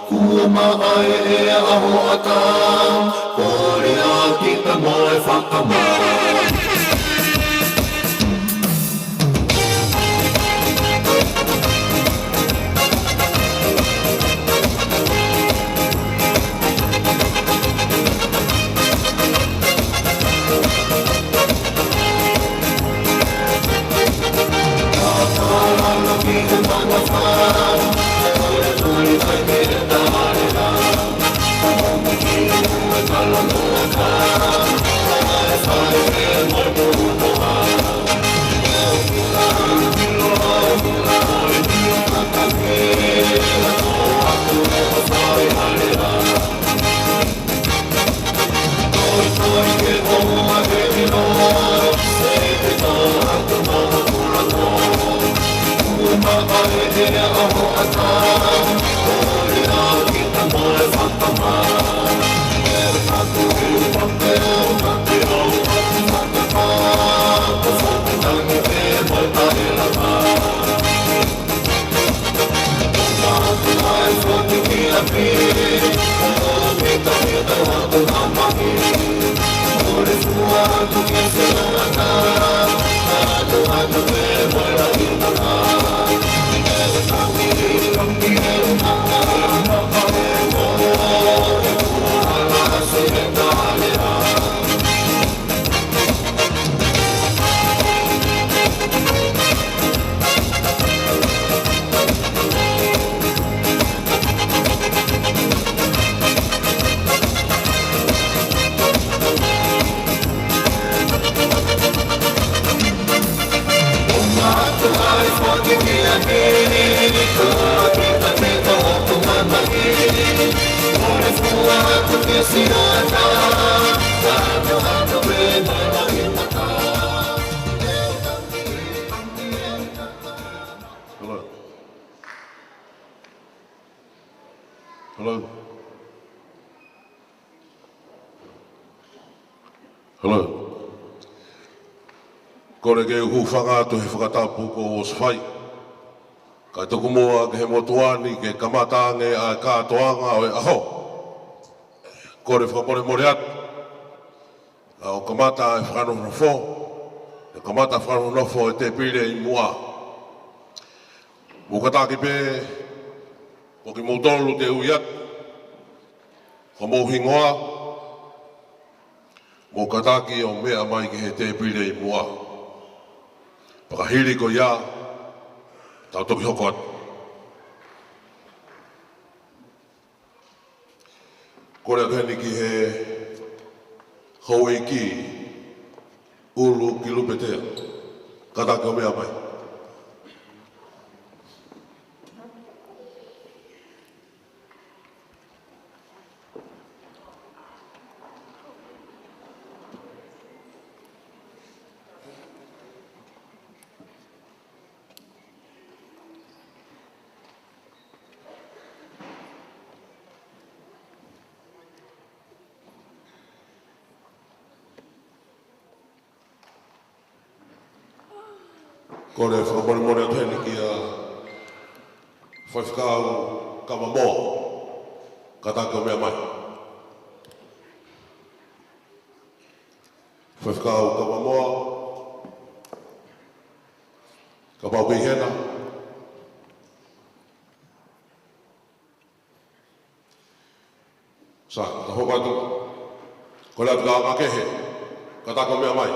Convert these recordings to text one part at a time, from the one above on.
Kuma ai e aho ata, pori Hello. Hello. Kore ke uhu whangātu he whakatapu ko o swhai. Kai toku mua ke he motuani ke kamatange a kātoanga o e aho. Kore whakapore more atu. O kamata e whakano nofo. E kamata whakano nofo e te pire i mua. Mukataki pe o ki motolu te ui atu. Ko mohingoa. Mukataki o mea mai ki he te pire i mua. Pakahiri ko ia. Tau toki hoko atu. Kore atu ki he haueki ulu ki lupetea. Kataki o mea mai. Kore whakapore more atu hene ki a whaiwhakau kamamoa. Kataki o mea mai. Whaiwhakau kamamoa. Ka pau hena. Sa, ka hoko atu. Kore atu ka akakehe. Kataki o mea mai.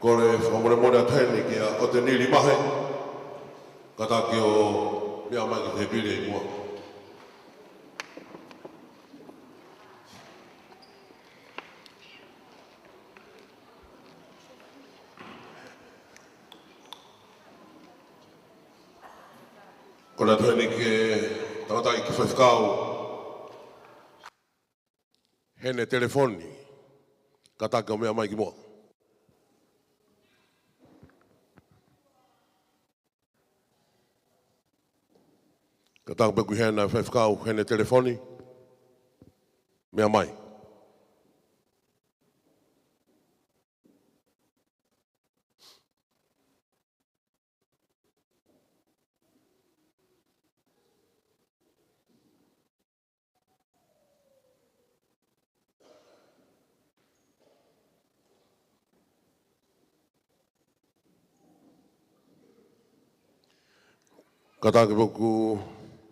Kore whakamore more atu hene ki a o te niri mahe. Kataki o mea mai ki te pire i mua. Kore atu hene ki tangata i ki whaiwhakau hene telefoni. Kataka o mea mai ki moa. Kataka peku hena whewhikau hene telefoni. Mea mai. Kataka peku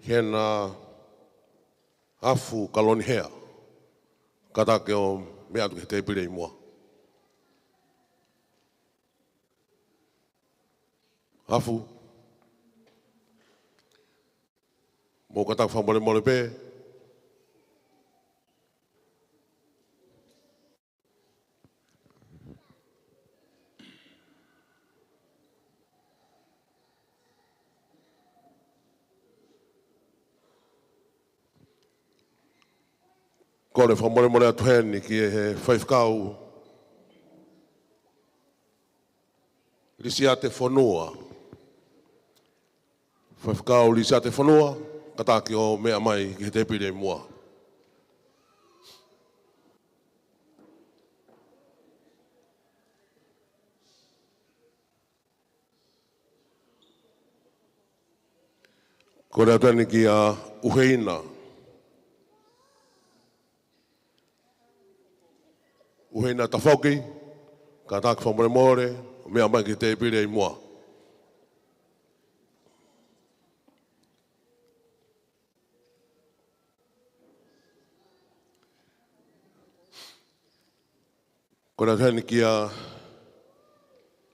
hena afu kaloni hea. Kataka o mea atu ke te pire i mua. Afu. Mo kataka whamole mole pe. Kore whamore atu heni ki e he whaifkau Risia te whanua. Whaifkau risia te whanua, kataki o mea mai ki he te pire mua. Kore atu heni ki a uheina. Uheina tawhauki, kataki whamore mea mai ki te pire i mua. Kona tēne ki a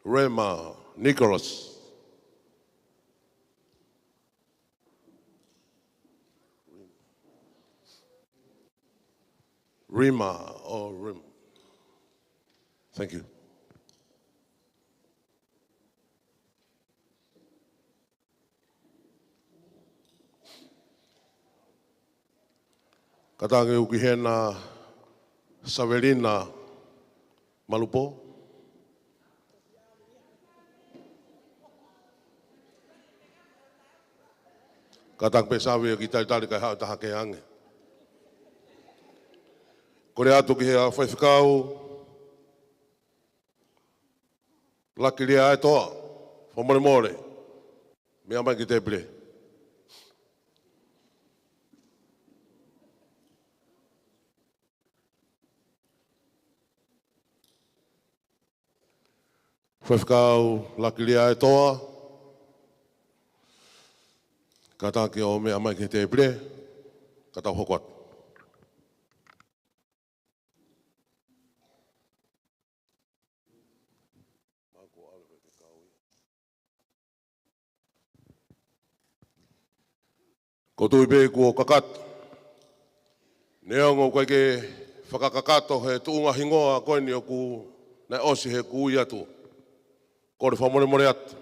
Rema Nicholas. Rema, oh Rema. Thank you. Katange uki hena Saverina Malupo. Katang pe sawe ki taitari kai hau taha ke ange. Kore atu ki hea whaifikau. Laki rea e toa. Whamore more. Mea mai ki te pire. Whewhikau laki rea e toa. Kataki o mea mai ki te pire. Katau hokwat. Ko tui pe kua kakat. Neongo koe ke whakakakato he tuunga hingoa koe ni o ku na osi he ku i atu. Kore whamore more atu.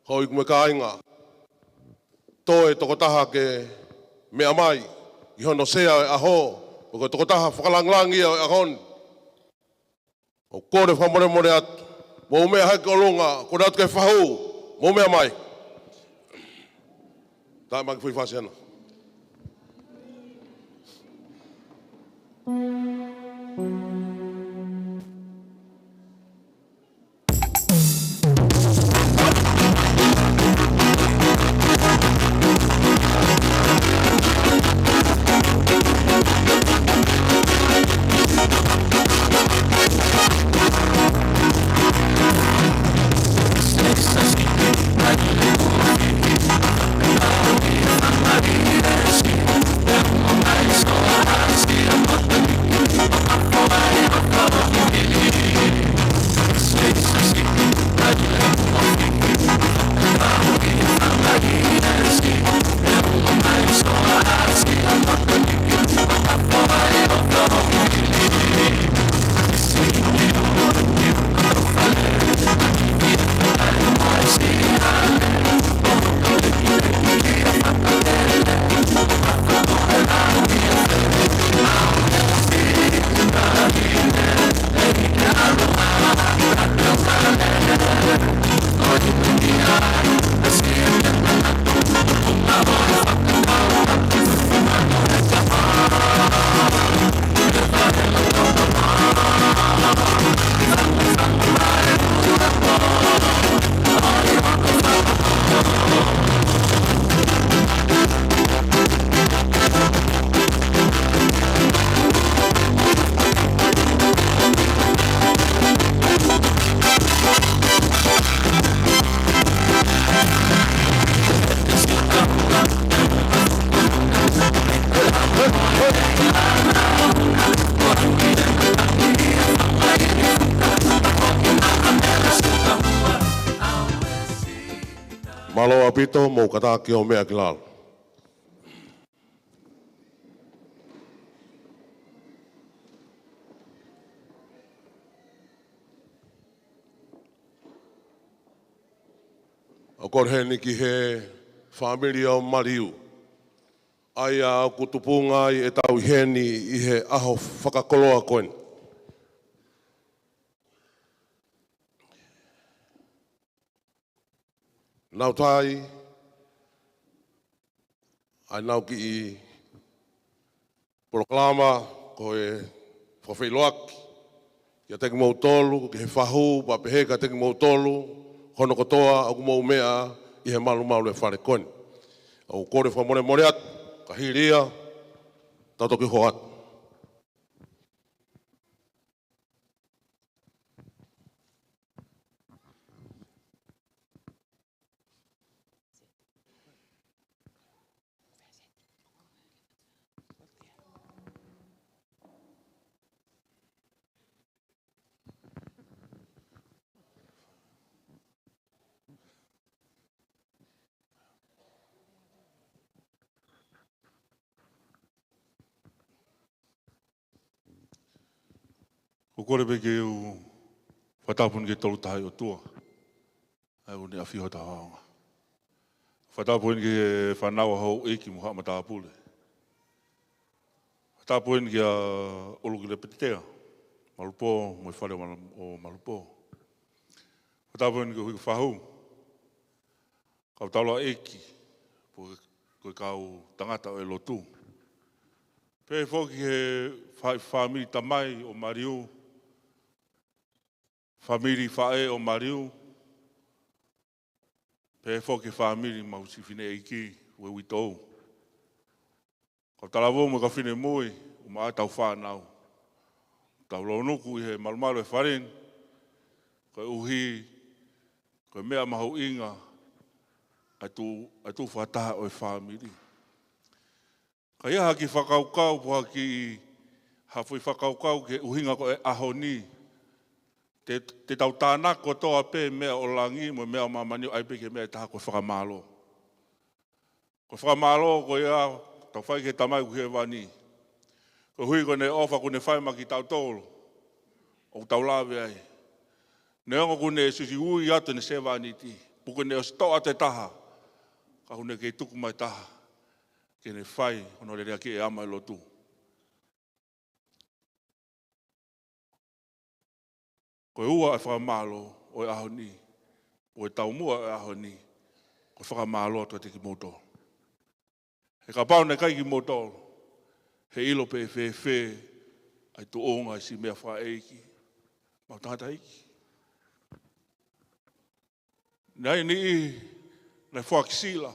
Hoi kume ka ainga. Toe toko taha ke mea mai. I hono sea e aho. Ko toko taha whakalanglangi e ahon. O kore whamore more atu. Mo mea hake o longa. Kore atu ke whahou. Mo mea mai. Tai maki fui whasi ana. Somebody Malo apito mo kata ki o mea kilal. O kor he niki he family o Mariu. Ai a kutupunga i e tau heni i he aho whakakoloa koen. Nau tai, ai nau ki i proklama ko e whawhiloaki. Kia teki mou tolu, ki he whahu, papeheka teki mou tolu, hono kotoa, aku mou mea i he malu malu e whare koen. Au kore whamore more atu, ka hiria, tatoki ho atu. Ko kore peke u whatapun ke tolu tahai o tua. Ai o ne a whiho ta haonga. Whatapun ke whanawa hau eki mo haa matapule. Whatapun ke a olu ki le petitea. Malupo, mo i whare o malupo. Whatapun ke hui whahu. Kau talo eki. Koe kau tangata o e lotu. Pe whoki he whamiri tamai o Mariu. Whamiri whae o Mariu. Pe whoki whamiri mausi whine eiki ue witou. Kau talawo mo ka whine mui, o maa tau whanau. Tau launuku i he malumalu e wharen. Koe uhi, koe mea mahu inga. Ai tu whataha o e whamiri. Ka iaha ki whakaukau poha ki hawhi whakaukau ke uhinga ko e ahoni. Te tau tānako toa pē mea o langi mo mea o mamani o aipe ke mea taha koe whakamalo. Koe whakamalo ko ia tau whai ke tamai ku he wani. Ko hui ko ne ofa ku ne whai maki tau tolo. O tau lawe ai. Ne ongo ku ne susi ui atu ne se wani ti. Puku ne o stoa te taha. Ka hune kei tuku mai taha. Ke ne whai hono le rea ki e ama i lotu. Koe ua e whakamalo o e ahoni. O e tau mua e ahoni. Koe whakamalo atua te ki moto. He ka pau ne kai ki moto. He ilo pe fe ai tu onga i si mea wha eiki. Mau tangata eiki. Nei ni i, nei wha kisila.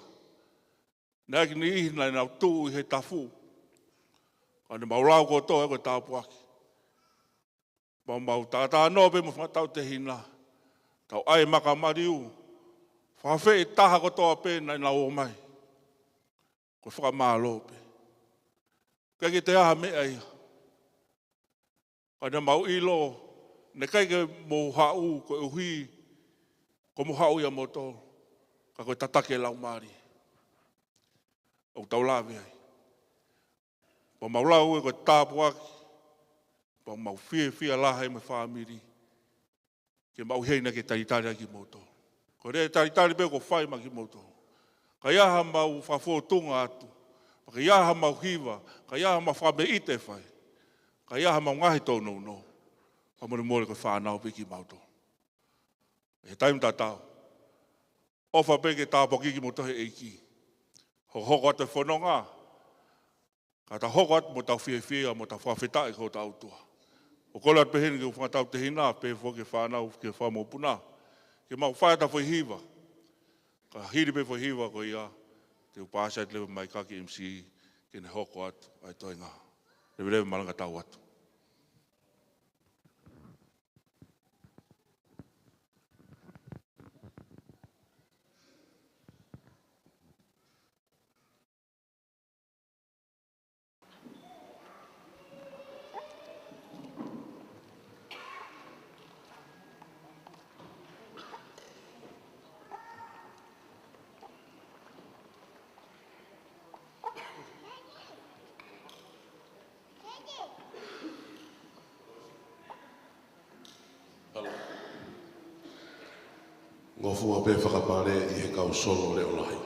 Nei ni i, nei nau tū i he tafu. Ane maulau ko tō e koe tāpuaki. Mau tātā no pe mo whatau te hina. Tau ai maka mariu. Whawhe e taha ko tō pe nei nau o mai. Koe whakamalo pe. Kai ke te aha mea ia. Ane mau ilo. Ne kai ke mo hau koe uhi. Ko mo hau ia moto. Ka koe tatake lau mari. O tau lawe ai. Pa mau lau e koe tāpuaki. Pa mau fia laha e me whamiri. Ke mau heina ke taritari ki moto. Ko rea taritari pe ko whai ma ki moto. Ka iaha mau whawhotunga atu. Ka iaha mau hiwa. Ka iaha mau whame ite whai. Ka iaha mau ngahi tau no. Pa mori mori ko whanau pe ki moto. He taim tatau. Ofa pe ke tāpoki ki moto he eiki. Ho hoko atu whanonga. Ka ta hoko atu mo tau whia mo tau whawhetai ko tau tua. O kola at peheni ke whatau te hina, pe ke whanau ke whamopuna. Ke mau whaeta whai hiwa. Ka hiri pe whai hiwa ko ia, te upāsa at lewe mai kaki MC, ke ne hoko atu, ai toi ngā. Lewe malanga tau atu. Ngofua pe whakapare I he kau solo leo lahi.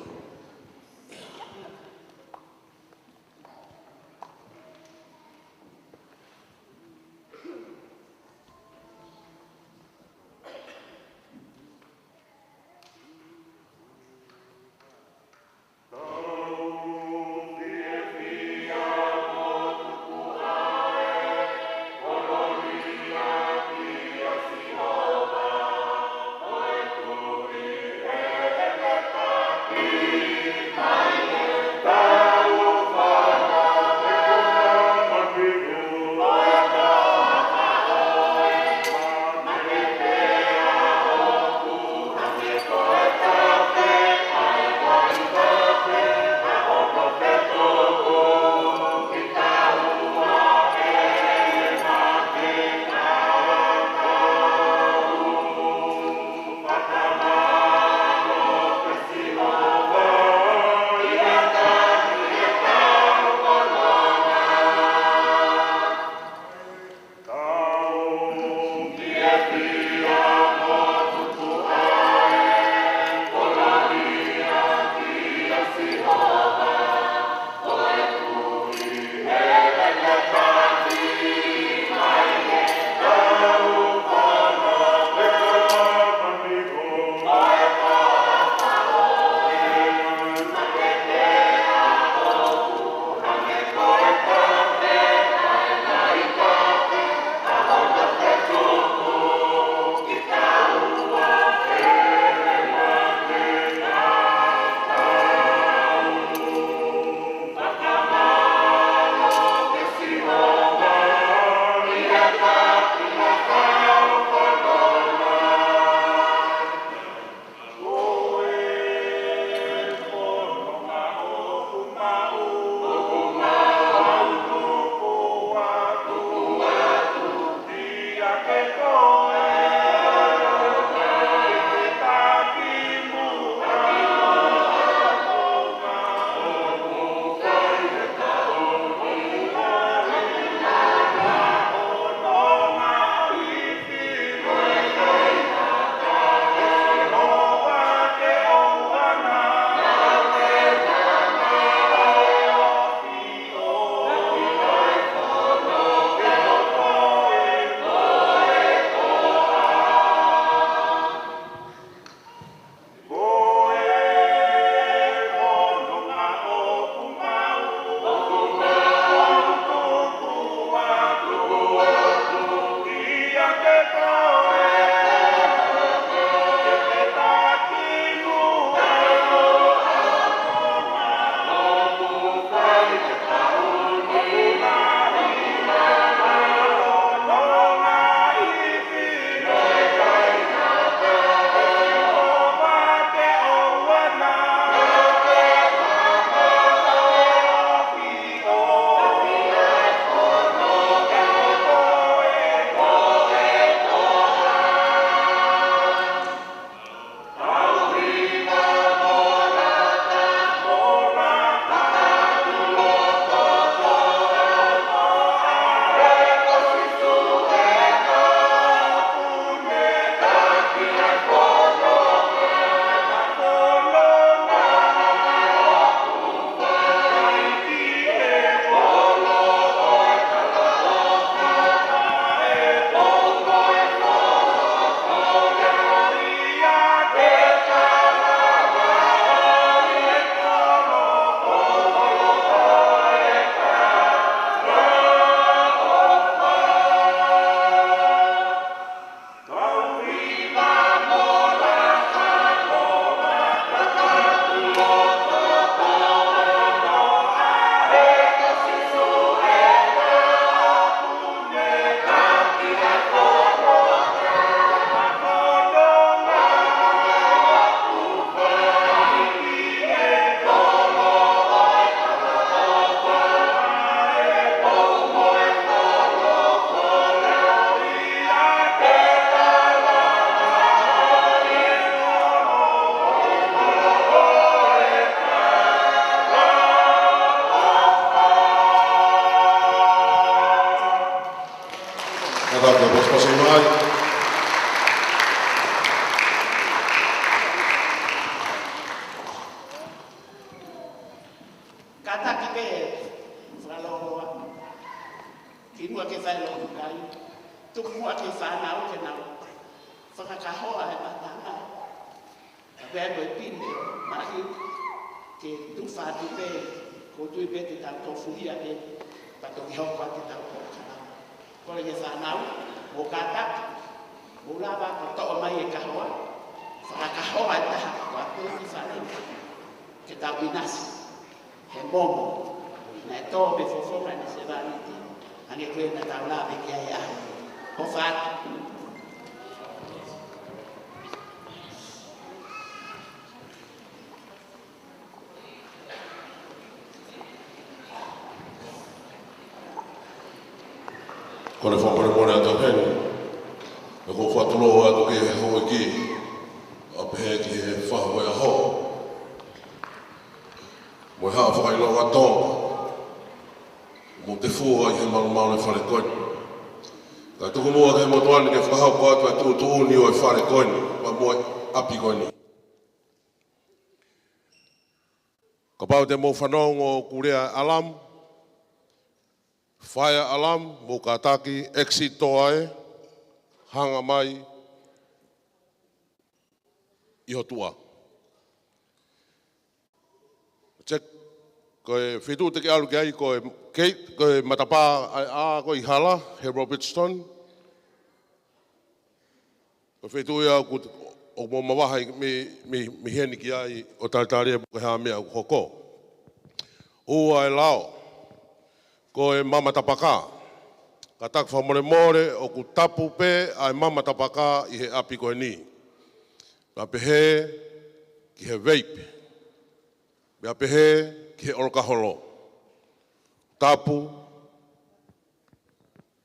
Inua ke whai lo kai. Tuku mua ke whanau ke nau. Whakakahoa e matanga. A vea koe pine o mahi ke tuwhātu pe. Ko tui pe te tau tofuhia ke. Pato ki hoko te tau kōkana. Kore ke whanau. Mō kātak. Mō lawa ko toa mai e kahoa. Whakakahoa e taha. Kua pēr ki whanau. Ke tau inasi. He momo. Na e tō me fofonga ni se wāni te. Ange koe na tau lawe ki ai ahi. Ho whātu. Kone whapare mone ato heni. E ko whatulo ato ke he hoa ki. A pehe ki he whahawe a ho. Mo e haa whakailo a tonga. Mo te fua i he malu e whare koini. Ka tuku mua ke motuani ke whakahau ko atu e tuuni o e whare koini. Ma mua api koini. Ka pau te mo whanong o kurea alam. Fire alarm, mo kataki, exit toae, hanga mai, i hotua. Check, koe whitu te ke alu ki ai, koe Kate, koe matapā a koe i hala, he Robertson. Koe whitu ia o mo mawahai mi heni ki ai, o taritari e buke haa mea hoko. Ua e lao. Ko e mama tapaka. Ka tak whamore more o ku tapu pe ai mama tapaka i he api koe ni. Ka pehe ki he vape. Mea pehe ki he orokaholo. Tapu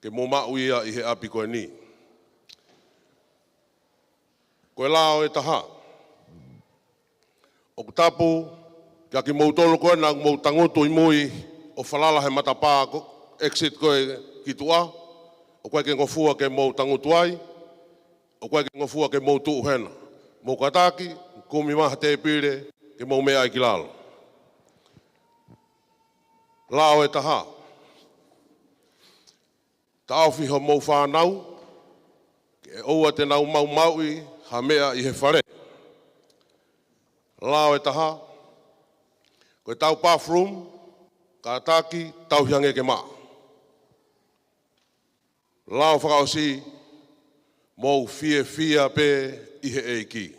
ke mo mau ia i he api koe ni. Ko e lao e taha. O ku tapu kia ki mou tolu koe na mou tangutu i mui o whalala he matapā exit koe ki tua, o koe ke ngofua ke mou tangutuai, o koe ke ngofua ke mou tuuhena. Mou kataki, kumi maha te pire, ke mou mea ai ki lalo. Lao e taha. Ta awhiho mou whanau, ke oua te nau mau maui, ha mea i he whare. Lao e taha. Koe tau bathroom, ka taki tau hiange ke maa. Lao whakaosi, mou fia pe i he eiki.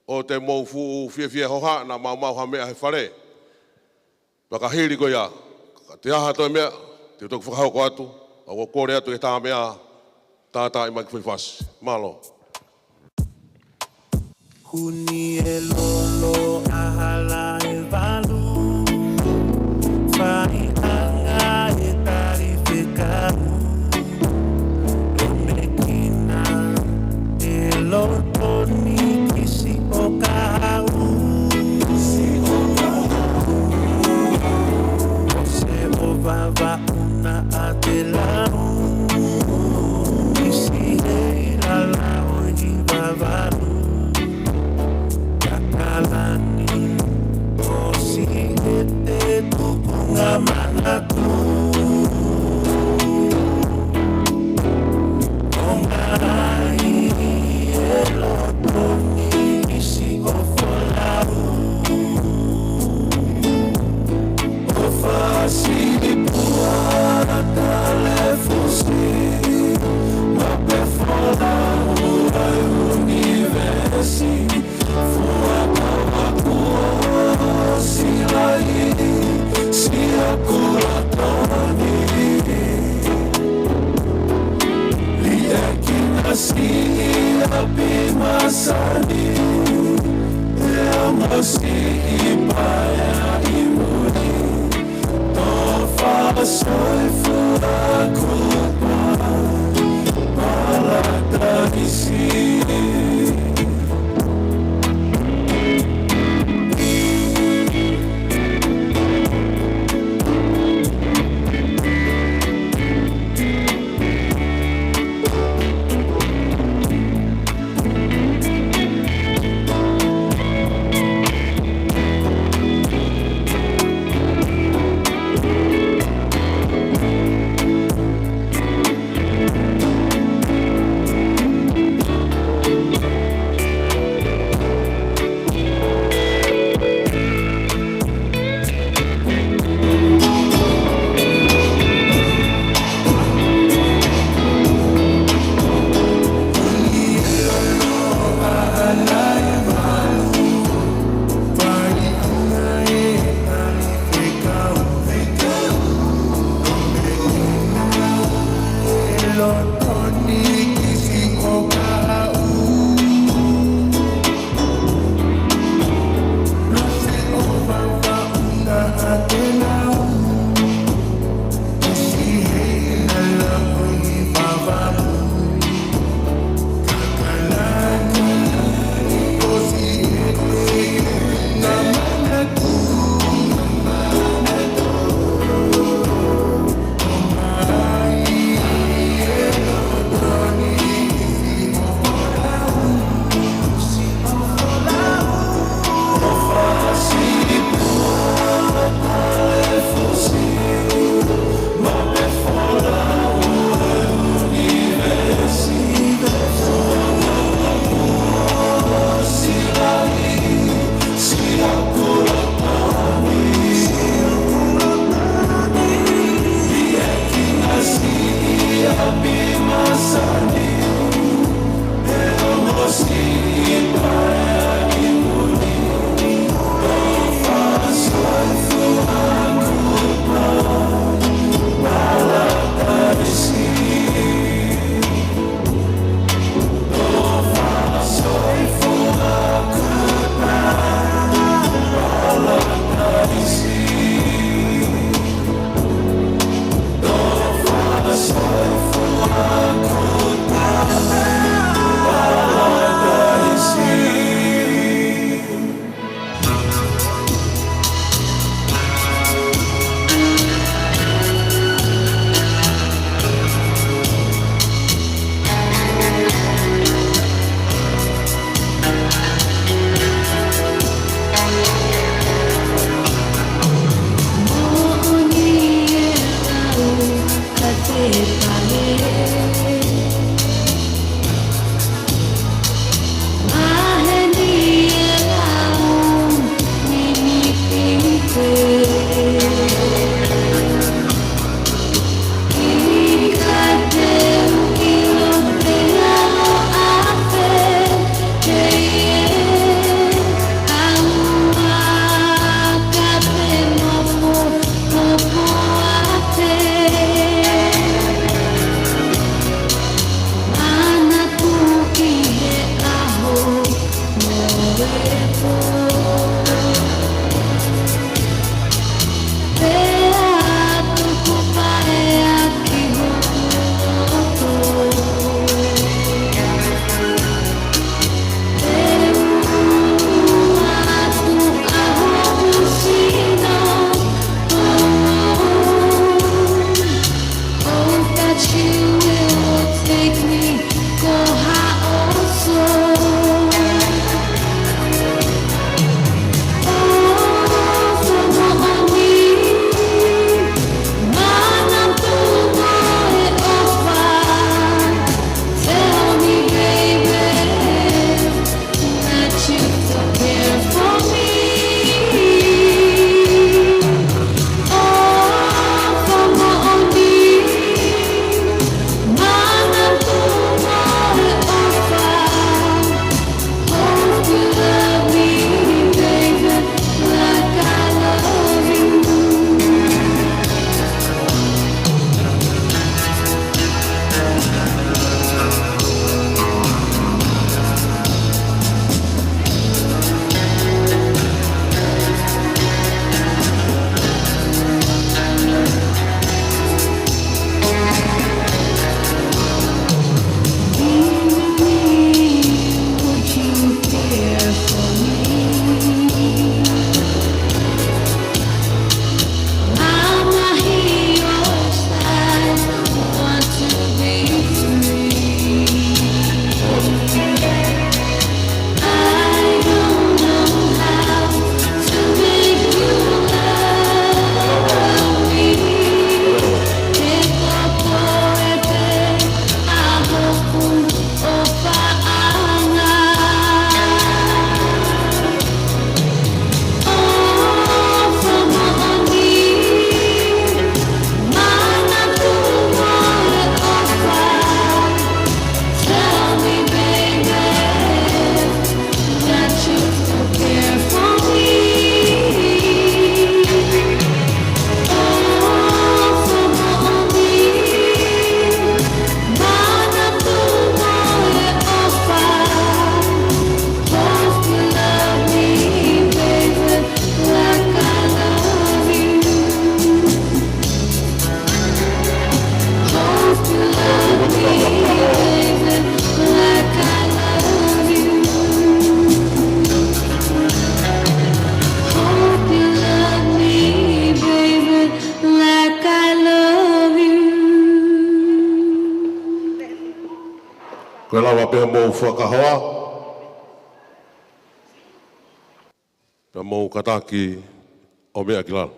O te mou fia hoha na mau ha mea he whare. Paka hiri ko ia, ka te aha toi mea, te utoku whakahau ko atu, a o kore atu e tā mea, tātā i mai ki whiwhasi. Malo. Huni e lolo ahala e valu. Fai anga e tari whekau. E mekina e loto ni kisi o kahau. O se o vava una a te lau. Isi e la lau i vavaru. Kakalani o si e te tukunga manatu. O ngai e loto ni isi o folau. O fasi di puara telefosi. Ma per folau ai universi. Si la si akura lotoni kisi okau Lose ovava una atenau Kisi heina la oi vavamu Kakalani kosi ete na manatu Ai Koe lawa pia mou whakahoa. Pia mou kataki o mea ki lalo.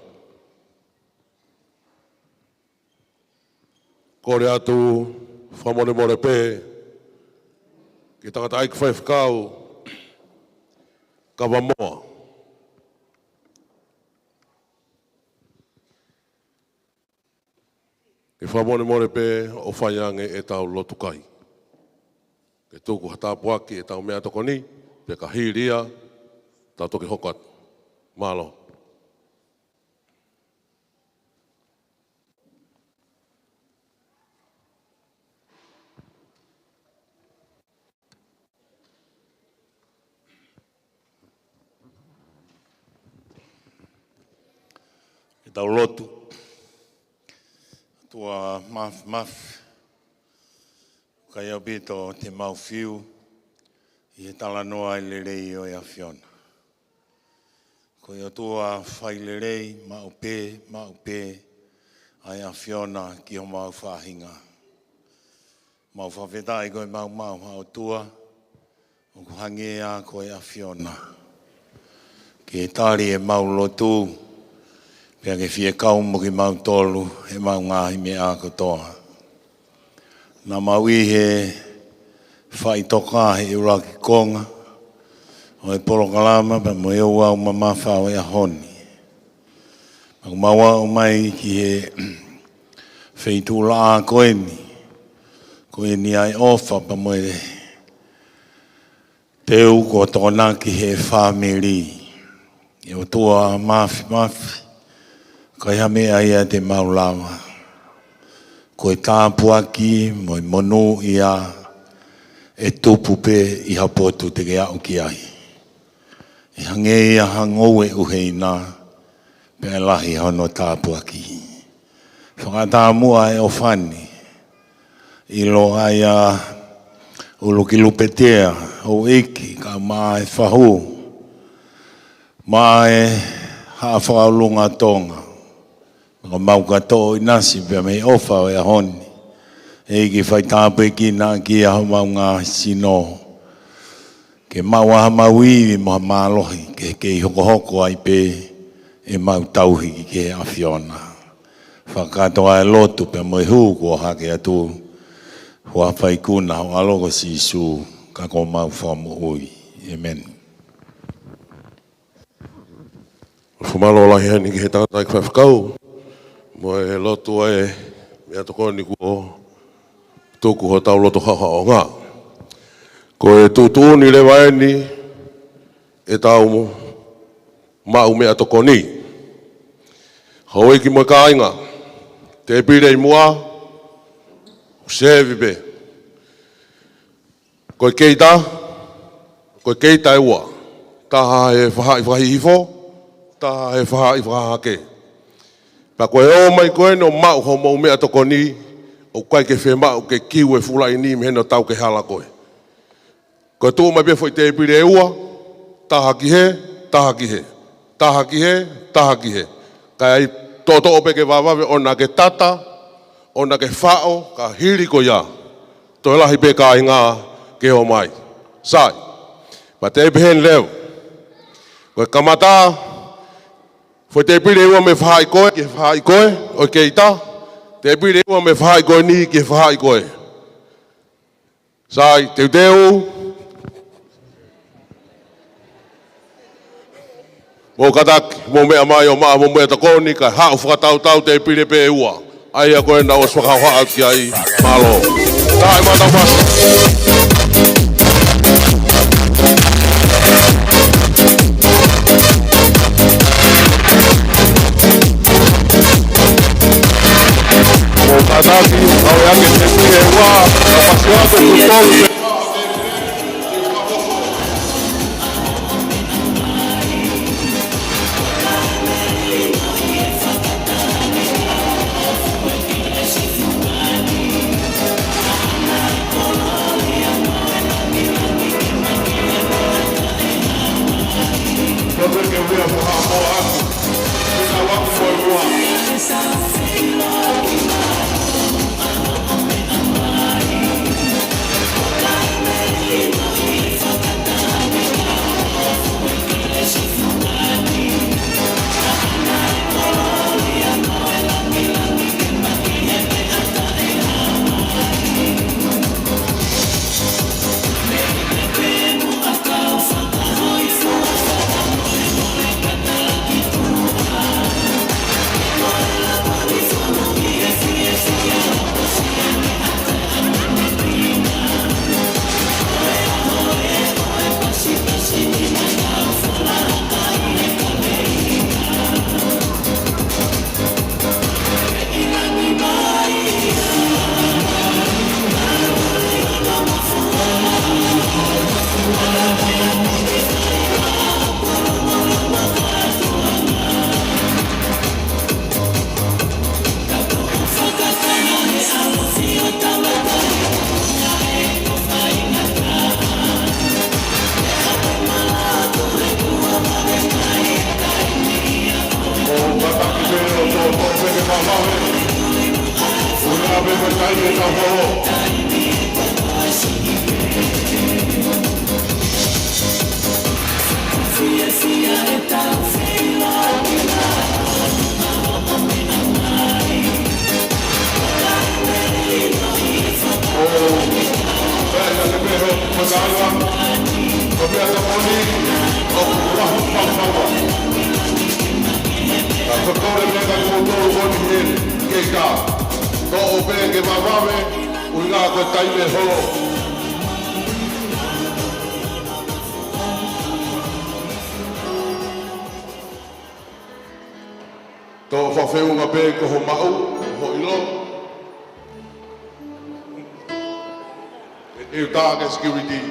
Kore atu whamone more pē. Ki tangata aiki whaifkau. Ka wamoa. Ke whamone more pē o whaiange e tau lotukai. Ke tūku hatapuaki e tau mea toko ni, pe ka hiria, tau toki hokat. Malo. E tau lotu. Tua maf. Kai au bito te mau fiu. I e tala noa i le rei o e a Fiona. Ko i o tua whai le rei, mau pē, ai a Fiona ki o mau whahinga. Mau whawhetai koe mau hao tua, o kuhangea ko e a Fiona. Ki e tari e mau lotu, pia ke fie kau mo ki mau tolu, e mau ngahi me a kotoa. Nā mau i he whai toka he ura ki konga, o e poro kalama, pa mo e ua o mamawhao e a honi. Mau maua o mai ki he wheitu la a koe ni ai ofa pa mo e teu ko tōna ki he whamiri. E o tua mafi, kai hame ai a te maulawa. Koe tāpuaki, mo i monu ia e tupu pe i hapotu te ke au ki ai. E hange ia hangou e uheina pe e lahi hono tāpuaki. Whakatāmua e o whani. I lo ai a ulukilupetea o iki ka maa e whahu. Maa e hawhaulunga tonga. Ko mau katoa i nasi pia mei ofa o e honi. E ki whai tāpe ki nā ki a mau ngā sino. Ke mau aha mau iwi moha mālohi. Ke i hoko ai pē e mau tauhi ki ke a Fiona. Whakatoa e lotu pia mo i hū kua hake atu. Hua whai kuna o aloko si su ka ko mau whamu ui. Amen. Whamalo lahi heni ki he tangata i whaifkau. Mo e lotu e mea toko ni ko tōku ho tau loto haha o ngā. Ko e tūtū ni lewa eni e tau mau mea toko ni. Hau e ki mo ka inga. Te pire i mua. Sevi be. Ko e keita. Ko e keita e ua. Taha e whahi hifo. Taha e whaha ke. Pa koe o mai koe no mau ho mau mea toko ni, o kai ke whemau ke kiu e fula i ni me heno tau ke hala koe. Koe tō mai pia fwoi te pire e ua, taha ki he, taha ki he. Taha ki he, taha ki he. Kai ai tō ope ke wawawe ona ke tata, ona ke whao, ka hiri ko ia. Tō lahi pe ka inga ke ho mai. Sai. Pa te pehen leo. Koe kamata, foi te pire ua me whai koe, ke whai koe, o keita. Te pire ua me whai koe ni, ke whai koe. Sai, te teu. Mo katak, mo mea mai o maa, mo mea takoni, ka hao whakatau te pire pe ua. Ai a koe na o swakawha ki ai, malo. Tai matau masa. Kataki, au yake te pire ua, apasioato kutolu. koe tai me tau horo. Pega te meho, pagaiwa. Kopia ta moni, o wahu pampawa. Ka whakore me ka koutou wani he, ke ka. Ko o pe ke mawawe, ui ngā koe tai me horo. Tō whawheunga pē ko ho mau, ho ilo. E tāke security.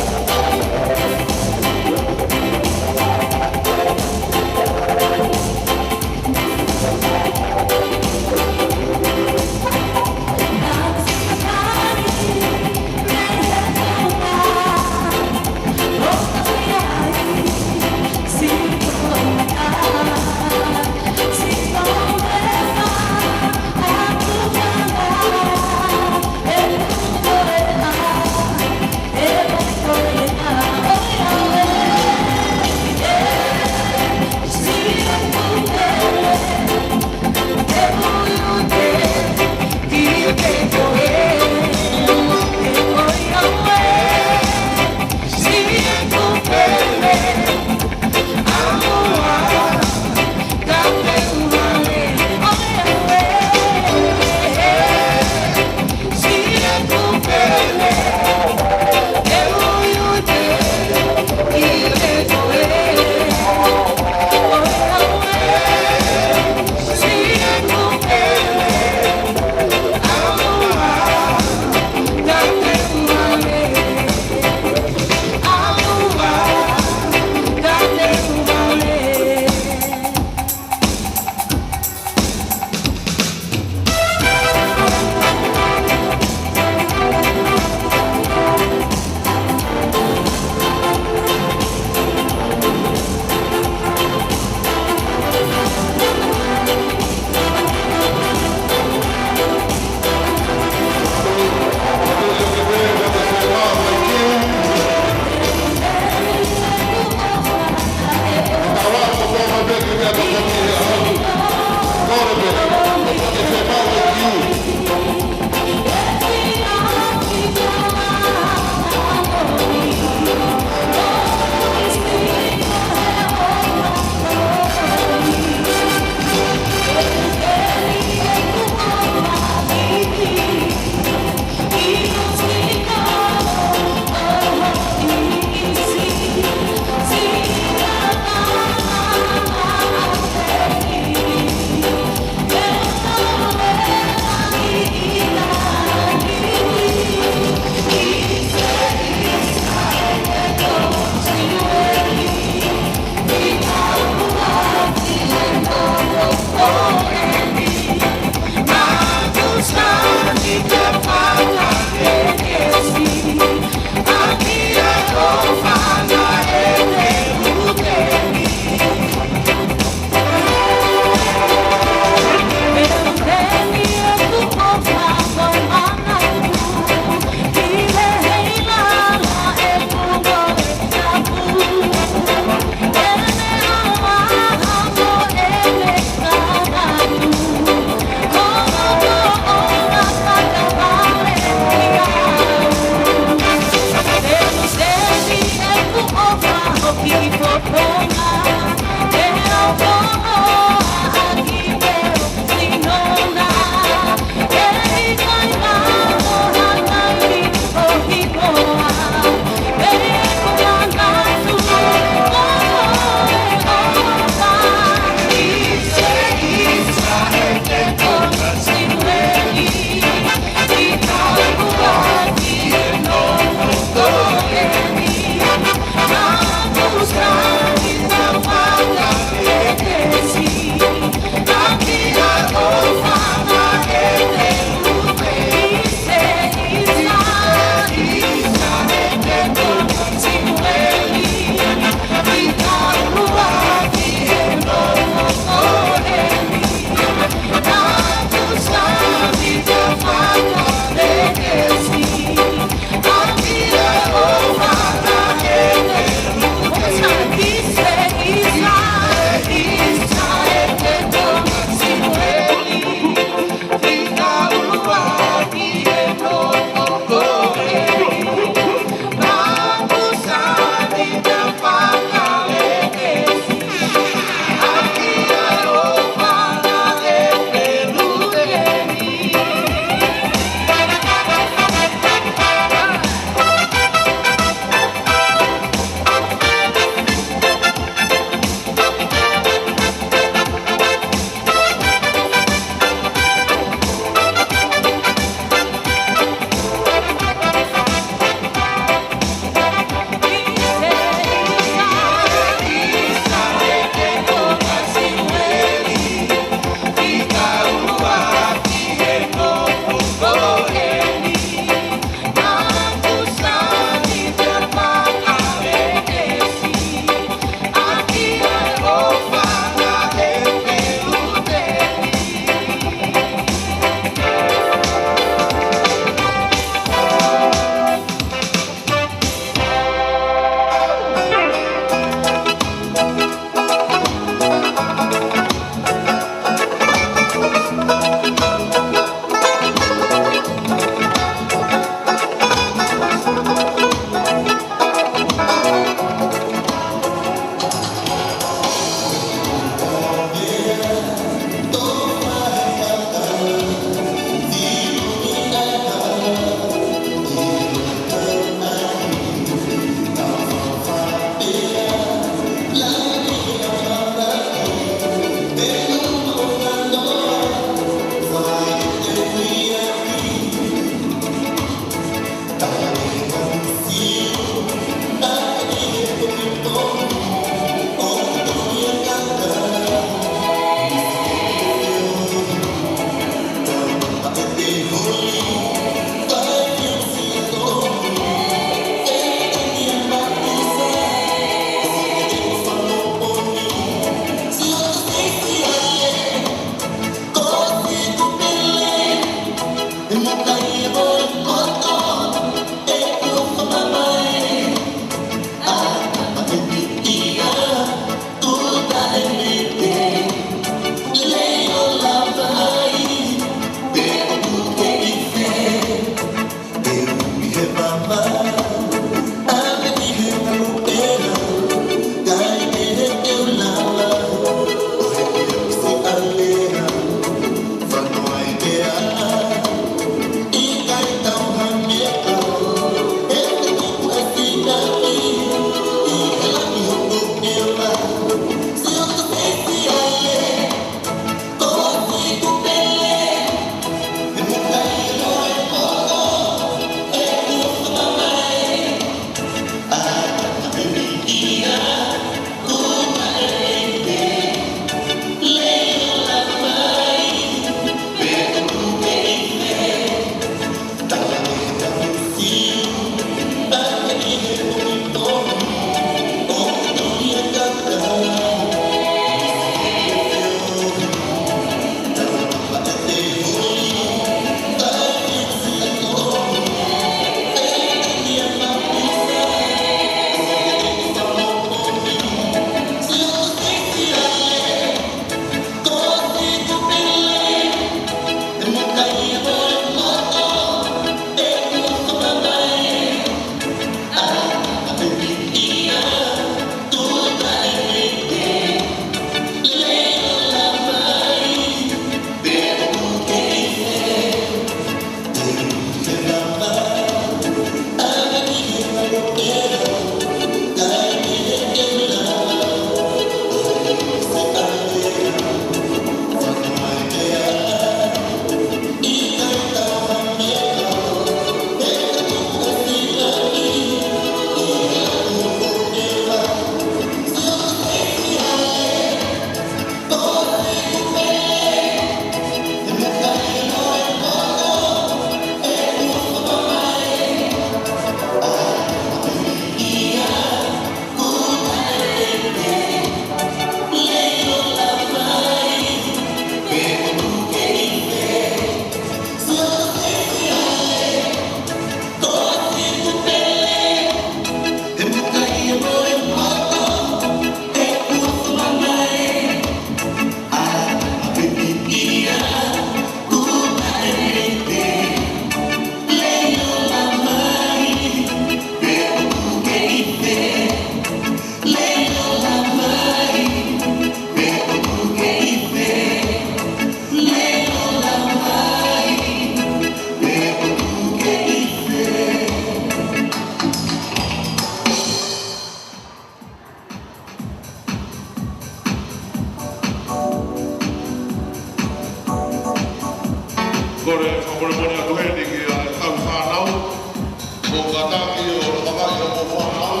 ki o whakai o mo whanau.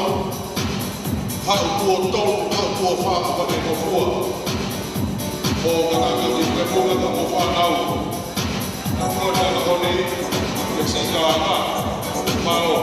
Hau kua tonu, hau kua whaka whake mo fua. O kakaka ki te punga ka mo whanau. Ka kua tana koni, ke sika ama, mao.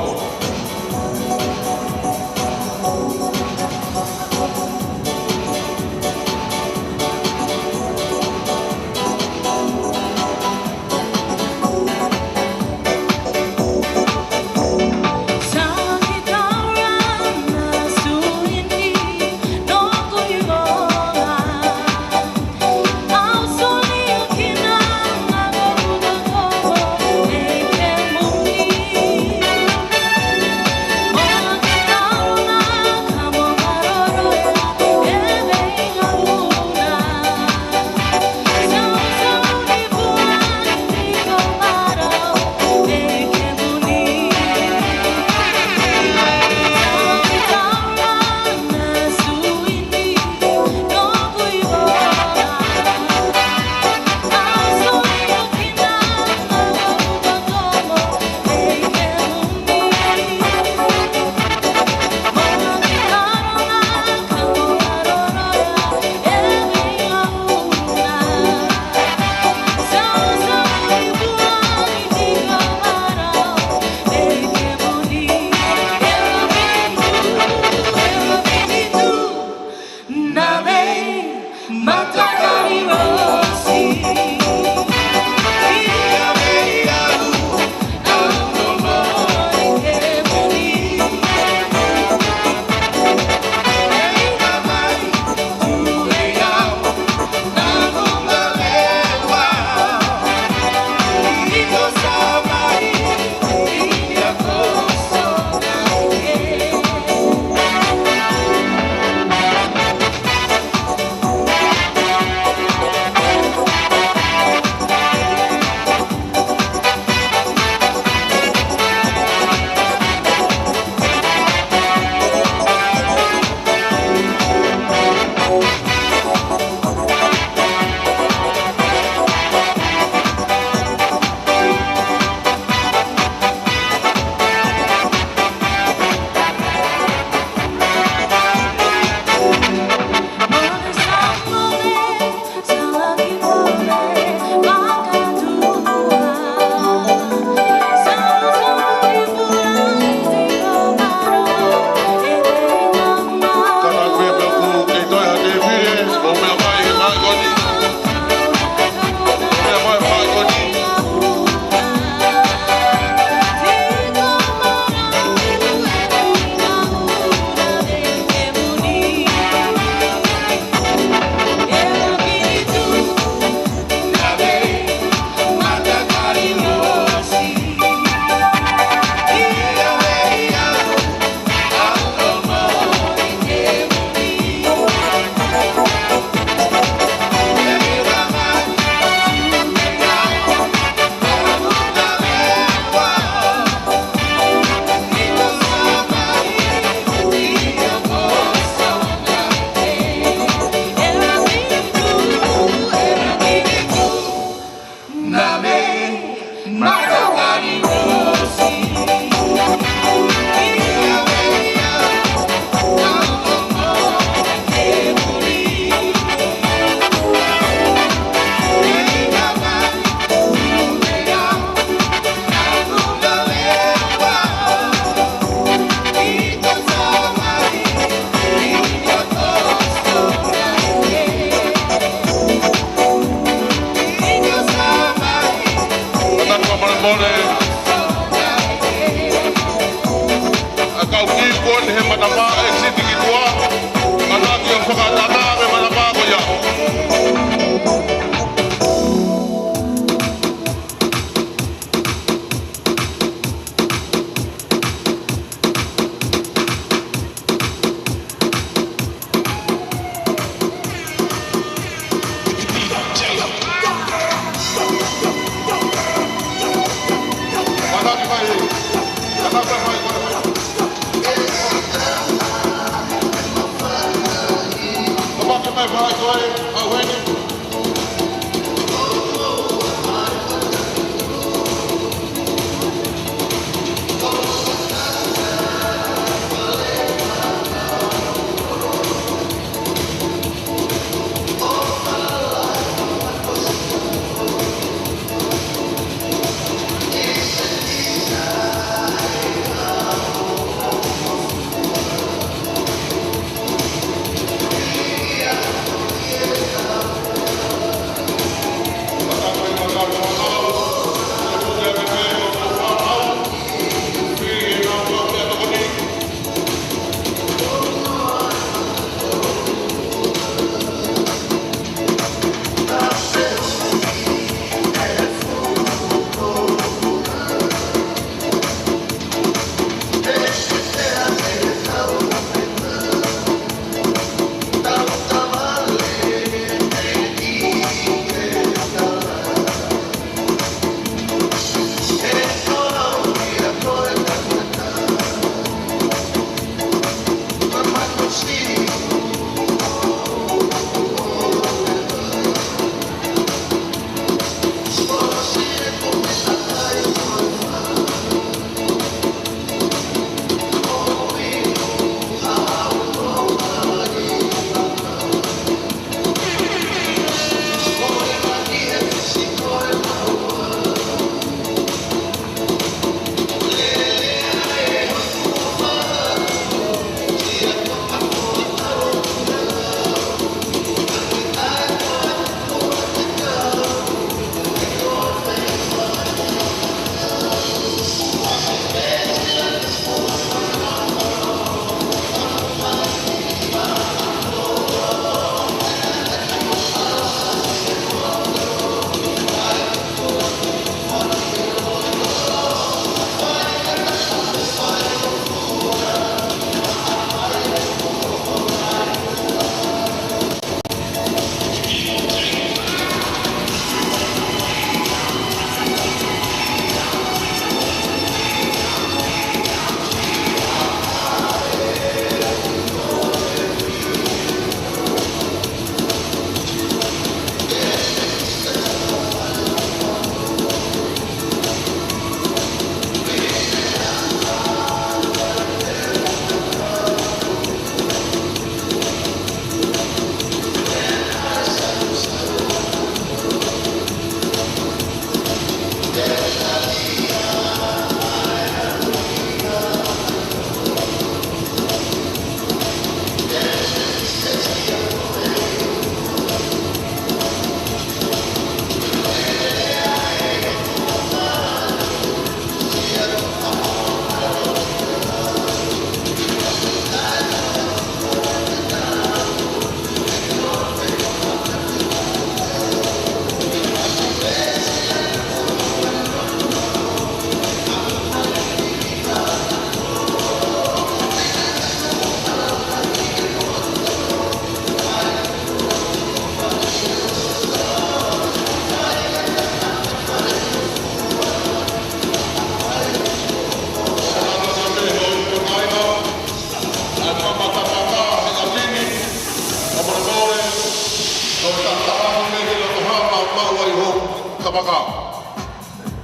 tamaka.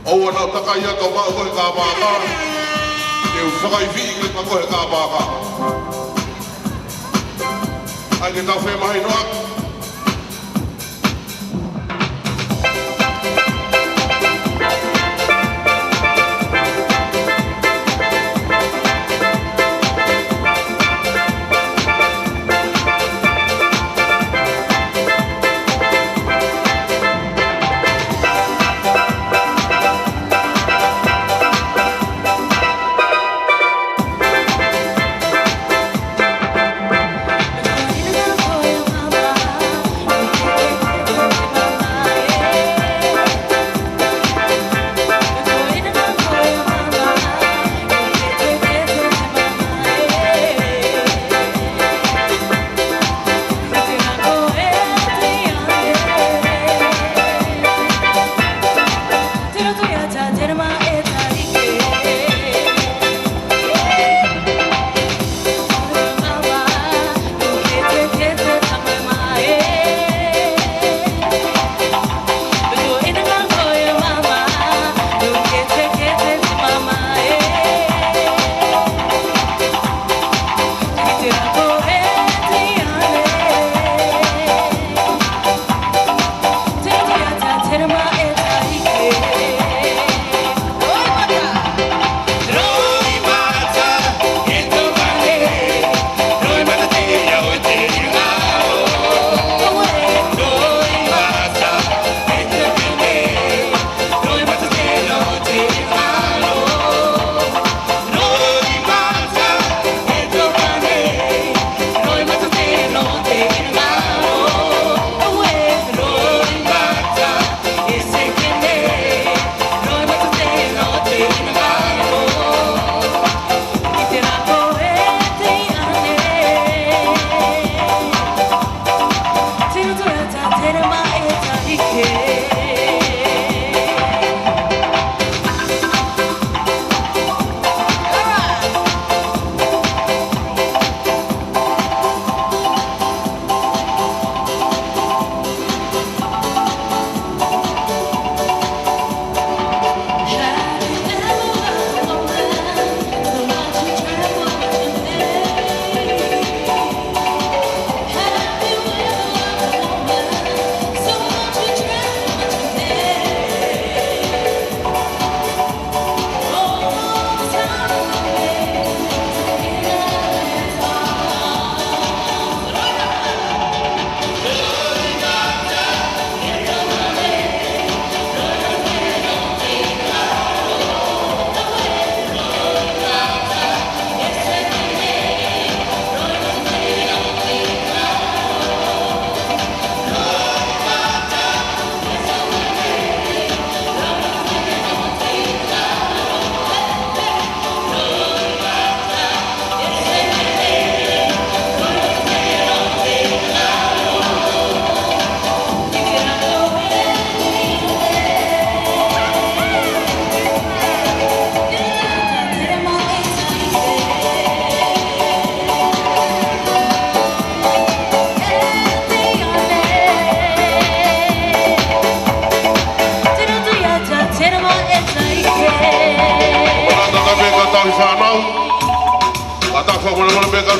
O ana takai ato maa koe ka maka. E u whakaiwi i le koe ka maka. Ai ke tau whē mahi noa.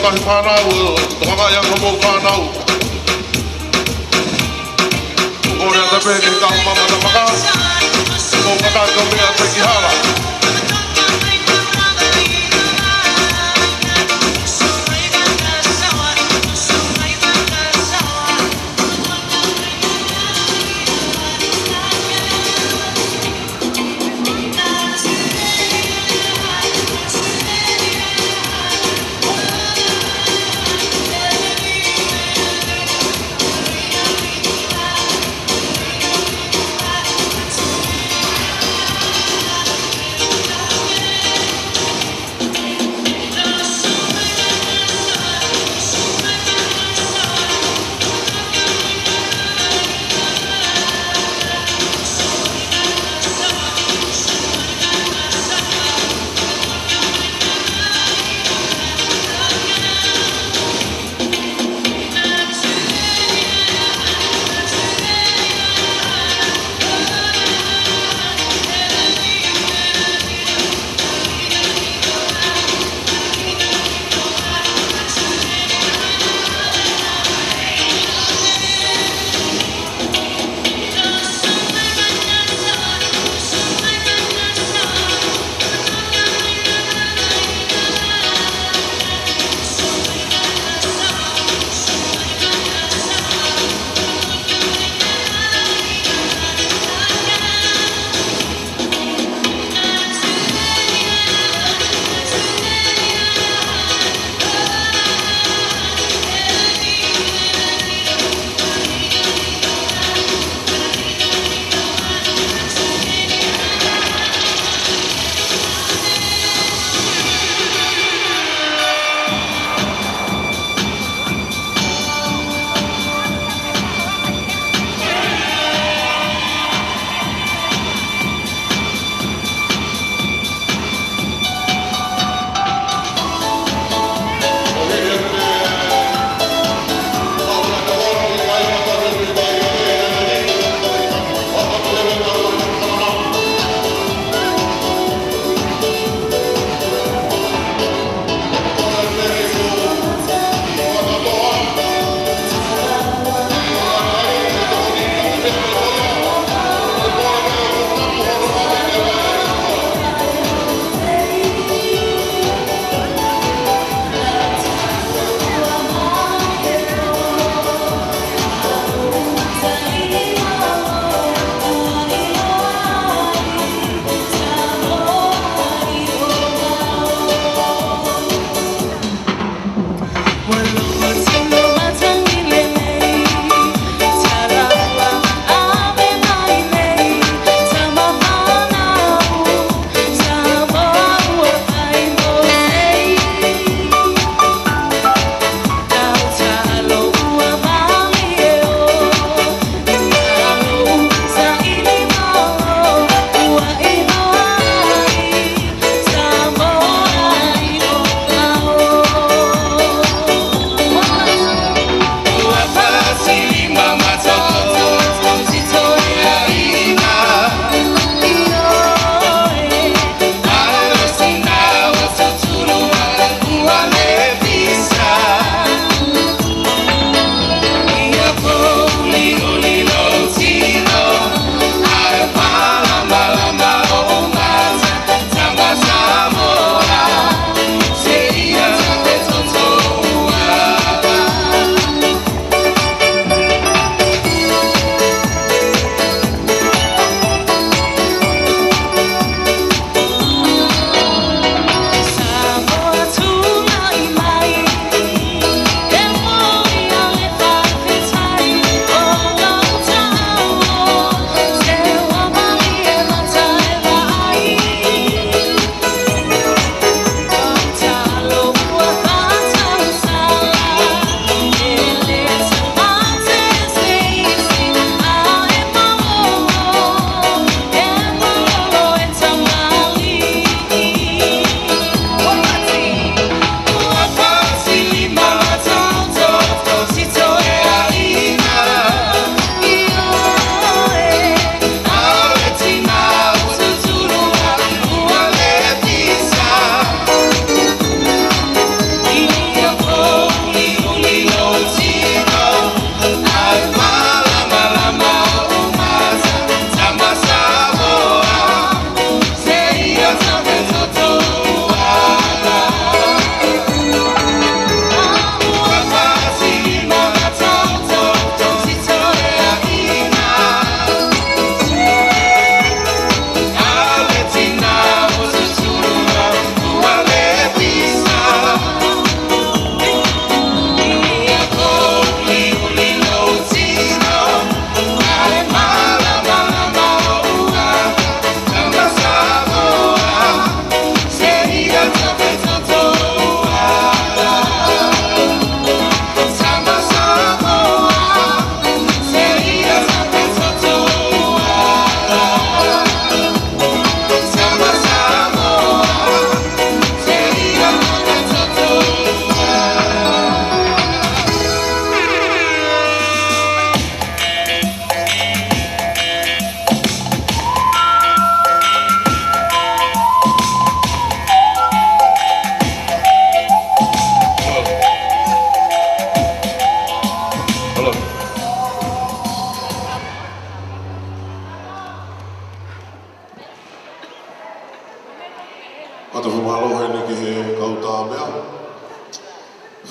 tahi whanau, tohanga ia kamo whanau. Ore ata pēne ka mama na maka, mo kata ka mea te ki hala.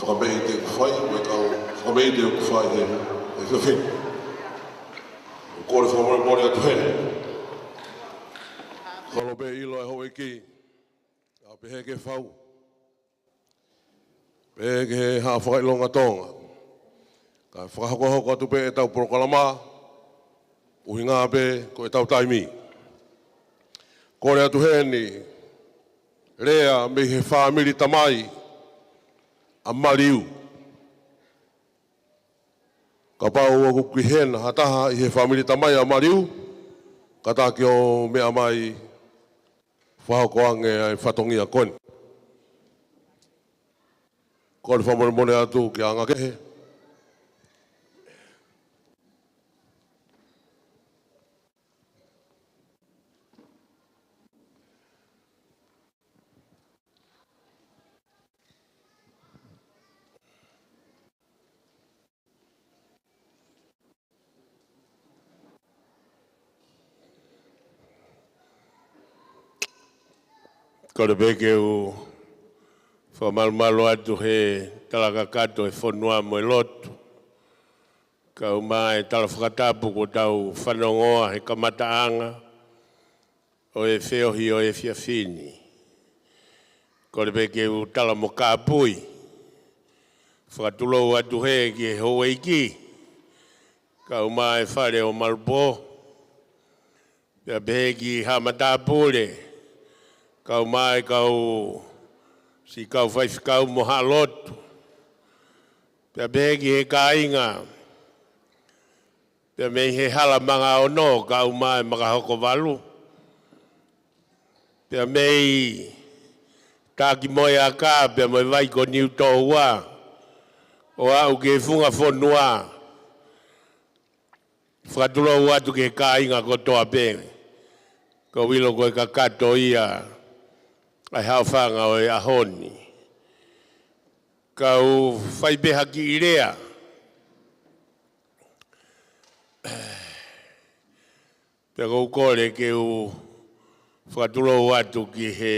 whakamei te kuwhai, me kau whakamei te kuwhai e whiwhi. Kore whamore mori atu hene. Kalo pe ilo e hoe ki, a pehe ke whau. Pehe ke he haa whakailonga tonga. Ka whakahoko atu pe e tau prokalama, uhi ngā pe ko e tau taimi. Kore atu hene, rea me he whaamiri tamai, a mariu. Ka pau o kuki hena hataha i he whaamiri tamai a mariu, ka tāki o mea mai whahokoange ai whatongia koen. Kore whamore mone atu ki a ngakehe. Kore peke u whamalumalo atu he talaka kato e whanua mo e lotu. Ka uma e tala whakatapu ko tau whanongoa he kamataanga o e wheohi o e whiawhini. Kore peke u tala mo kāpui. Whakatulou atu he ki e hoa iki. Ka uma e whare o malpo. Pea pehe ki hamatapure. Kau mai kau si kau whai whikau mo halotu. Pea begi he kāinga. Pea mei he hala manga o no kau mai makahoko walu. Pea mei tāki moe a kā pea moi vai ko niu tō ua. O au ke funga whonua. Whakatulo ua tu ke kāinga ko toa pēngi. Ko wilo koe ka kato ia. Ai hao whanga o e ahoni. Kau whaipeha ki i rea. Pea kou kore ke u whakatulo atu ki he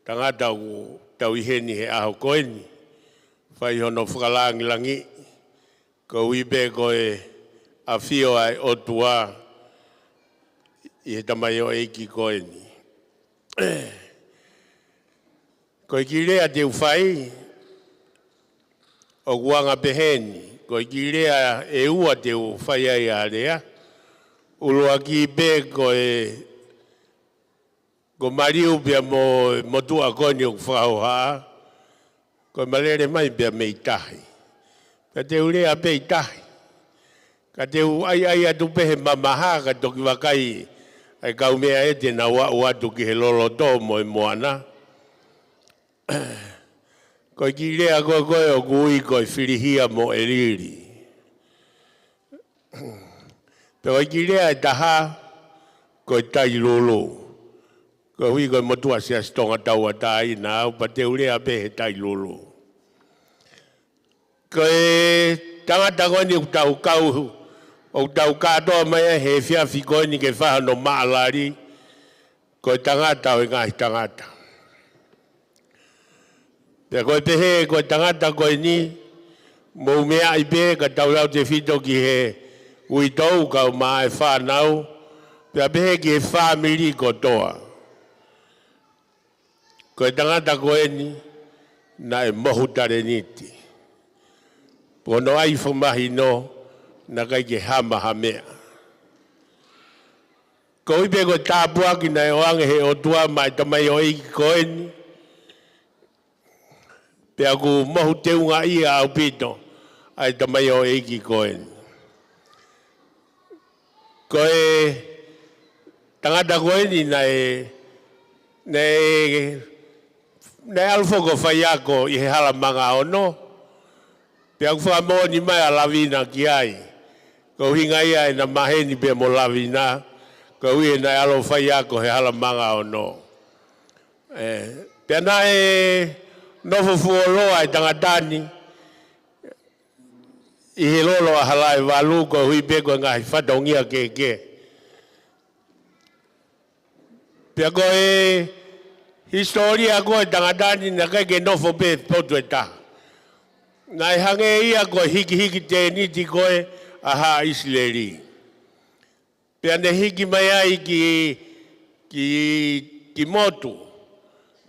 tangata u tau iheni he aho koeni. Whai hono whakalangi langi. Kou ipe koe a whio ai otua i he tamai o eiki koeni. Ko ki rea te uwhai, o guanga peheni, ko ki rea e ua te uwhai ai a rea, ulua ki pe ko mariu pia mo tua koni o whao haa, ko malere mai pia mei tahi. Ka te urea pei tahi. Ka te ai atu pehe mamaha ka toki wakai, ai kau mea e te na watu ki he lolo tō mo e moana. Koe ki rea koe o kui koe whirihia mo e riri. Koe ki rea e taha koe tai lolo. Koe hui koe motua sea stonga tau a tai na au pa te urea pe he tai lolo. Koe tangata koe ni tau kau o tau katoa mai he whiawhi koe ni ke whahano maalari. Koe tangata o ngai tangata. Pea koe pehe, koe tangata koe ni, mou mea i pe, ka tau lau te whito ki he uitou, ka maa e whanau, pea pehe ki he whamiri ko toa. Koe tangata koe ni, na e mohu tare niti. Pono ai whamahi no, na kai ke hama hamea. Ko ipe koe tāpua ki na e oange he o tua mai tamai o iki koe ni, pea ku mohu te unga ia au pito, ai tamai o eiki koe. Koe tangata koe ni na alfoko whai ako i he hala manga ono, pea ku whamoni mai a lavina ki ai. Ko hinga ia e na maheni pe mo lavina, ko hui e na alo whai ako he hala manga ono. Pea na nofo fuoloa e tangatani i he lolo a halai walu ko hui peko ngahi whatongia keke. Pea ko historia ko e tangatani na kai ke nofo pe potu e ta. Nai hange ia koe hiki te niti koe aha Israeli. Pea ne hiki mai ai ki motu.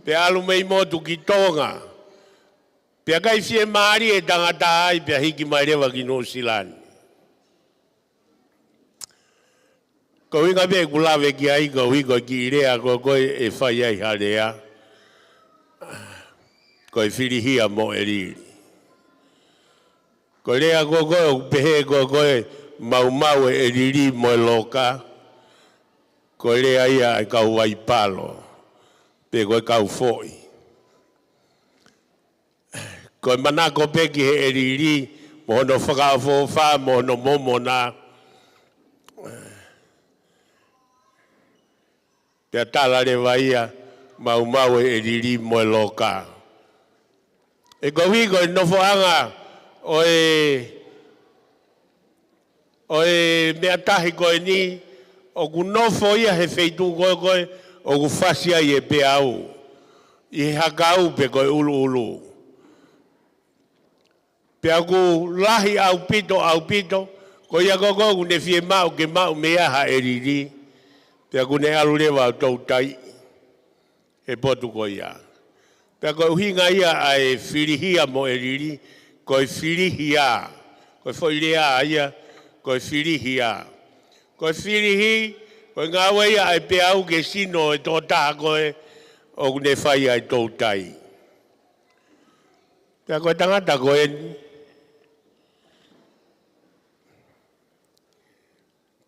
Pea alu mei motu ki tonga. Pea kai fie maari e tangata ai pea hiki mai rewa ki no silani. Ko inga be kulawe ki ai ko hiko ki irea ko koe e whai ai harea. Ko e whirihia mo e riri. Ko rea ko koe o pehe ko koe mau e riri mo e loka. Ko rea ia e kau wai palo. Pe koe kau foi. Ko e manako peki he e riri mo hono whakawhawha mo hono momo na. Pea tala rewa ia mau e riri mo e loka. E ko hiko e nofo anga o e mea tahi koe ni o ku nofo ia he feitu koe o ku whasia i e pe au. I he haka au pe koe ulu. Pea ku lahi au pito, ko ia koko ku ne fie mau ke mau mea ha e riri. Pea ku ne alu rewa au tau tai. He potu ko ia. Pea koe uhinga ia a e whirihia mo e riri, koe whirihia. Koe whoirea ia, koe whirihia. Koe whirihi, koe ngāwe ia e pe au ke sino e tō taha koe o kune whai ai tō tai. Pea koe tangata koe ni.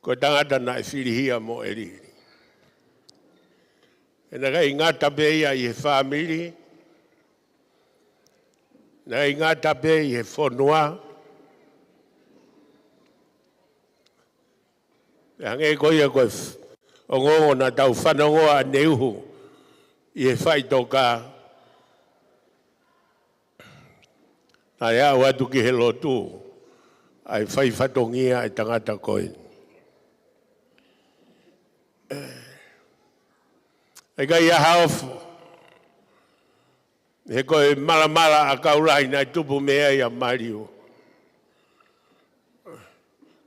Koe tangata na e whirihia mo e riri. E na kai ngata pe ia i he whamiri. Na ingata pe i he whonua. Hange koe koe o ngongo na tau whanongoa neuhu i he whai toka. Na rea watu ki he lotu ai whai whatongia e tangata koe. E kai a haofu. He koe mala a kaurai nai tupu mea ia Mario.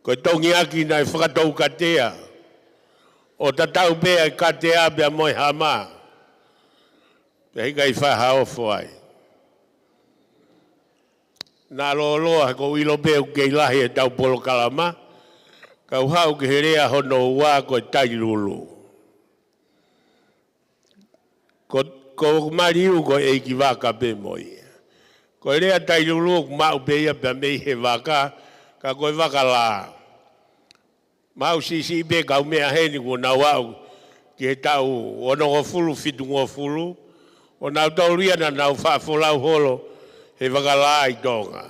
Koe tongi aki nai whakatou katea. O tatau pea i katea pea moi hama. Pea hika i whahao fwai. Nā loa ko ilo pea kei lahi e tau polo kalama. Kau hau ke herea hono ua koe tairulu. Ko mariu ko e ki waka pe moi. Ko rea tairulu ku mau pe ia pe mei he waka, ka koe waka la. Mau sisi pe kau mea heni ko na wau ki he tau ono ko fulu fitu ngo fulu. O nau tau ria na nau whaafolau holo he waka la i tonga.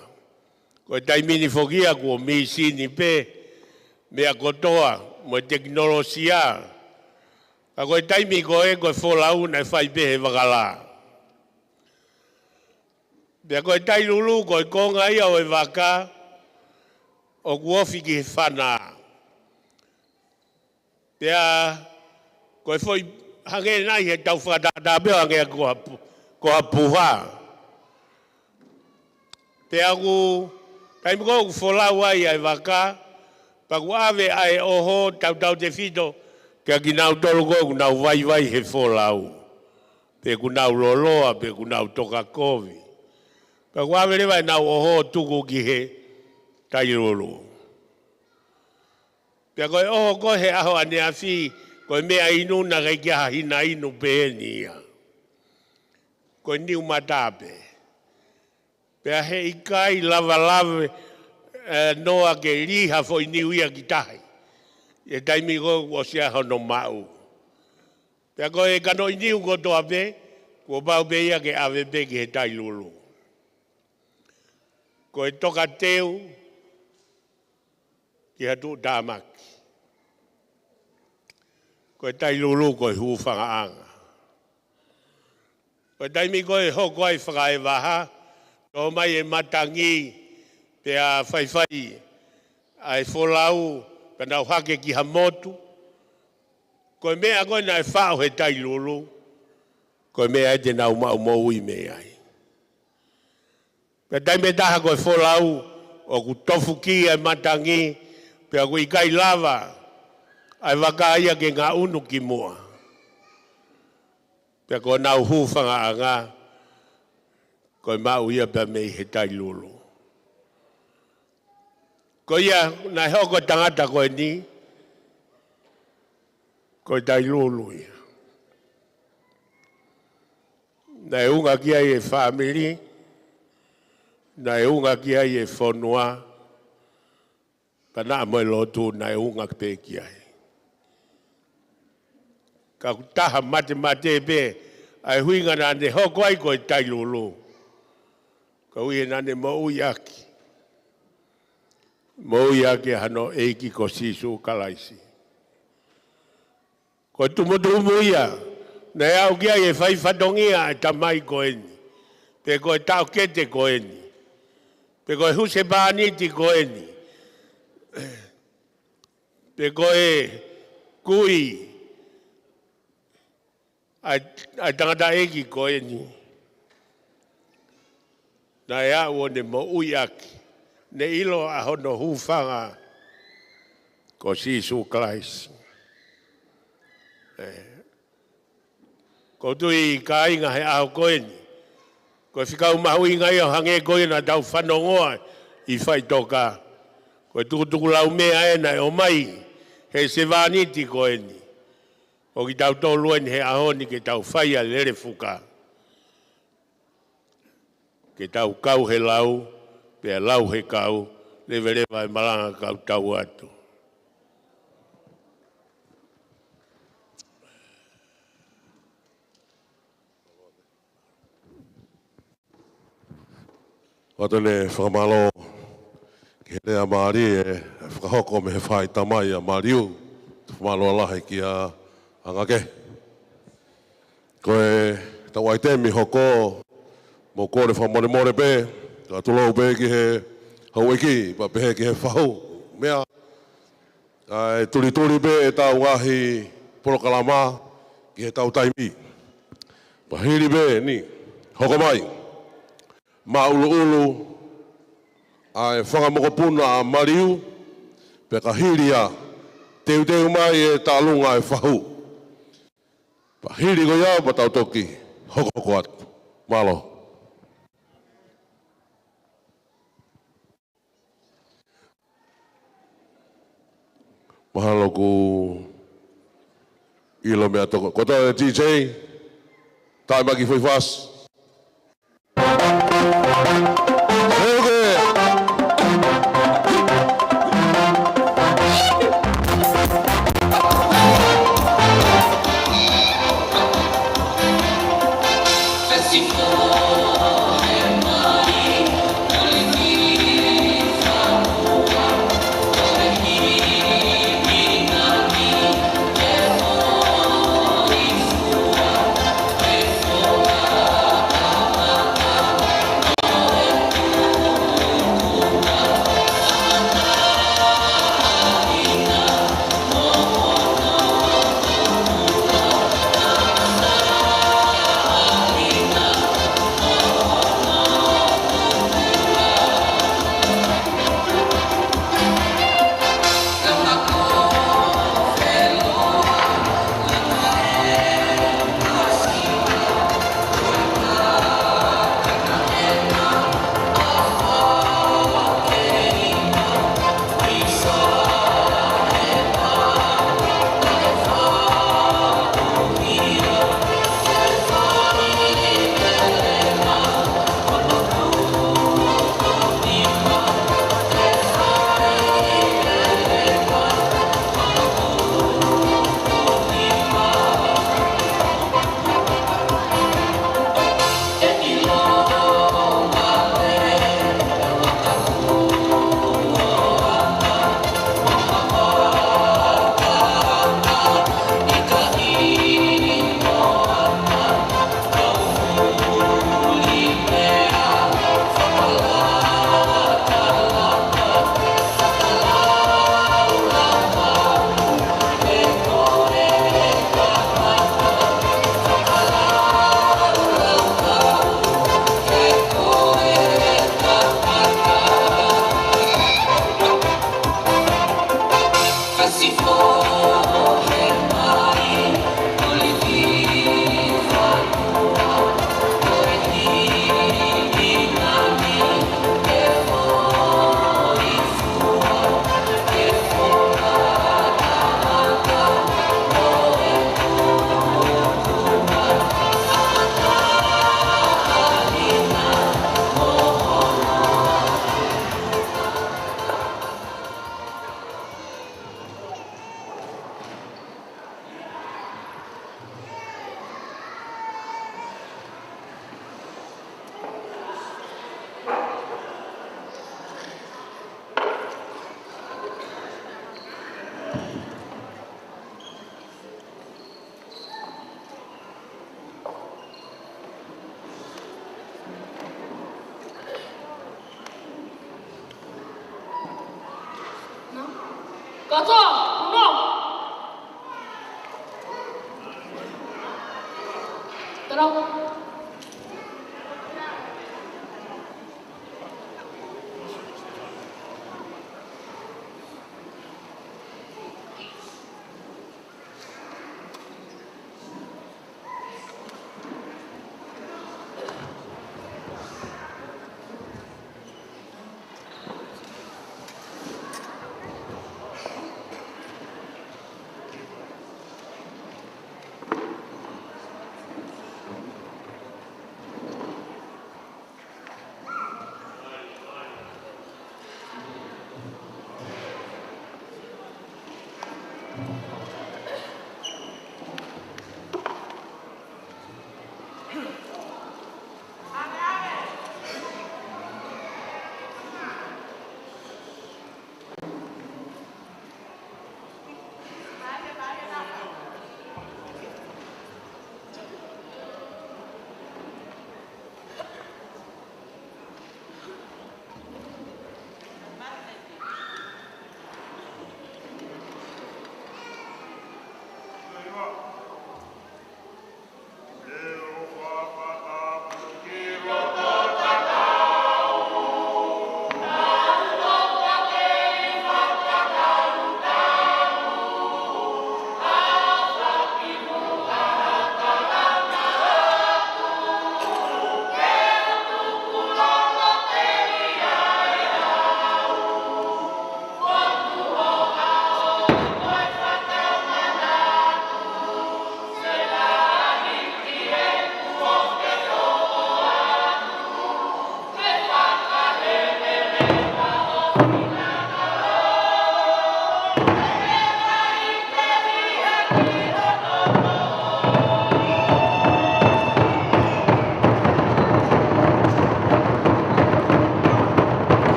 Ko taimini fokia ko mi sini pe mea kotoa mo teknolosia. Ka koe taimi ko e koe wholau na whai pehe wakala. Pea koe tairulu koe konga ia o e waka o kuofi ki he whana. Pea koe whoi hange nai he tau whakatata peo hange ko hapuha. Pea ku taimi ko ku wholau ai e waka pa ku ave ai oho tau te fito. Kia ki nau tolu koe ku nau vai he wholau. Pe ku nau loloa, pe ku nau toka kovi. Pe ku awere vai nau oho tuku ki he tairolo. Pe koe oho koe he aho ane a whi, koe mea inu na kai kia hina inu pe enia. Koe niu matape. Pe he ikai lava noa ke riha fo niu ia ki tahi. E taimi ko o sia hono mau. Pea ko e kano iniu ko toa pe, ko pau pe ia ke ave pe ki he tailulu. Ko e toka teu, ki hatu tāmaki. Ko e tailulu ko e huu whangaanga. Ko e taimi ko e hoko ai whakae waha, ko mai e matangi, pea whaiwhai, ai wholau, kanau hake ki hamotu. Koe mea koe na e whao he tailulu. Koe mea e te nau mau mou i mea ai. Pe tai me taha koe wholau, o ku tofu ki e matangi, pe a kui kai lava, ai waka ia ke ngā unu ki mua. Pe ko nau hūwhanga a ngā, koe mau ia pe mei he tai lulu. Ko ia, nai hoko tangata koe ni, koe tai lulu ia. Nai unga kia i e whamiri, nai unga kia i e whonua, pa nā moe lotu nai unga pe kia i. Ka taha mate pe, ai huinga nane hoko ai koe tai lulu. Ka ui nane mo ui aki. Mo ui aki hano eiki ko sisu kalaisi. Ko tumutumu ia, nei au kia e whai whatongia e tamai ko eni. Pe koe tau kete ko eni. Pe koe huse pāniti ko eni. Pe koe kui ai tangata eki ko eni. Na ea uone mo ui aki. Ne ilo a hono hūwhanga ko sisu kalaisi. Ko tui ka inga he aho koeni. Ko whikau mahu inga i o hange koena tau whanongoa i whai toka. Ko tukutuku lau mea ena o mai he se vāniti koeni. O ki tau tōlueni he ahoni ke tau whai a lere fuka. Ke tau kau he lau, pea lau he kau, lewe e malanga kau tau atu. Watone whakamalo ki he rea maari e whakahoko me he whai tamai a Mariu. Whakamalo alahe ki a angake. Koe tau ai temi hoko mo kore whamore pe. Ka tulau pe ki he haueki, pa pehe ki he whau. Mea, ai turi pe e tau ngahi porokalama ki he tau taimi. Pa hiri pe ni, hoko mai. Ma ulu ai whangamokopuna a Mariu pe ka hiria teu mai e tālunga e whahu. Pa hiri ko iau pa tau toki hoko atu. Malo. Mahalo ku ilo mea toko. Kota e DJ, tai maki fui fast. Oh Katoa, puno. Terang.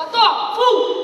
Katoa, fu.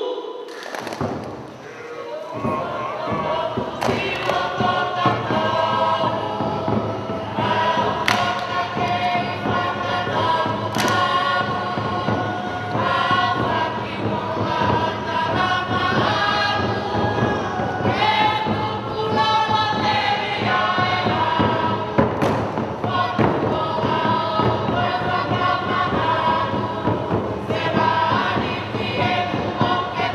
Okay.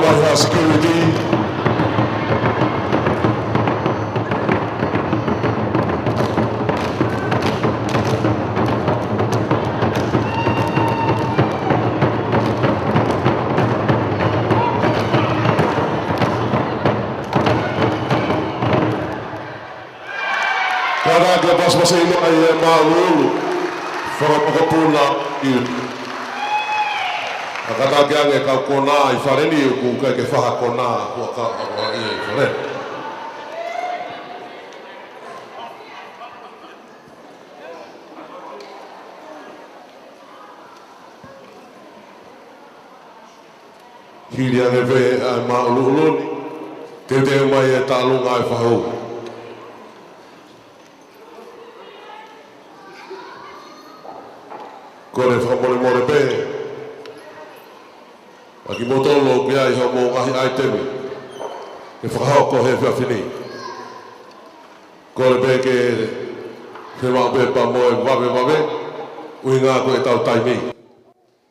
Waiha Security. Kada ke pas masa ini ay maulu. Whakapakapuna i akata ke ange kau kona i whareni ku kai ke whaha kona hua ka i whare. Hiri ange ve ai maulu uluni te te mai e tālunga ai whahau. Kore whakamore more pe. Aki motolo ki ai hau mō ngahi ai temi. Ke whakahau ko he whiawhini. Kore pe ke he wā pe pa moe wawe. Ui ngā ko e tau taimi.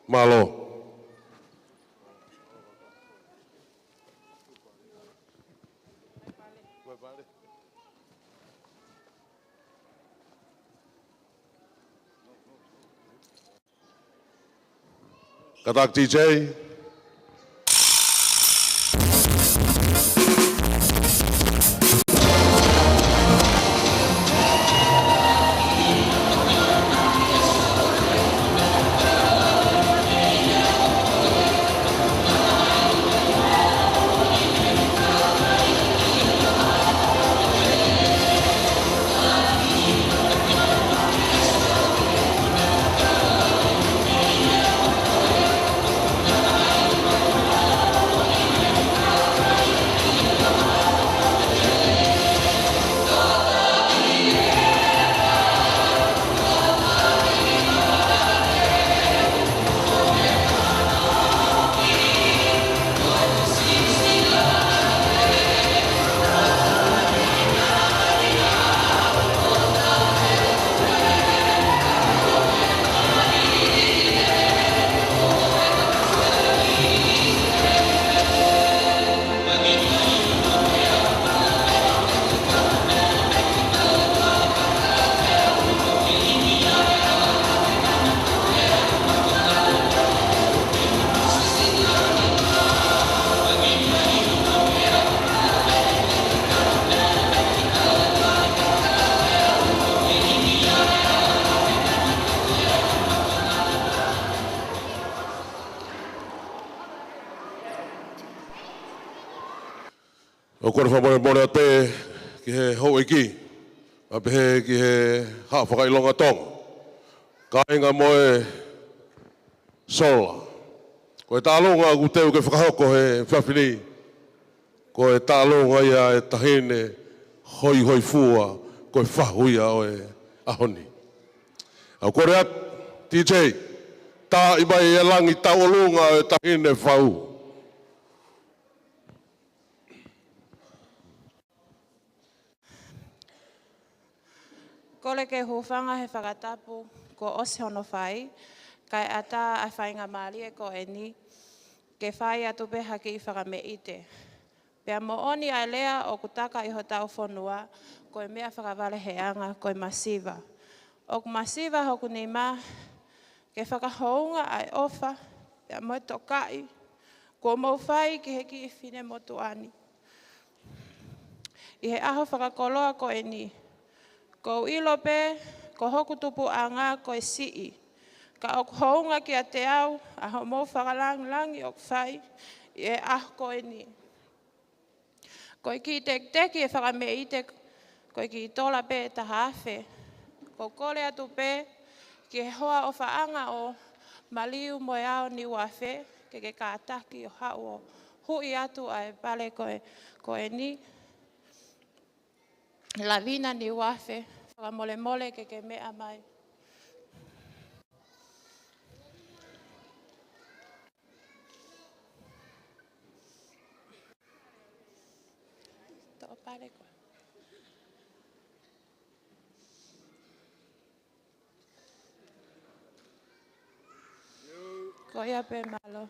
Malo. Katak DJ. O kore whamore more a te ki he hou iki. A pehe ki he haa whakailonga tong. Ka inga moe sola. Ko e tālonga ku teo ke whakahoko he whiawhini. Ko e tālonga ia e tahine hoi fua. Ko e whahuia o e ahoni. Au kore at DJ. Tā i mai e langi taolunga o e tahine whau. Kole ke hufanga he whakatapu ko ose hono whai, kai ata a whainga maali e ko eni, ke whai atu peha ki i whakameite. Pea mo oni ai lea o kutaka i ho tau whonua, ko e mea whakawale he anga ko e masiva. O ku masiva hoku ni ma, ke whakahounga ai ofa, pea mo e tokai, ko mo whai ki he ki i whine motuani. I he aho whakakoloa ko eni, ko ilo pe, ko hoku tupu a ngā ko e sii. Ka ok hounga ki a te au, a ho mou whakalangi ok whai, i e aho ko e ni. Ko i ki teki e whakame i te, ko i ki tola pe e taha awhe. Ko kole atu pe, ki he hoa o whaanga o maliu moe ao ni wawhe, ke kātaki o hau o hui atu ai pale ko e ni. La vina ni wawhe, whakamole ke mea mai. Tō pare koe. Ko ia pe malo.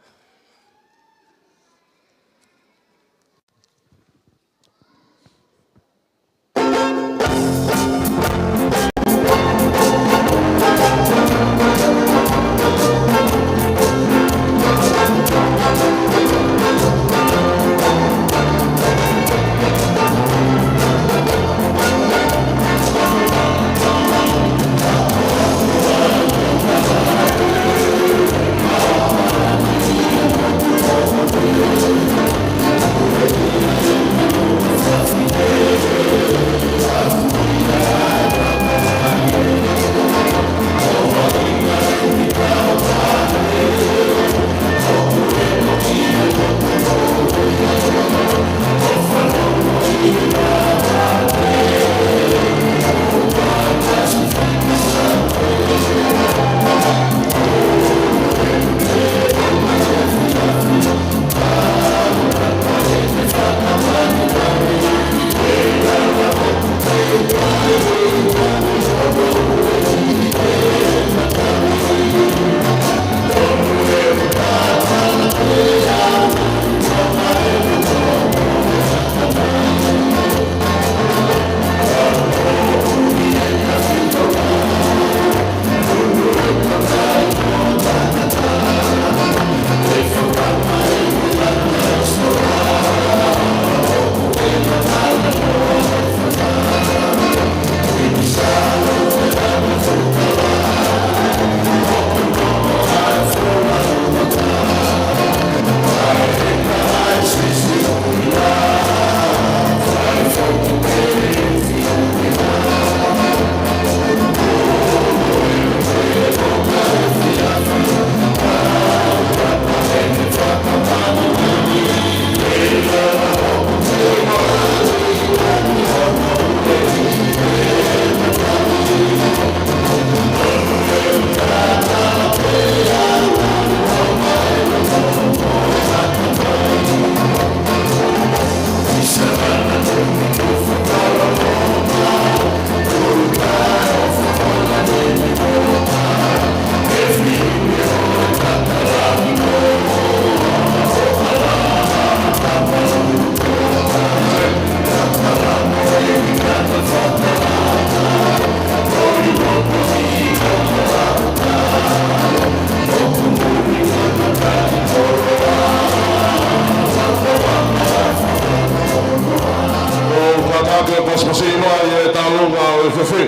pasipasi mai e talunga o e whewhi.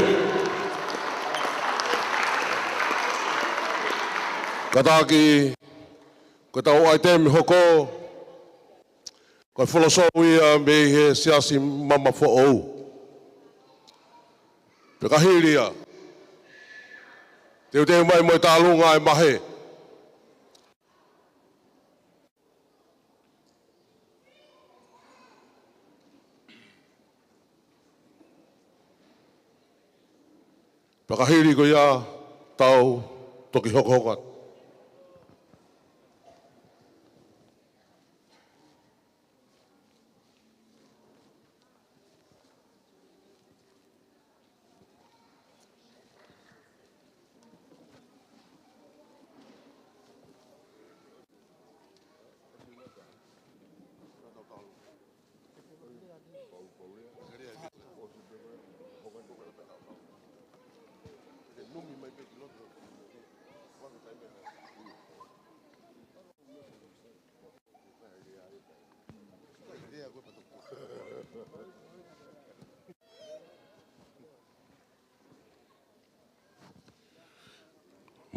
Kataki, ko tau ai temi hoko, ko wholoso ia me he siasi mama fo ou. Pekahiria, teu mai mo e talunga e mahe. Pakahiri ko ia tau toki hokohokat.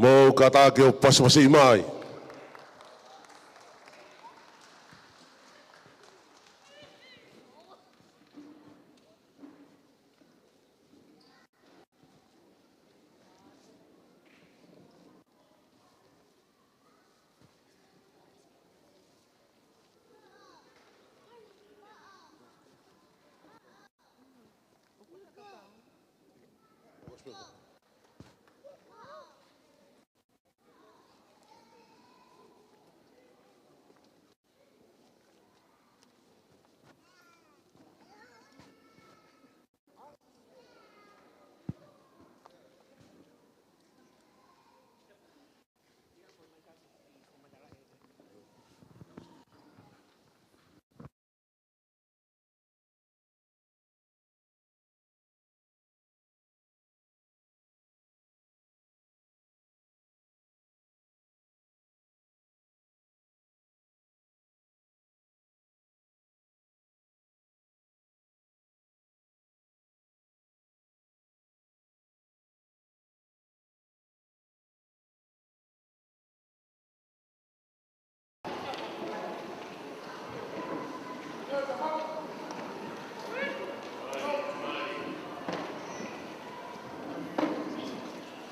Mo kata ke o pasipasi mai.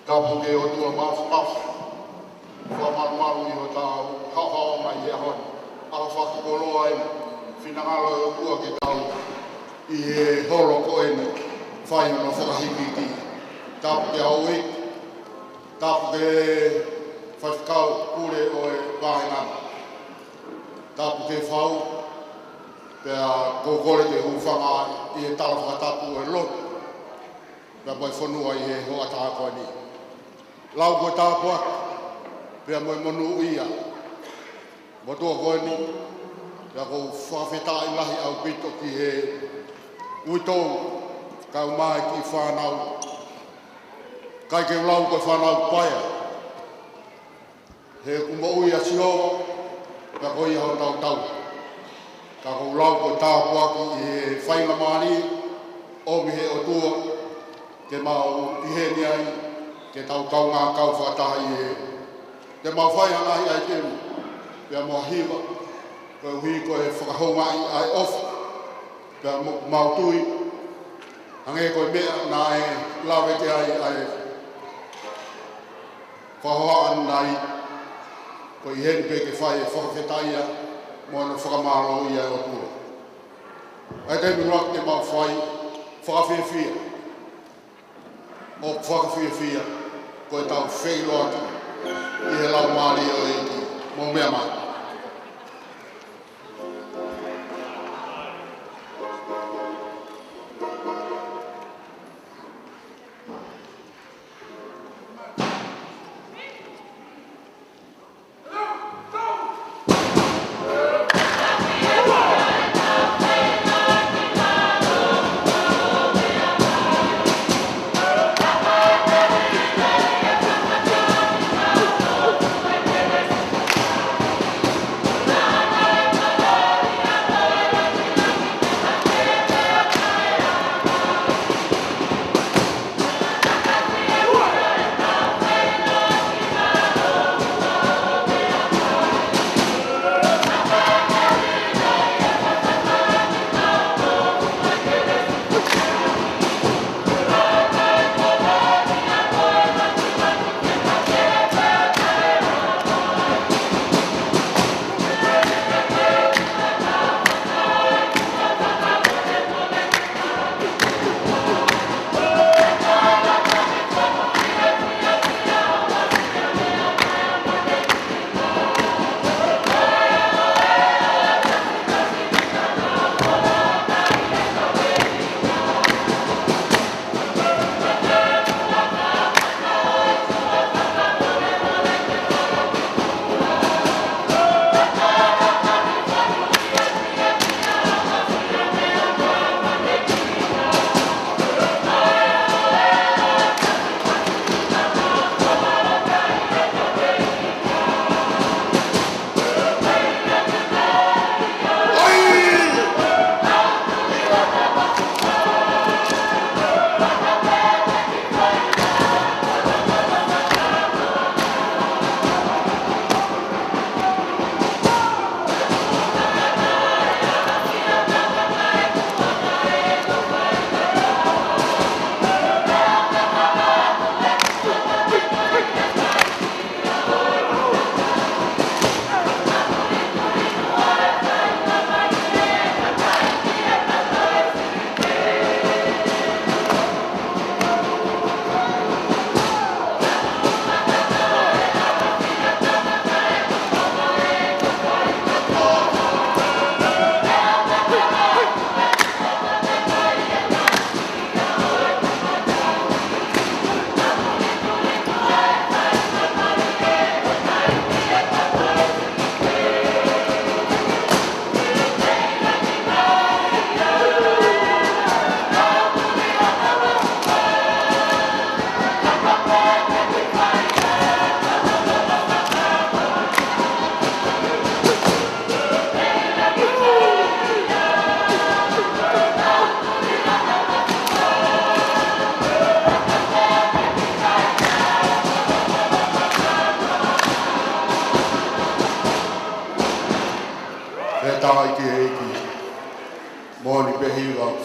Tapu ke o tua mafu, whamaru i o tau, hao mai e hon. Aho whakikoloa ene, whinangalo o tua ke tau, i e horo ko ene, whai no whakahiki ki. Tapu ke au i, tapu ke whakikau kure o e wāhengana. Tapu ke whau, pea kōkore te hūwhanga i e tala whakatapu e lotu. Pea mai whanua i e hoa tākoa ni. Lau koe tāpua, pea moe monu ia. Motua koe ni, pea kou whawhetā i lahi au pito ki he uitou, kau mai ki whanau. Kai ke lau koe whanau paia. He kuma uia siho, pea koe iho tau tau. Ka kou lau koe tāpua ki he whainga mani, omi he o tua, ke mau i he ni ai, ke tau kau ngā kau whakataha i e. Te mau whai anahi ai tēmu, pia mua hiwa, koe hui koe whakahonga i ai ofu, pia mau tui, hange koe mea nā e lawe te ai whahoa anu nai, koe i heni pe ke whai e whakawhetaia, mo anu whakamaro i ai o tua. Ai tēmu rak te mau whai, whakawhewhia, o whakawhewhia, koe tau wheiloa ki, i he lau maari o e ki, mō mea mai.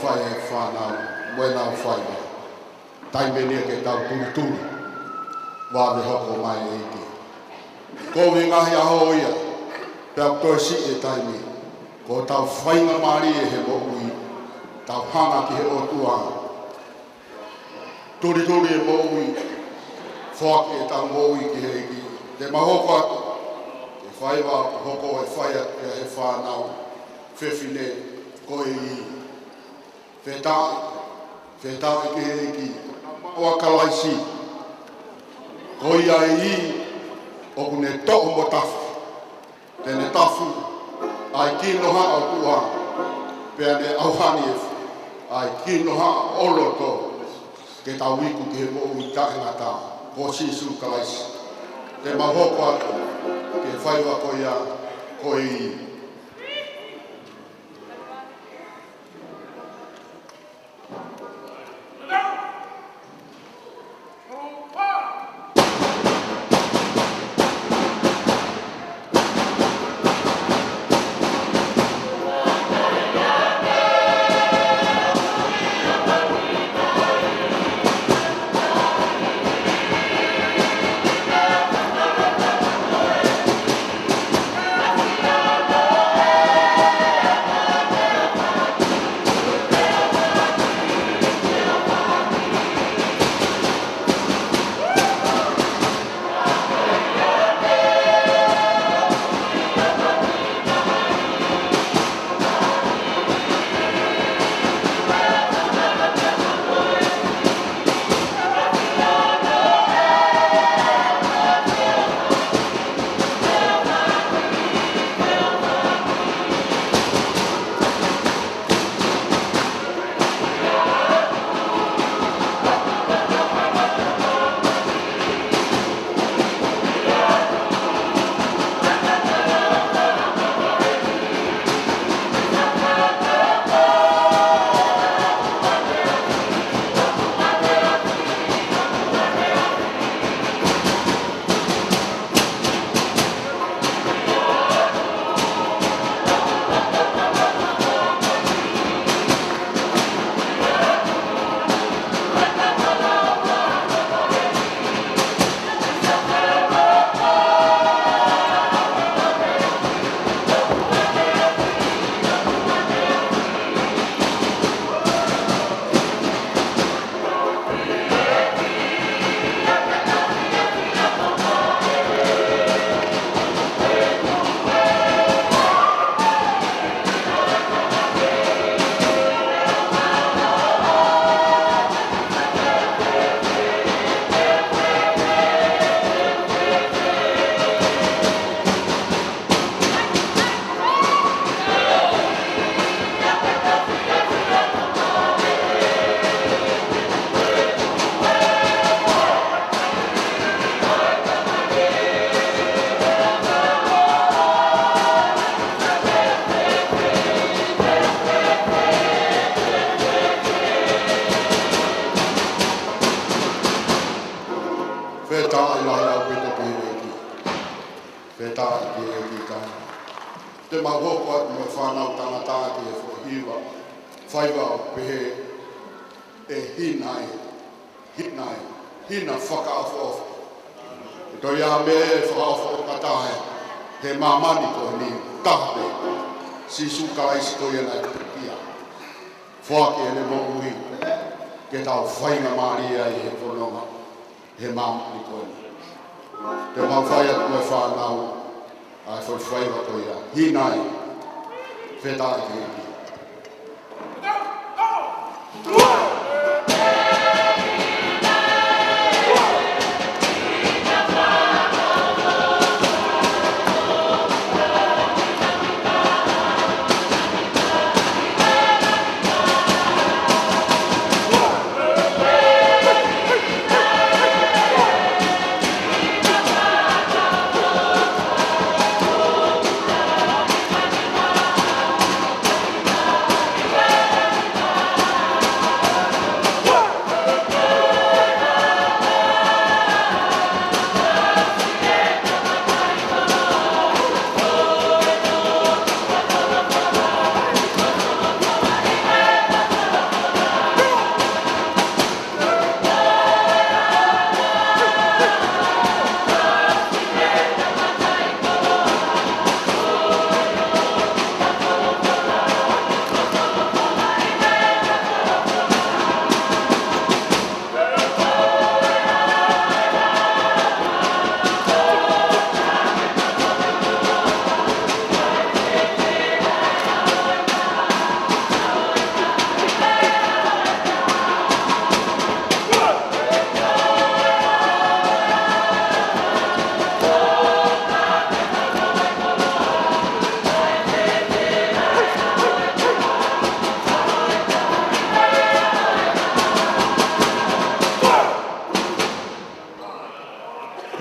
whai e whanau, moe nau whai mai. Tai menia ke tau turi, wāwe hoko mai e iti. Ko we ngahi aho ia, pēr toi si e taimi, ko tau whainga maari e he mo ui, tau hanga ki he o tuanga. Turi e mo ui, whaki e tau mo ui ki he iki. Te mahoko atu, te whaiwa hoko e whai atu e he whanau, whewhine, ko e i. Whetai ki he iki, oa kalaisi, ko ia e i, o kune to'o mo tafu. Tene tafu, ai kino haa o tuha, pēr ne auhani e ai kino haa olo to, ke tau wiku ki he mo ui tae ngata, ko sisu kalaisi. Te mahoko atu, ke whaiwa ko ia, ko i. Whetai lai au pita ki eki. Whetai ki eki tai. Te mahoko atu me whanau tangata ki e whahiwa. Whaiwa o pehe e hinai. Hina whakaafo ofu. To ia me e whakaafo o katahe. He mamani ko ni tahte. Si sukalaisi ko ia nai putia. Whaki e le mo uhi. Ke tau whainga maria i he whanonga. He mamani ko ni. Te mawhai atu me whanau. Ai whaiwa ko ia. Hinai. Whetai ki eki.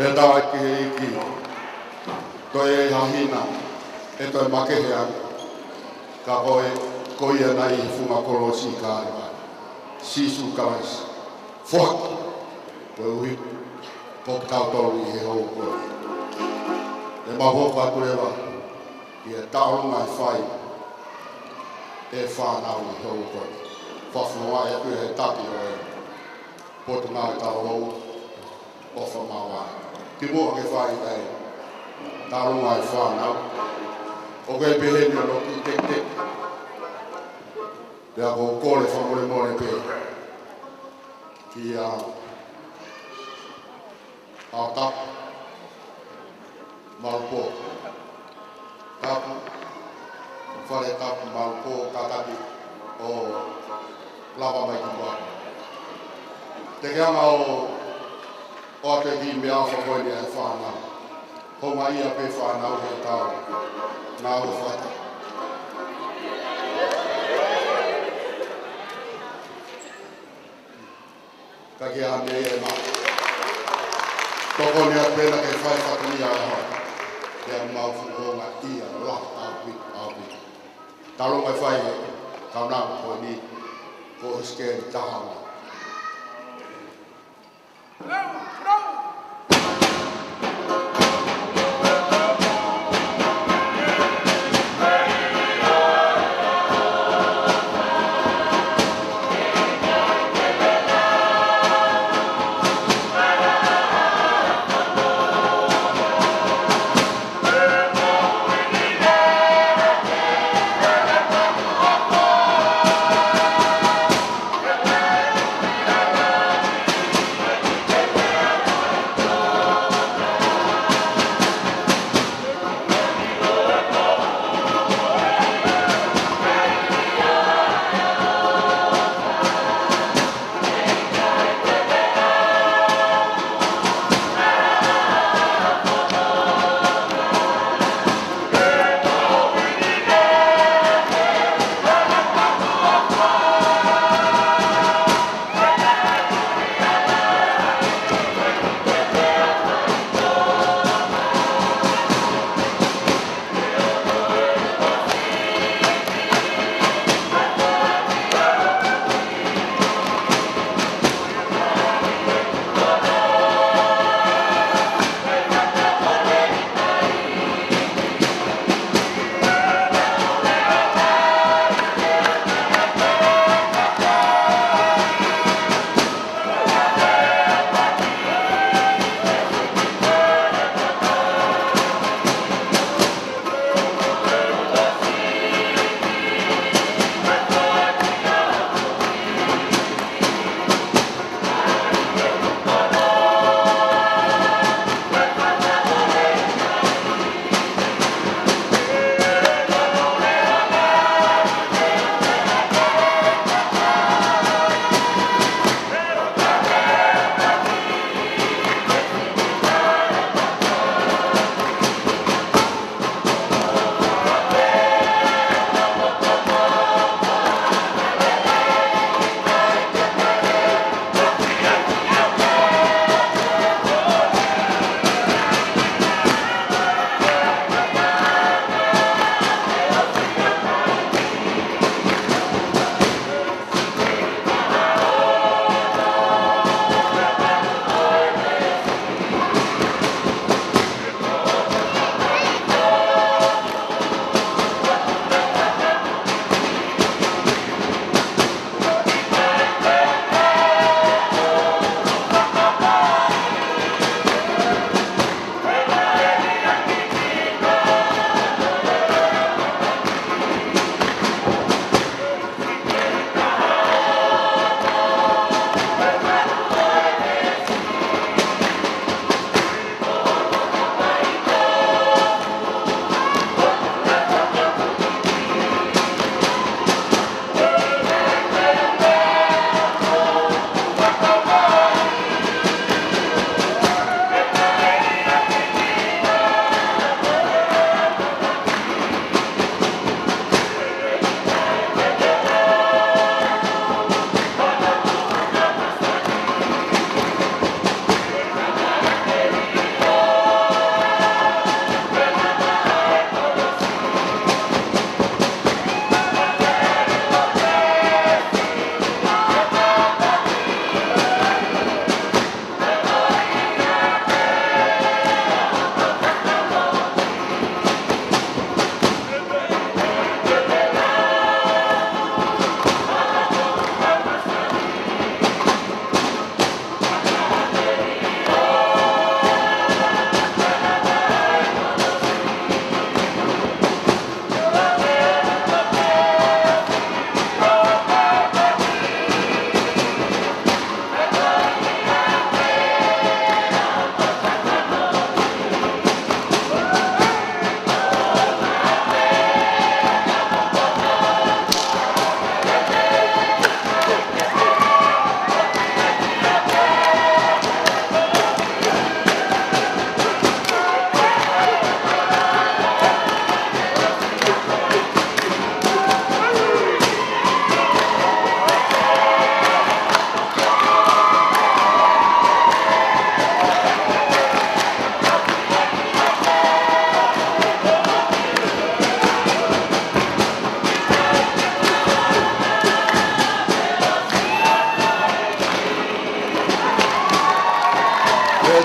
E tawa ki he iki. Toi e hahina. E toi makehea. Ka koe koia nai funga kolosi ka iwa. Sisu karais. Fuaki. Koe uhi. Pop tautolu i he hou koe. E mahoka atu ewa. I e taurunga i whai. E whanau i hou koe. Whawhunua e atu he taki o e. Potu ngā e tau hou. Ofa mawai. Ki mua ke whai nei. Taurunga i whanau. O kei peheni o ki tek tek. Pea ko kore whamore more pe. Ki a tap. Malpo. Tap. Whare tap malpo kakati. O lava mai ki wā. Te keanga o ate ki mea whakoini e whanau. Honga ia pe whanau he tau. Nā o whata. Ka ki a mea e mā. Toko nea pēna kei whai whatani a e hoa. Kea mau whukonga ia la api. Taro mai whai he. Kau nā ko ni. Ko iskeri tahanga.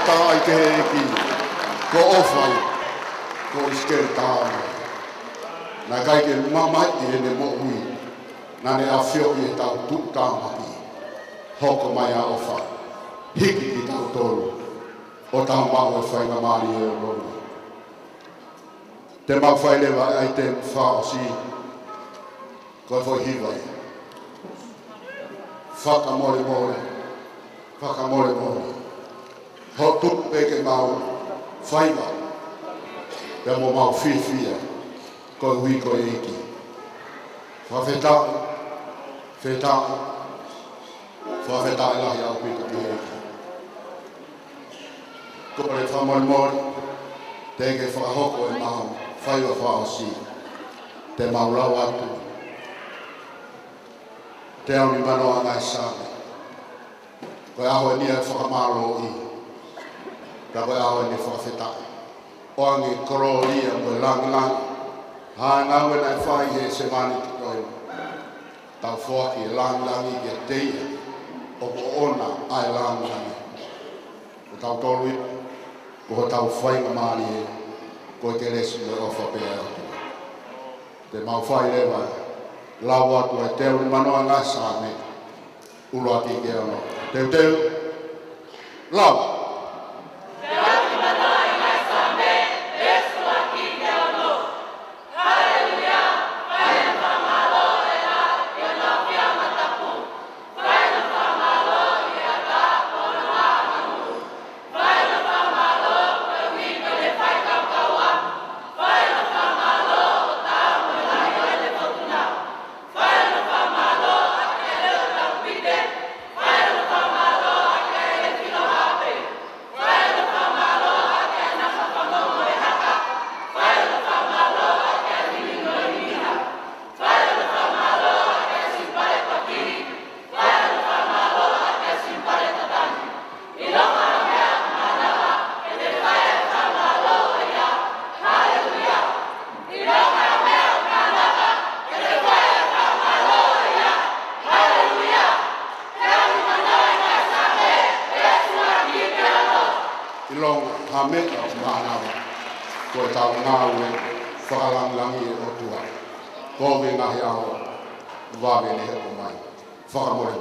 ta ai te ki ko ofai ko iske ta na kai ke mama i ne mo ui na ne afio i ta tu ta mai hoko mai a ofa hiki ki ta tolu o ta ma o fai na mari e lo te ma fai le ai te fa si ko fo hiwai Faka mole mole. Ho tup peke mau whaiwa. Pea mo mau whiwhia. Ko hui ko eiki. Whawhetau. Whawhetau lahi au pika ki eiki. Ko re whamole. Teke whakahoko e mau. Whaiwa whaosi. Te mau lau atu. Te au ni manoa ngai sāne. Koe aho e nia e whakamaro i. Ka koe aho e ni whakawhetai. O angi kororia koe langi. Hae ngau e nai whai he se mani ki koe. Tau whoaki e langi ki e teia. O ko ona ai langi. O tau tolu i. Ko tau whainga mani e. Koe te resu e ofa pēa. Te mau whai lewa e. Lau atu e teo ni manoa ngā sāne. Ulo ati ke ono. Teo. Lau. Teo ni manoa ngā sāne. Esu ati ke ono. Hallelujah. Whae na whamalo e la. I ona whia matapu. Whae na whamalo i a tā ono āmanu. Whae na whamalo e wiko le whae kaukaua. Whae na whamalo o tā mo e lai o e le whotuna. Hame o mānawa, ko e tau ngāue, whakalangilangi e o tua. Kōwe ngahi aho, wāwe ne he o mai. Whakamore.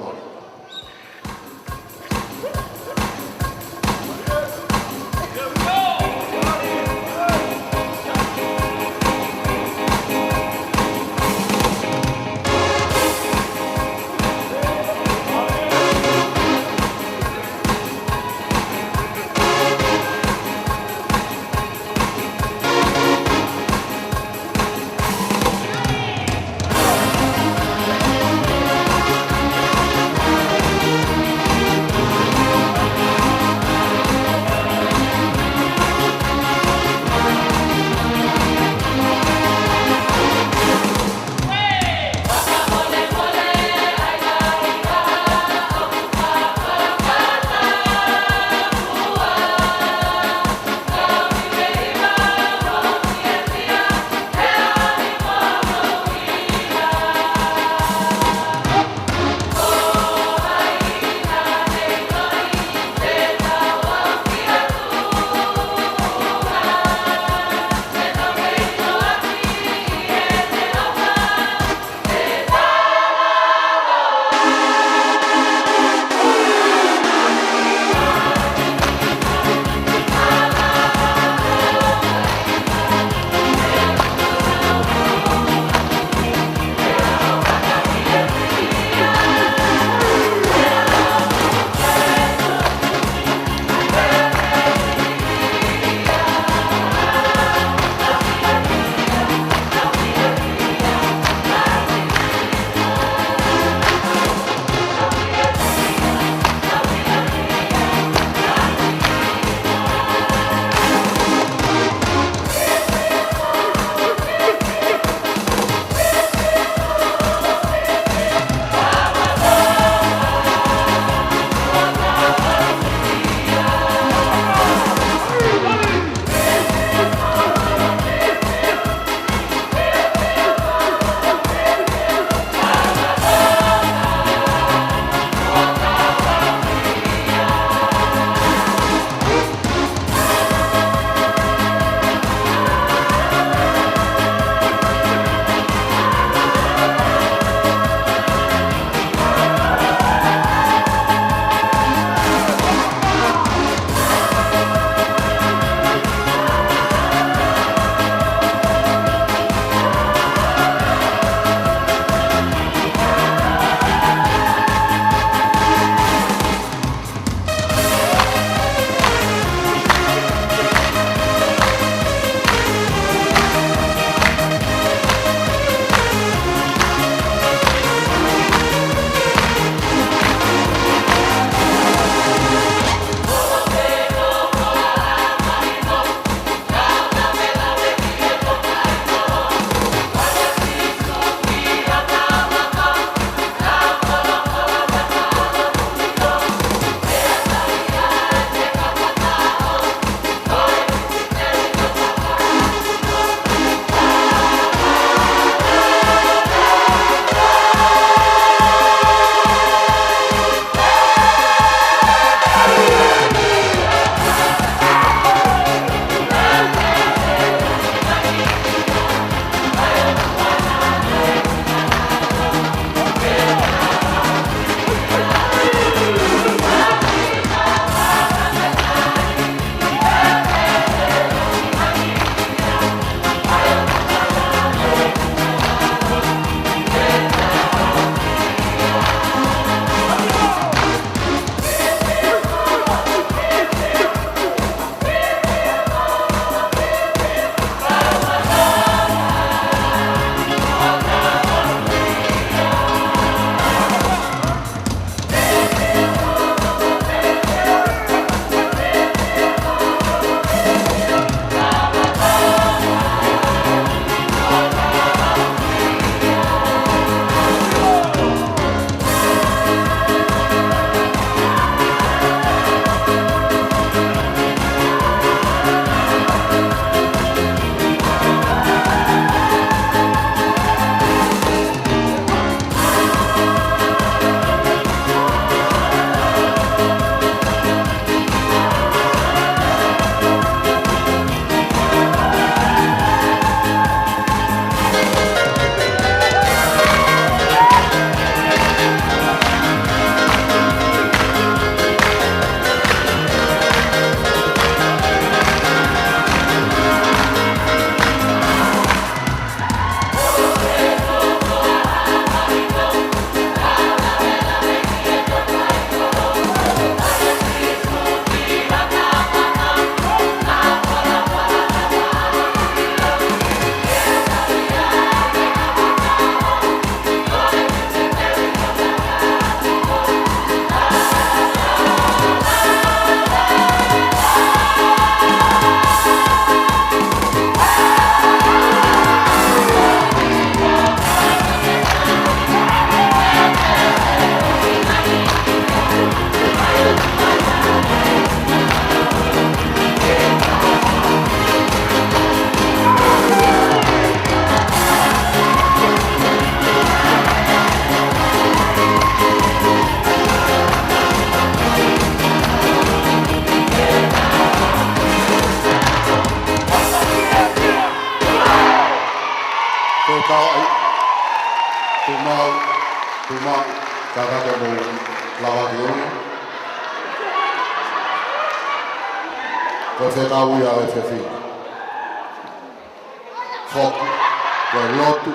Kakato mo lawaki o. Ko te kawi a e fefi. Foku, ko lotu,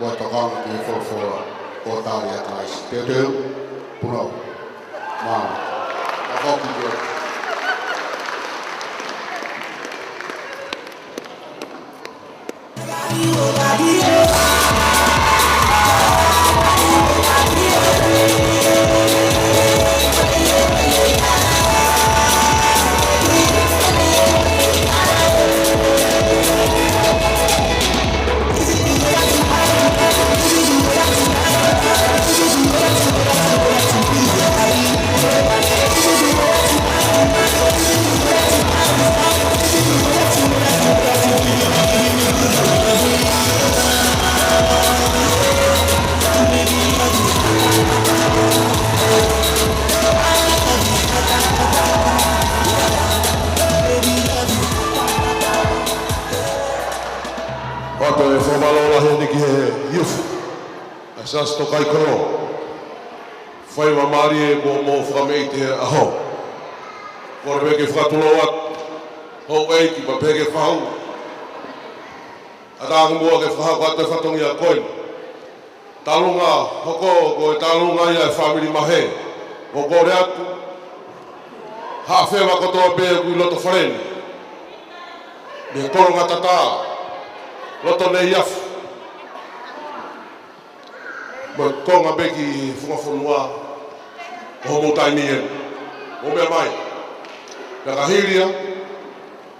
mo tokanga ki fofora o tari atais. Teo teo, punau. Mau. A foku teo. Pato e whamalola he niki he youth. A sas to kai kono. Whai wa maari e ko mō whamei te aho. Kore peke whakatulo at. Hou eiki pa peke whahau. A tāngu mua ke whahau ate whatongi a koin. Talunga hoko ko e talunga ia e whamiri mahe. Ko kore atu. Ha whewa kotoa pēr kui loto whareni. Me koronga tataa. Loto nei iafu. Ma konga beki whungafonua o homo taimi en. O mea mai. Ka kahiria,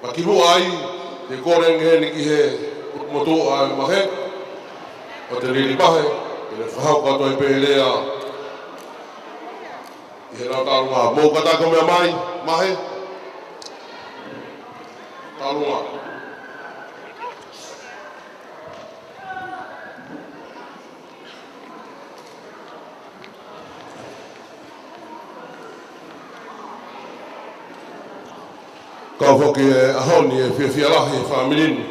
ma ki hua ai, te kōreng he ni ki he motu a mahe, o te riri pahe, te le whahau katoa i pērea. I he rau tarunga, mō katako mea mai, mahe. Tarunga. Ka whoki e ahoni e whiawhiarahi e whamininu.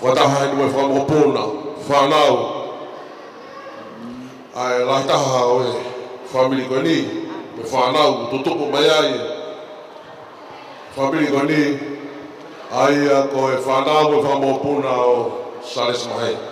Whataha e nui whamopona, whanau. Ai laitaha o e whamiri koe ni, me whanau, tutupu mai ai. Whamiri koe ni, ai a ko e whanau e whamopona o Sares Mahe.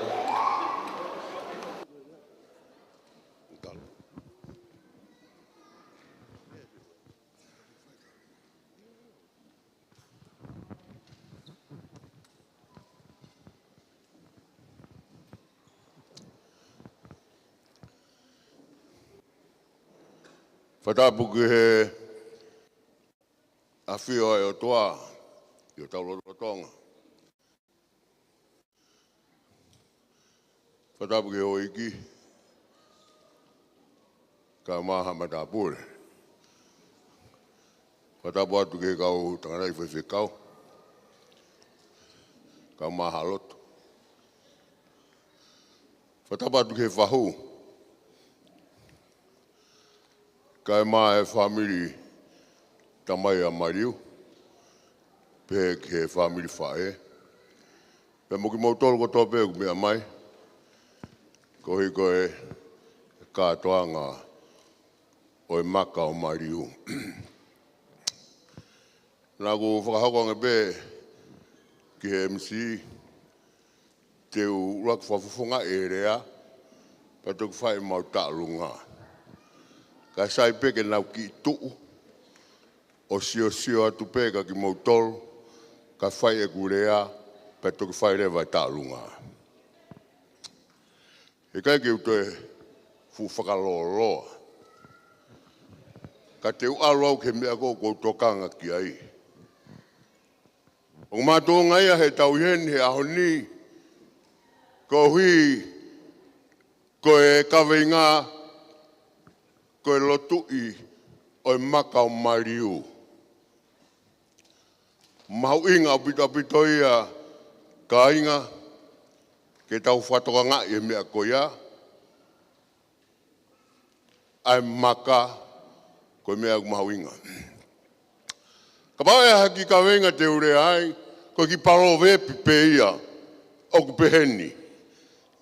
Whatapuki he awhio e o toa i o Taurorotonga. Whatapuki o iki ka maha matapure. Whatapu atu ke kau tangarai whewhekau ka maha loto. Whatapu atu ke whahu ka e maa e whamiri tamai a Mariu, pe ke whamiri whae. Pe moki mautoro kotoa pe ku mea mai, ko hi ko e kātoanga o e maka o Mariu. Nā ku whakahakonga pe ki he MC, te u rak whawhufunga e rea, pa tuku whae mau tālunga. Ka sai peke nau ki tuu, o sio atu peka ki mautoro, ka whai e kurea, pa toki whai rewa tālunga. E kai ki uto e whakaloa. Ka te uaro au ke mea ko tokanga ki ai. O mātou ngai he tau heni he ahoni, ko hui, ko e kawe ngā, ko e lotui o e maka o Mariu. Mau inga o pito ia ka inga ke tau whatoka ngā e mea ko ia. Ai maka ko e mea mau inga. Ka pao e haki ka wenga te ure ai ko ki paro vepi pe ia o ku peheni.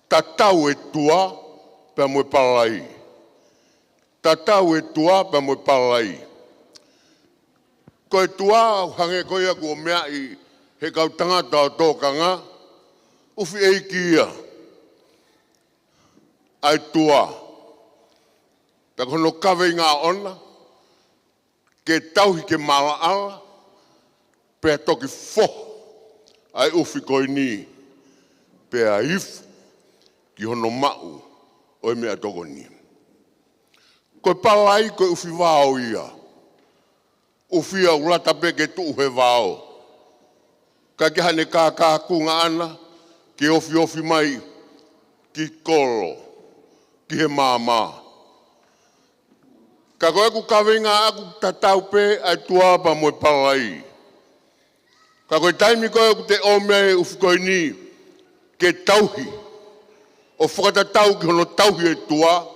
Ta tau e tua pe mo e parai. Tatau e tua pa mo palai. Ko e tua hange ko ia ko mea I he kau tangata o tōkanga. Ufi e kia. Ai tua. Ta kono kawe ngā ona. Ke tauhi ke malaala. Pe toki fo. Ai ufi koi ni. Pe a ifu. Ki hono mau. Oi mea toko ni. Koe palai koe ufi wao ia. Ufi a urata peke tuu he wao. Ka ke hane kākunga ana. Ke ofi mai. Ki kolo. Ki he māmā. Ka koe ku kawenga aku tatau pe ai tua pa moe palai. Ka koe taimi koe ku te ome ufi koe ni. Ke tauhi. O whakatatau ki hono tauhi e tua.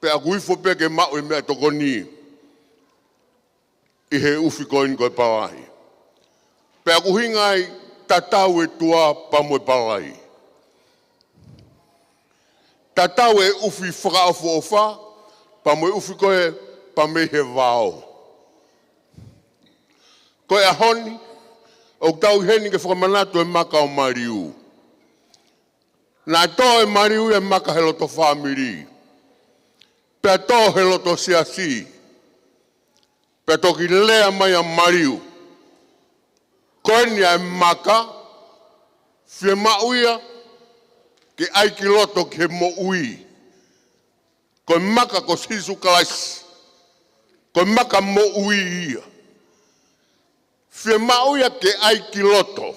Pe aku ifo pe ke mau e mea toko ni. I he ufi koe ni koe palai. Pe aku hingai tatau e tua pa moe palai. Tatau e ufi whakaofo ofa. Pa moe ufi koe pa me he wao. Koe a honi. O tau heni ke whakamanatu e maka o mariu. Nā tō e mariu e maka he loto whamiri. Pea tō he loto siasi. Pea tō ki lea mai a mariu. Koe ni e maka. Whie mauia. Ke ai ki loto ke mo ui. Koe maka ko sisu kalaisi. Koe maka mo ui ia. Whie mauia ke ai ki loto.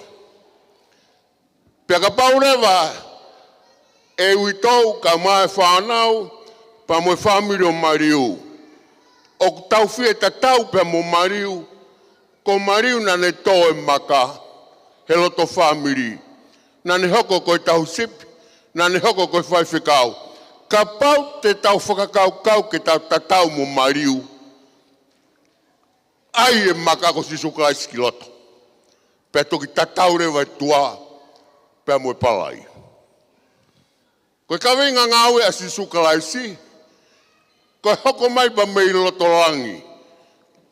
Pea ka paurewa. E uitou ka mai whanau pa moe whamiri o mariu. O tau whie tatau pa mo mariu. Ko mariu na ne tō e maka. He loto whamiri. Na ne hoko koe tau sipi. Na ne hoko koe whai whikau. Ka pau te tau whakakau kau ke tau tatau mo mariu. Ai e maka ko sisu klaisi ki loto. Pea toki tatau rewa e tua. Pea moe palai. Koe kawenga ngawe a sisu kalaisi. Koe hoko mai pa mei loto langi.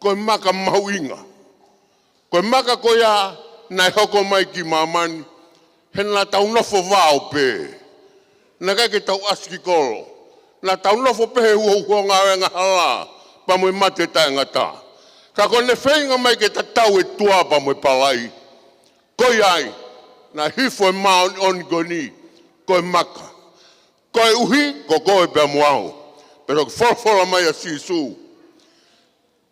Koe maka mauinga. Koe maka koe a nai hoko mai ki mamani. Hena tau nofo vao pe. Na kai ke tau aski kolo. Na tau nofo pe he uho ngawe ngahala. Pa moe mate tae ngata. Ka koe ne whenga mai ke tatau e tua pa moe palai. Koe ai. Na hifo e maa oni goni. Koe maka. Koe uhi, ko koe pia muau. Pero ki whorwhora mai a sisu.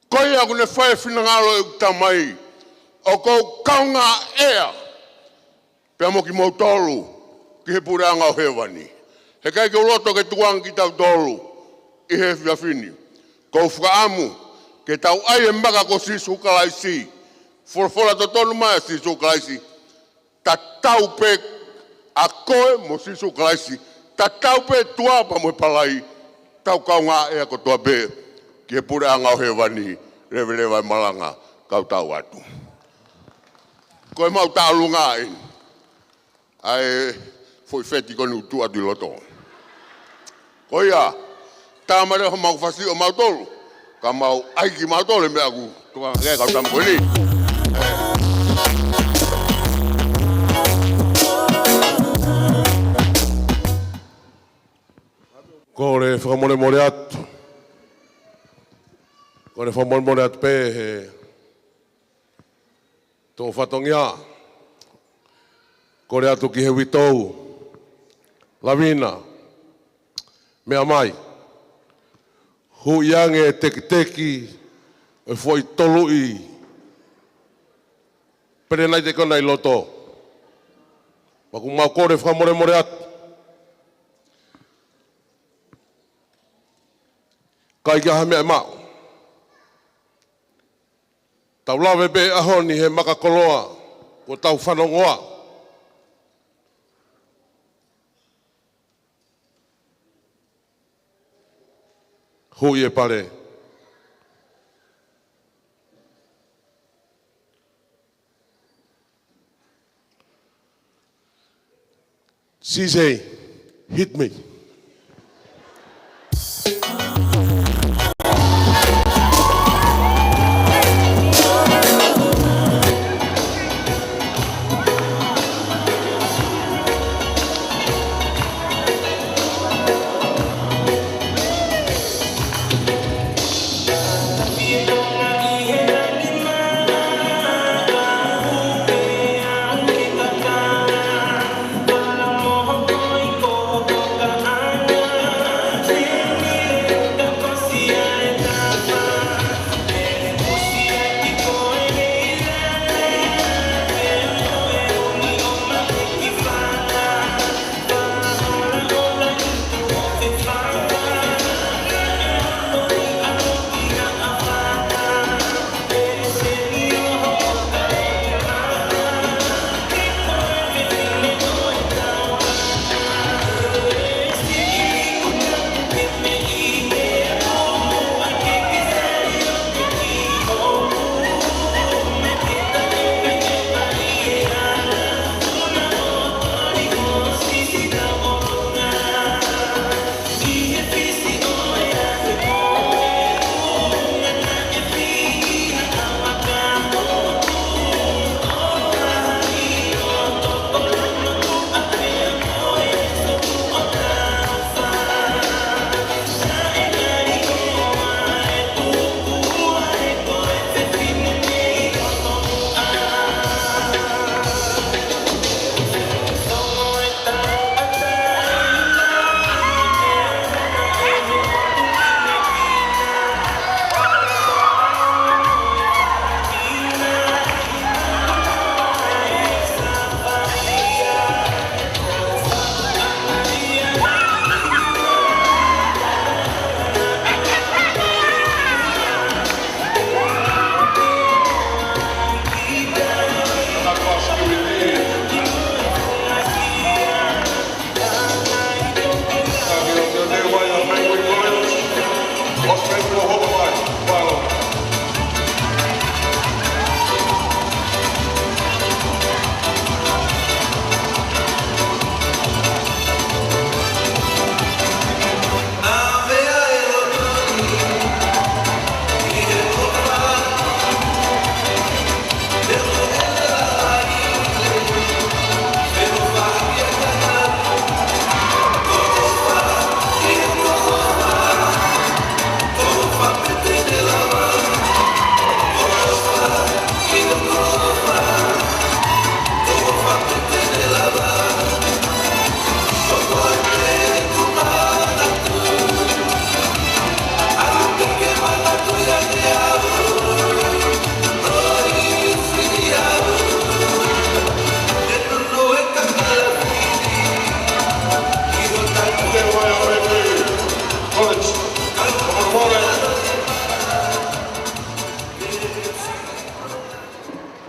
Koe aku ne whae whinangalo e utamai. O kou kaunga ea. Pia mo ki mau tolu. Ki he pureanga o hewani. He kai ke uloto ke tuang ki tau tolu. I he whiawhini. Kou whaamu. Ke tau ai e maka ko sisu kalaisi. Whorwhora to tonu mai a sisu kalaisi. Ta tau pe a koe mo sisu kalaisi. Ta tau pe tua pa moe palai. Tau kau ngā ea ko tua pe. Ki he pure anga o hewani. Rewe malanga. Kau tau atu. Koe mau tālu ngā e. Ai foi feti konu tua di loto. Koe ia. Tā mare ho mau fasi o mau tolu. Ka mau aiki mau tolu me aku. Tua ngā kau tamu koe ni. Ko le whakamore atu. Ko le whakamore atu pe he tō whatongia. Ko le atu ki he witou. Lavina. Mea mai. Hu iange teki e foi tolu i. Pere nai te kona i loto. Maku mau kore whakamore atu. Kai kia ha mea mau. Tau lawe be ahoni he makakoloa. Ko tau whanongoa. Hui e pare. CJ, hit me.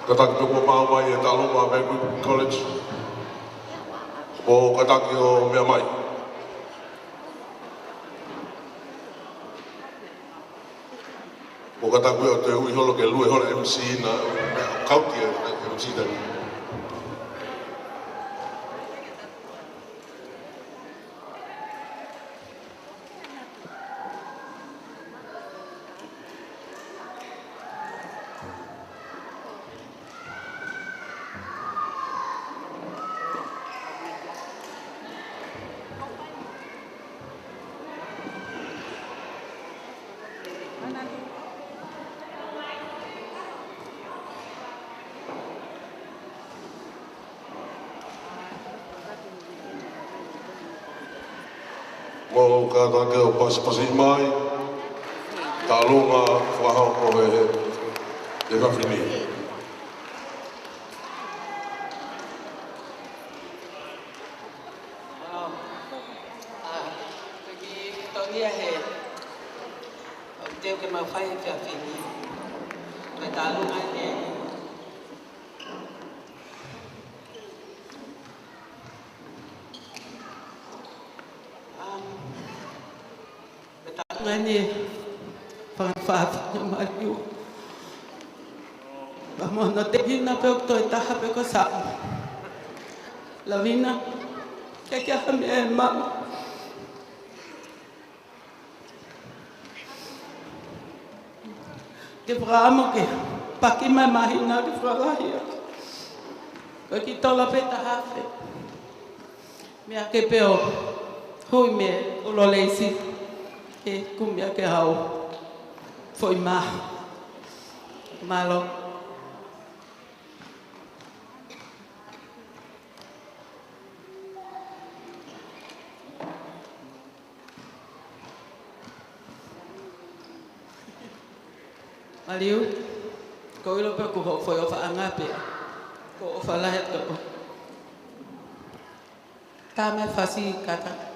Kataki toko maumai e taluma Vancouver College. O kataki o mea mai. O kataki o te hui holo ke lue holo MC na kauti e MC tani. O kataki o pasi mai. Talunga whahau ko e whawhini. Tonia he. O teo ke mau whai kia whini. Me talunga he. Ngani whawhawhawha mariu. Vamos, no te hina pe o toi taha pe ko sa. Lavina, kia hame e mama. Ke whakaamo ke paki mai mahina ke whakahia. Ko ki tola pe taha whe. Mea ke peo hui me ulo leisi. Ke kumia ke hau foi malo Mariu ko ilo pe ko foi o fa angape ko o fa lahet ko ta me fasi kata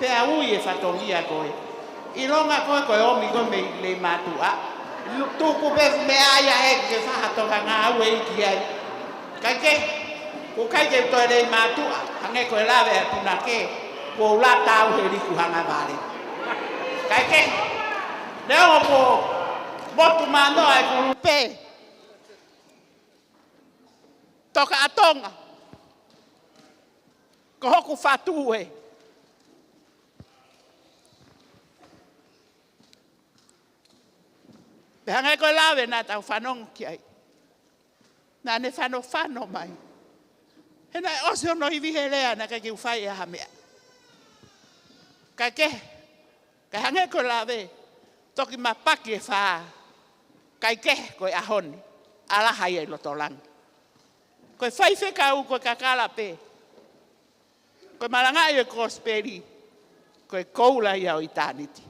Pe au e whatongia koe. I ronga koe koe omi koe me le matua. Tuku pe me aia e ke whahatoka ngā ue i ki ai. Kai ke, ko kai ke toi le matua, hange koe lawe a tuna ke, ko la tau he riku hanga vare. Kai ke, leo po, motu manoa e kuru pe. Toka atonga. Ko hoku whatu e. Pe hangai koe lawe nā tau whanongo ki ai. Nā ne whano mai. He nai osi ono i vihe lea na kai ki uwhai e ha mea. Kai ke, kai hangai koe lawe, toki mapaki e whaa. Kai ke koe ahoni, alahai e loto langi. Koe whaife ka u koe kakala pe. Koe marangai e kosperi, koe koula ia o i tāniti.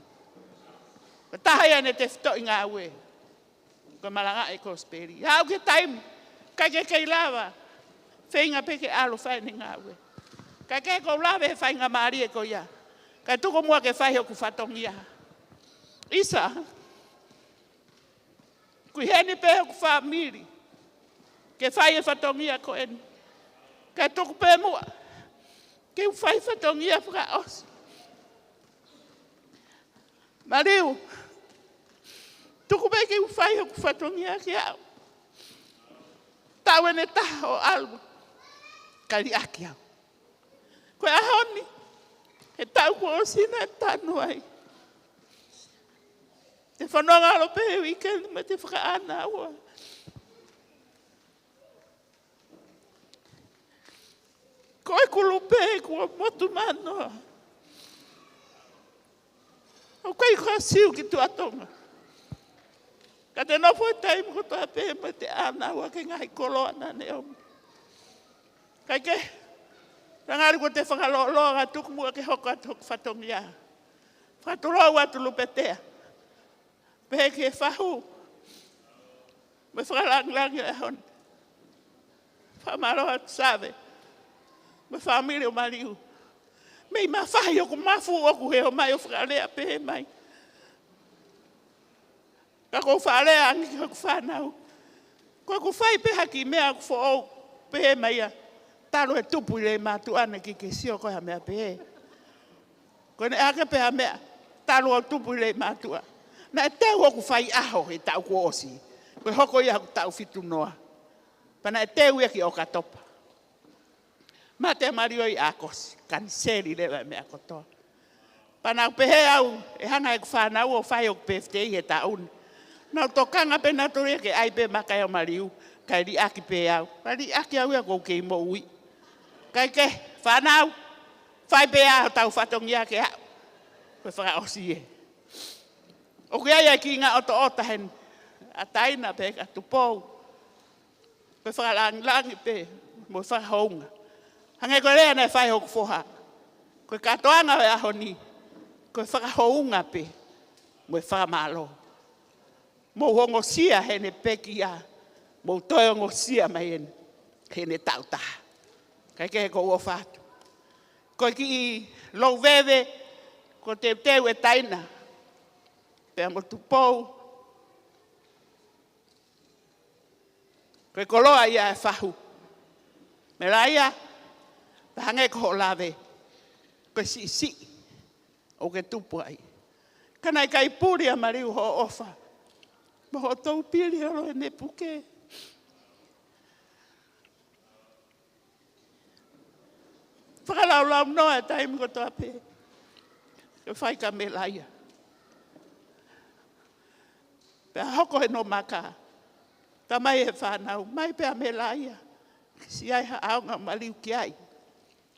Koe tahai ane te whito i ngā ue. Koe marangai e kosperi. Hau ke taim, kai ke kei lawa, whainga peke alo whai ni ngā ue. Kai ke kou lawe he whainga maari e ko ia. Kai tuko mua ke whai o ku whatongia. Isa, kui heni pe o ku whamiri. Ke whai e whatongia ko eni. Ke tuku pē mua. Ke whai whatongia whaka osi. Mariu. Tuku pē ke whai hoku whatongia ki au. Tau ene taha o alma. Kari aki au. Koe ahoni. He tau ko osina e tanu ai. Te whanonga alo pē weekend me te whakaana aua. Koe kulu pē kua motu manoa. O koe kua siu ki tuatonga. Ka te nofo e taimu ko toa pē me te ana aua ke ngai koloa na ne omu. Kai ke, rangari ko te whakaloa ngā tuku mua ke hoko atu hoku whatongia. Whaturoa watu lupetea. Pehe ke whahu. Me whakalangilangi e hon. Whamaroa save. Me whamiri o mariu. Mei ma whahi oku mafu oku he o mai o whakalea pehe mai. Ka kou whalea angi ki hoku whanau. Koe ku whai peha ki mea ku who pehe mai a. Talo e tupu i le mātu ane ki ke sio koe ha mea pehe. Koe ne ake peha mea. Talo o tupu i le mātua. Na e teo hoku whai aho e tau ko osi. Koe hoko ia ku tau fitu noa. Pana e teo ia ki o katopa. Ma te mario i akosi. Kaniseri lewa mea kotoa. Pana pehe au e hanga e ku whanau o whai o PFTI he taun. Nau tokanga pe naturia ke ai pe makai o mariu. Kai ri aki pe au. Kai ri aki au ia kou kei mo ui. Kai ke whanau. Whai pe au tau whatongia ke au. Koe whaka osi e. O kia ia ki ngā oto hen. A taina pe ka tupou. Koe whakalangi pe. Mo whakahounga. Hange koe rea nei whai hoku whoha. Koe katoanga e aho ni. Koe whakahounga pe. Mo whakamalo. Mo hongo sia hene peki a. Mo toi hongo sia mai hene. Hene tautaha. Kai ke ko o whatu. Koe ki lou veve. Ko te teu e taina. Pea mo tupou. Koe koloa ia e whahu. Me la ia. Hange ko lawe. Koe si. O ke tupu ai. Kanai kai puri a mariu ho ofa. Mo ho tau pili holo e ne puke. Whakalau noa e taimu ko toa pe. Ke whai ka me laia. Pea hoko he no maka. Ta mai e whanau. Mai pea me laia. Si ai ha aonga maliu ki ai.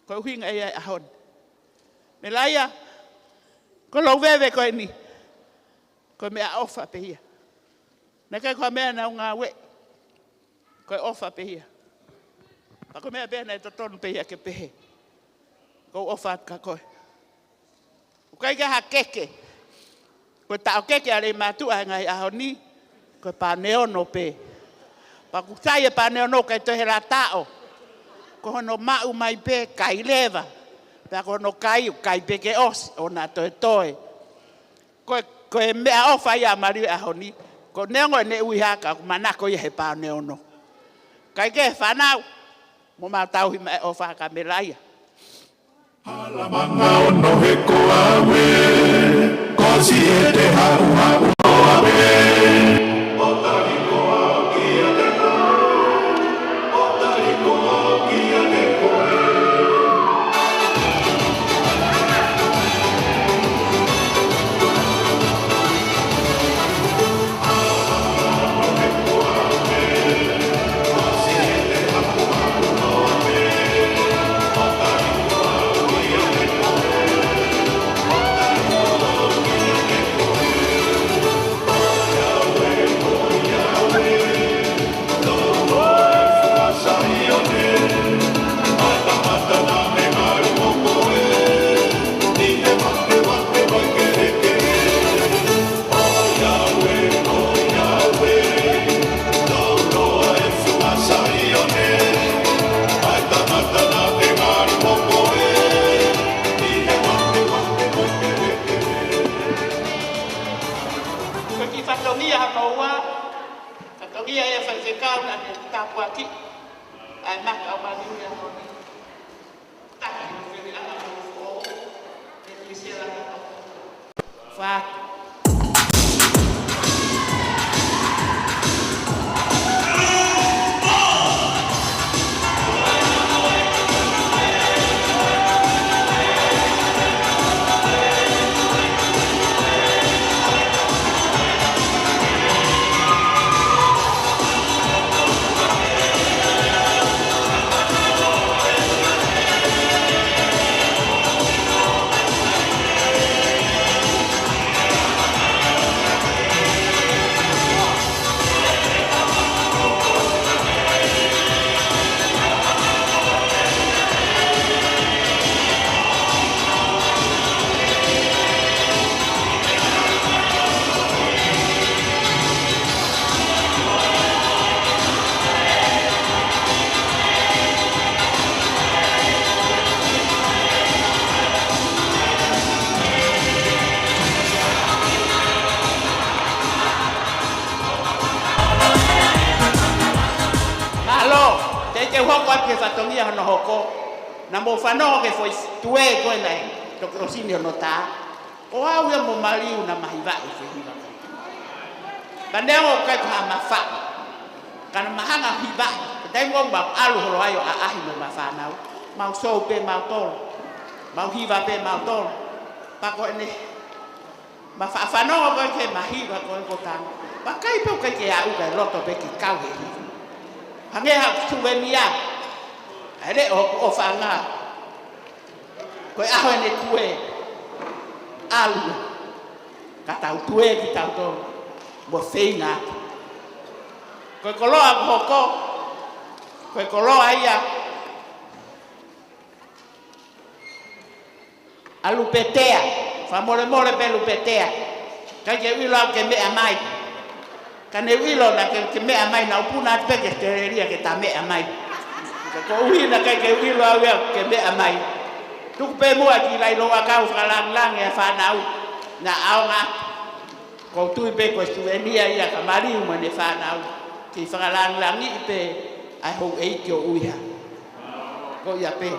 Ko huinga ia e ahon. Me laia. Ko lau vewe koe ni. Ko mea ofa pe ia. Na kai koe mea na unga we. Koe ofa pe ia. Pa ko mea bena e totonu pe ia ke pehe. Ko ofa at ka koe. Koe ke ha keke. Koe tau keke a le matua ngai aho ni. Koe pa neono pe. Pa kutai e pa neono kai tohe la tao. Ko hono mau mai pe kai leva. Pa ko hono kai pe ke osi. O na toe. Koe mea ofa ia mariu aho ni. Ko neongo e ne ui haka. Ko manako ia he pa neono. Kai ke whanau. Mo mau tau hi mai ofa haka me laia. Alamanga ono he koa we, kosi e te hau noa we. O tari koa ki a te koe, o tari koa ki a te koe. Ono he koa we, kosi e te hau noa we. O tari koa ki a te koe. ai maka o mali ya no ni ta ki ni ala ko e se la fa te hoko ke fatongia no hoko na mo fano ke foi tue ko nai to krosini no ta o au ya mo maliu na mahiva e hiva bandeo ka ka mafa kana mahanga hiva dai ngom ba alu holo ayo a ahi no mafana mau so pe mau tol mau hiva pe mau tol pa ko ne mafa fano ko ke mahiva ko ta pa kai pe ko ke au ka roto pe ki kau he hange ha souvenir ale o fanga ko aho ne tue alu kata tue ki tanto bo feina ko kolo a hoko ko kolo aya alu petea famole mole pe lu petea ka ke wilo ke me amai kane wilo na ke me amai na upuna pe ke tereria ke ta me amai ko wi na ke wilo awe ke me amai tu pe mo aki lai lo akau falang lang ya fa nau na au nga ko tu pe ko souvenir ya kamari mo ne fa nau ki falang lang ni pe ai ho e ki o uya ko ya pe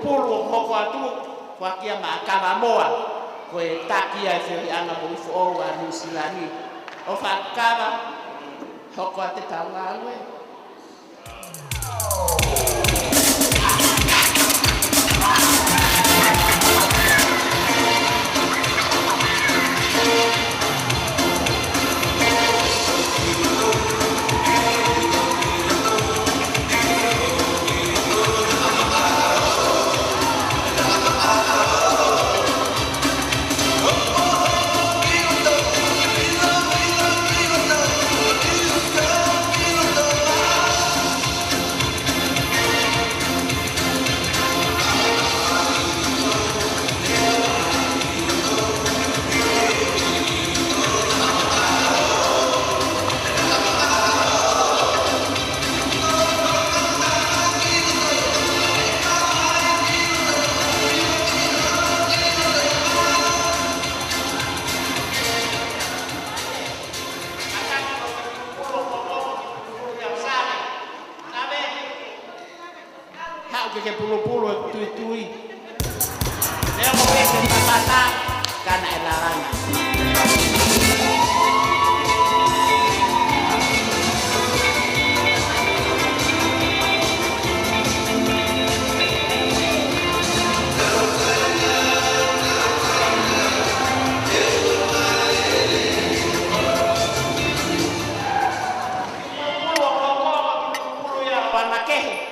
pulu hoko atu kwa kia makava moa ko takia e feri anga mo fo o anu silani o fa kava hoko ate tawawe que pulu-pulu tui-tui. Leo mo pese patata kana elarana. kehe.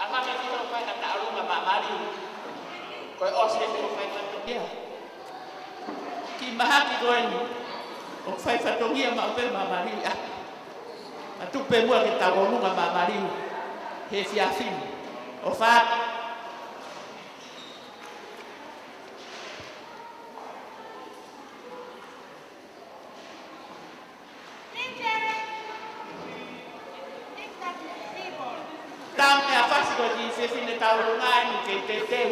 Anga me ki o pai na arunga mamari. Ko o se me pai fatongia. Ki mahaki ko ni. O pai fatongia ma pe mamari. A tu pe mua ki ta arunga mamari. He fiafin. O fa Tau me a fasi ko di se fine tau runga ni ke te te.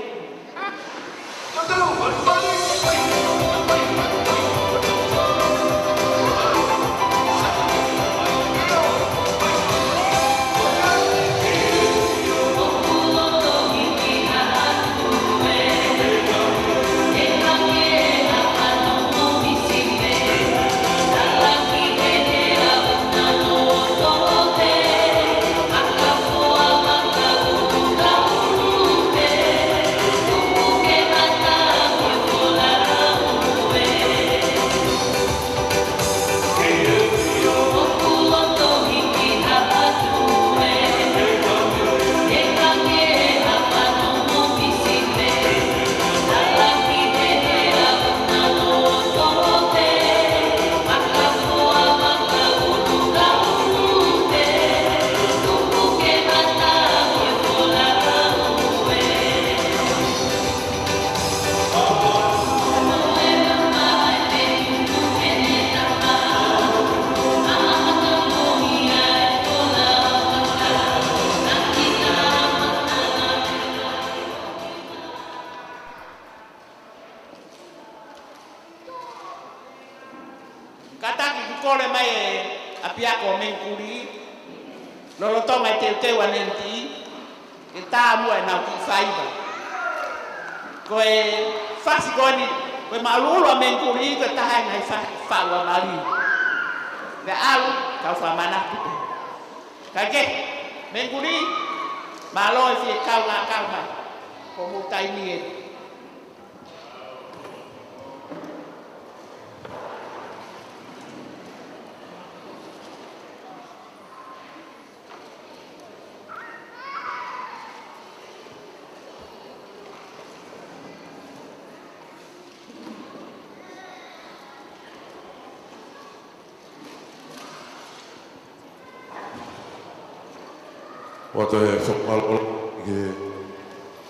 Wata e whakalo ke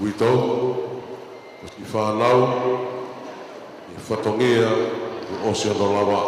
uitau, o ki whanau, i whatongia, o Oceano Lawa.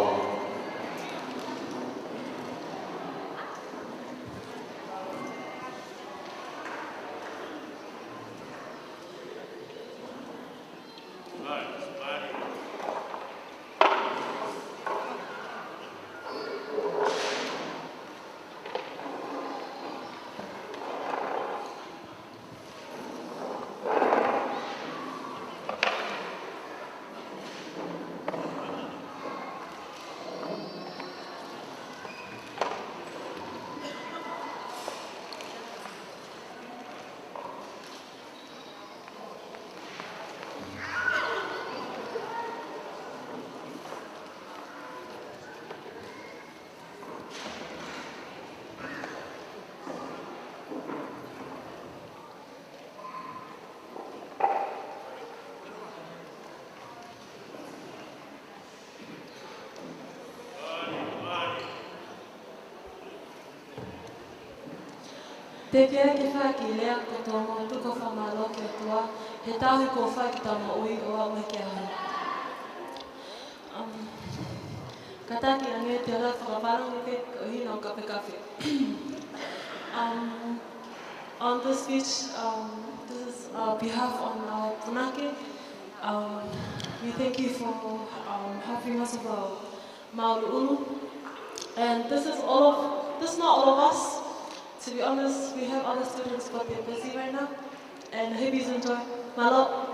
Te pia ke wha ki lea ko tō mō tuko whamalo ki atua, he tāhui ko wha ki tama ui o au ke ahi. Ka tāki ange te ora whakaparang ke o hina o kape kape. On this speech, this is behalf on our Punake. We thank you for having us of our Maori Ulu. And this is not all of us. To be honest, we have other students, but they're busy right now. And hippies enjoy. Malo.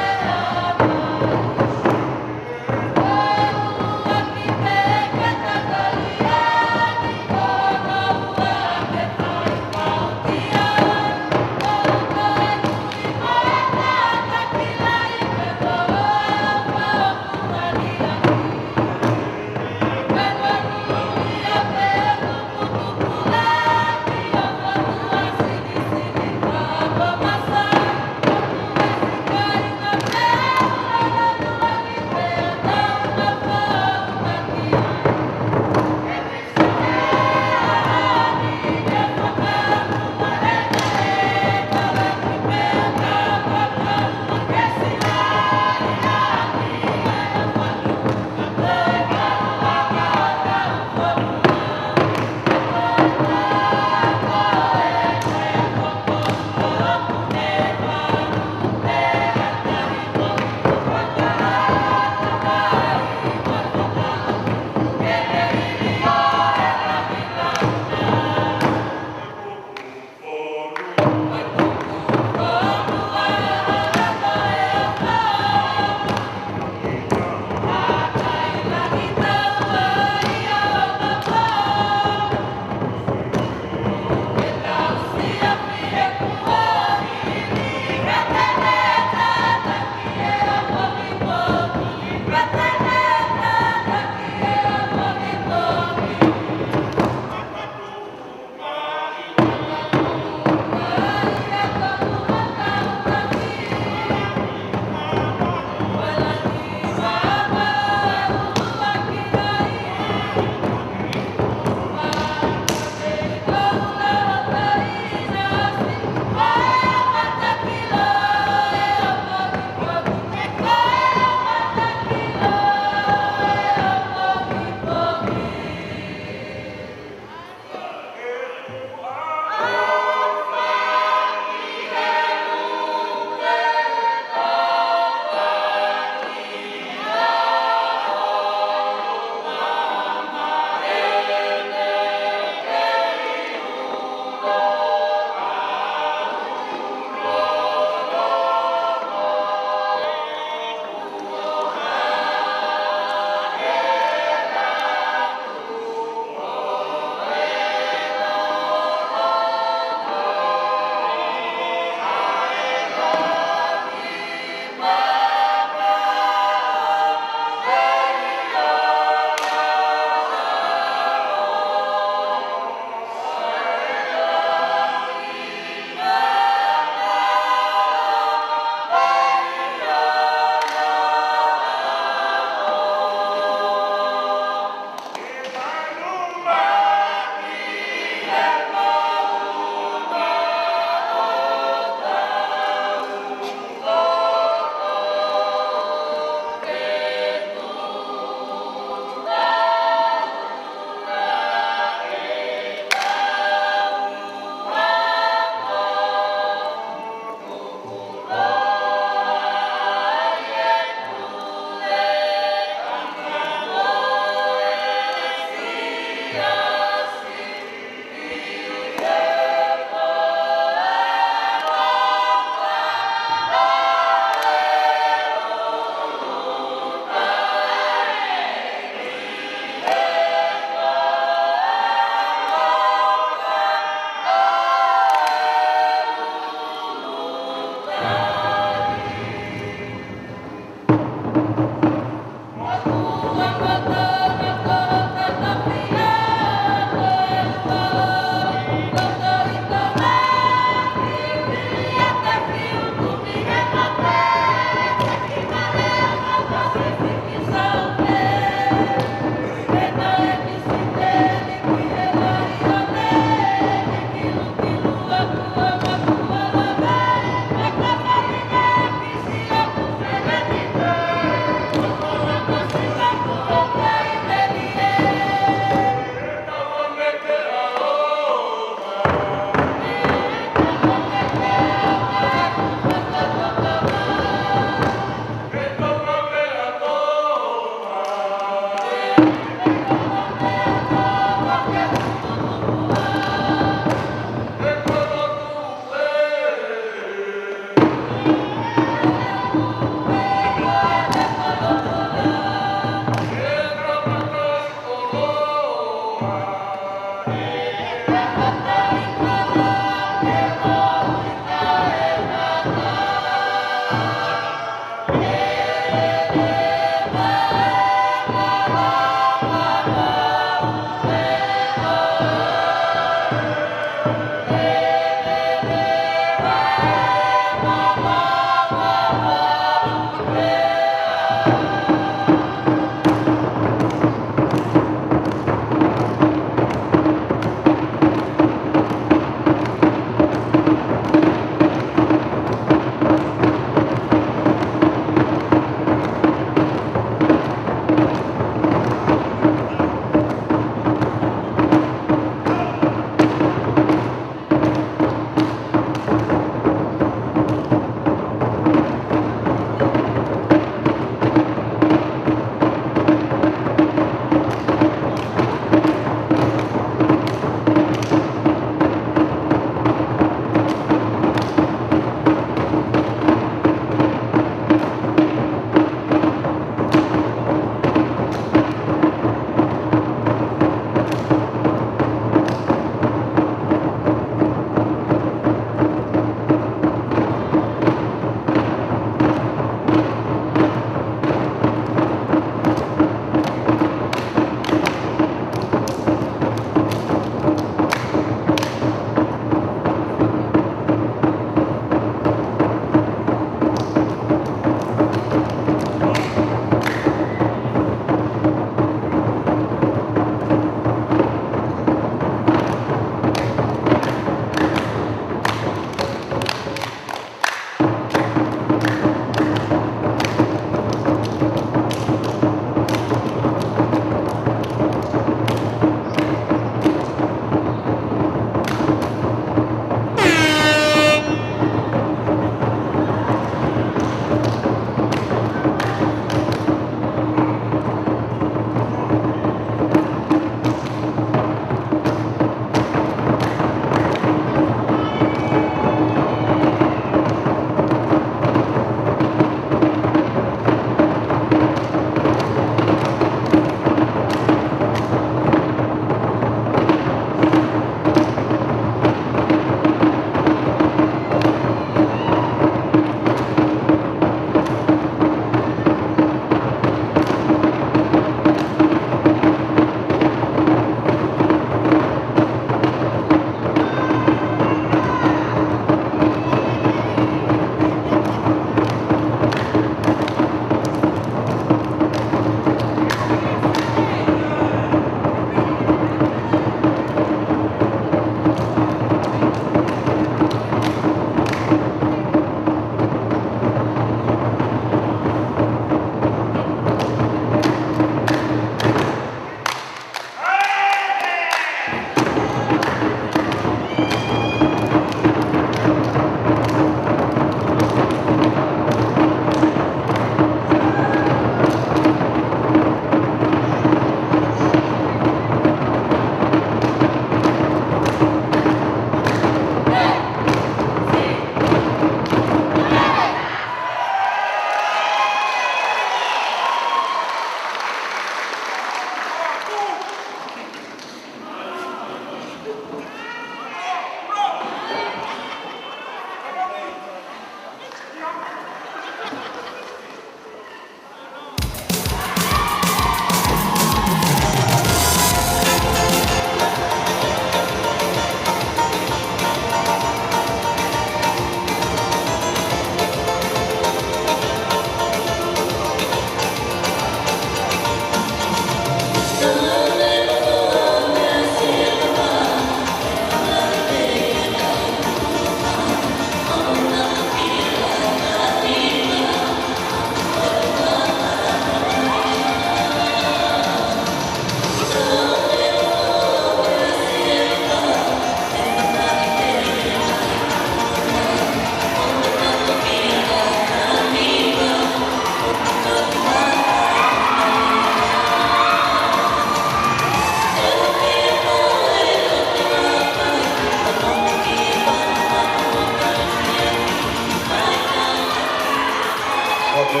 Ako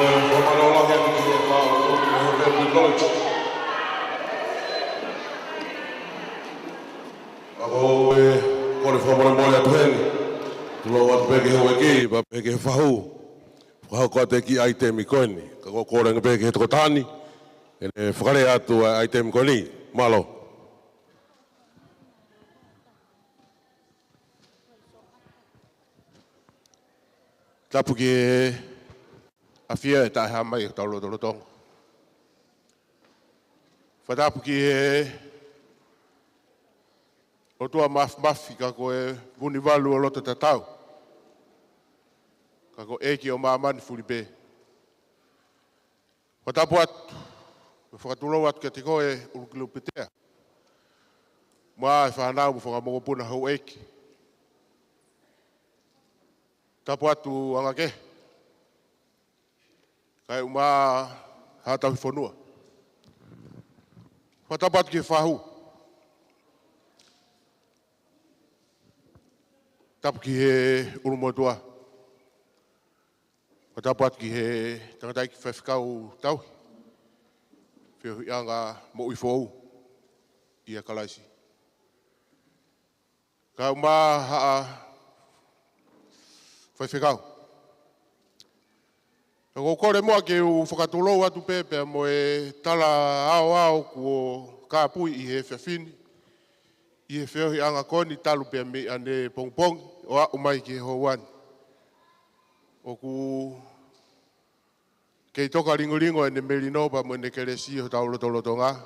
kore whamara mole atu heni. Tulo watu peke hoa ki, pa peke he whahu. Whahu kua te ki item i koeni. Ka kua kore nga peke he toko tani. E ne whakare atu item koeni. Malo. Tapu ki e awhia e tae hamai e taulo tolo tonga. Whatapu ki e o tua mafi ka koe vuni walu o loto tatau. Ka ko eki o maamani furi pe. Whatapu atu, me whakatulou atu kia te koe urukilu petea. Mua e whanau mo whakamogopuna hau eki. Tapu atu angake. Kai uma hatau whanua. Whatapu atu ki whahu. Tapu ki he urumotua. Whatapu atu ki he tangatai ki whewhikau tau. Whio anga mo ui whou. Ia kalaisi. Ka uma haa whewhikau. Ko kore moa ke u whakatolou atu pepe mo e tala ao kuo kāpui i he whewhini. I he whiohi anga koni talu pe me ane pongpongi o a umai ki he houani. O ku kei toka ringo ene merinopa mo ene keresi ho tau loto ngā.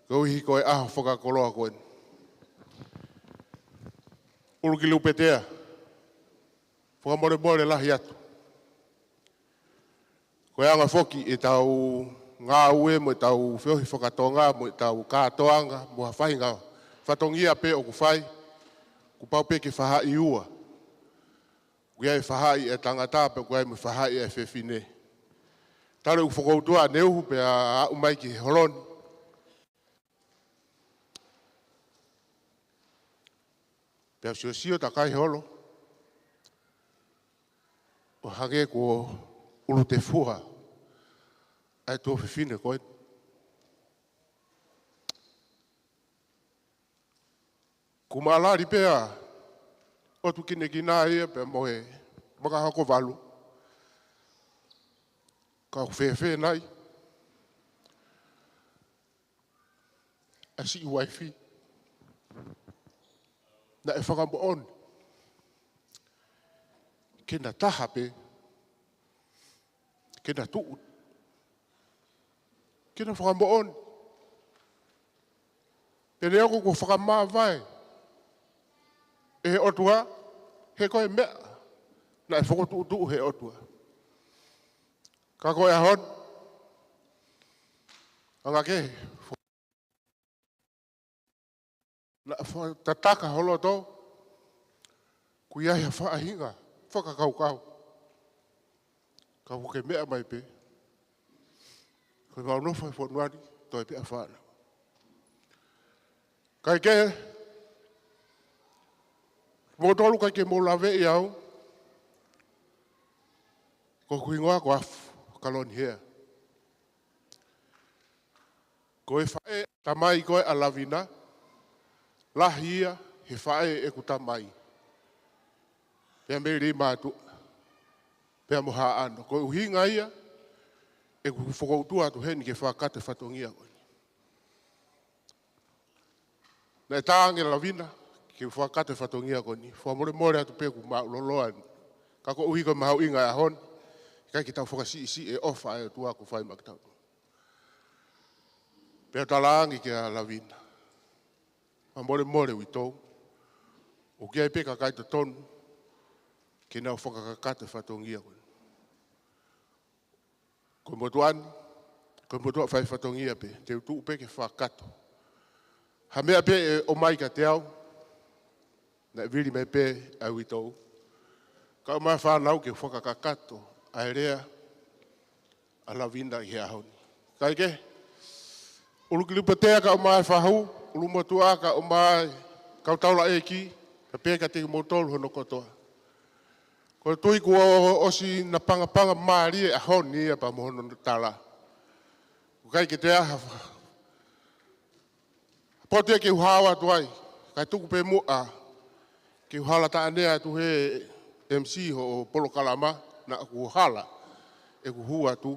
Ko hi koe aho whakakoloa koen. Uruki lupetea. Whakamore lahi atu. Koe anga whoki e tau ngā ue mo e tau whiohi whakatonga mo e tau kātoanga mo hawhai ngā whatongia pe o ku whai ku pau pe ke whahai ua. Kuia e whahai e tangata pe kuia e whahai e whewhine. Tare u whakoutua neuhu pe a umai ki holoni. Pe a sio takai holo. O hage ko ulu te fua. Ai tō whiwhine koe. Ku maalari pēa, o tu kine ki nā ia pēa mohe, maka hako walu. Ka whewhe nai. Asi i waifi. Na e whakambo on. Kena taha pe. Kena tuu. Kena whakambo on. Pene ako ko whakamaa vai. E he otua, he koe mea. Na e whakotuu he otua. Ka koe ahon. Anga ke. Na tataka holo tō. Kui ai a whaahinga. Whakakau. Ka hoke mea mai pe. Koe wau nofa e whanuani, toi pe a whaana. Kai ke, mō tolu kai ke mō lawe i au, ko kui ngoa ko afu, kaloni hea. Ko e whae tamai koe a lavina, lahia he whae e ku tamai. Pea meri mātu, pea moha ano. Ko uhinga ia, e ku whakoutua atu heni ke whakate whatongia koe. Na e tānge lavina, ke whakate whatongia koe ni. Whamore atu pe ku mauloloan. Ka ko uhi koe mahau inga e ahon, kai ki tau whakasi e ofa e tua ku whai makitau. Pea talaangi ke a lavina. Whamore witou. O kia e peka kai te tonu, ke nau whakakate whatongia koe. Koe motuan, koe motua whai whatongia pe, te utu pe ke whakato. Ha mea pe e o mai ka te au, na e viri me pe au i tau. Ka o mai whanau ke whakakakato, a e rea, a lavina i hea hauni. Kai ke, urukilupa tea ka o mai whahu, urumotua ka o mai kautaula e ki, ka pe ka te motolu hono kotoa. Ko tui kua o si na panga maari e ahoni e pa mohono tala. Kai ke te aha. Pote ke uhawa tuai. Kai tuku pe mua. Ke uhala ta anea tu he MC ho Polo Kalama na ku hala. E ku hua tu.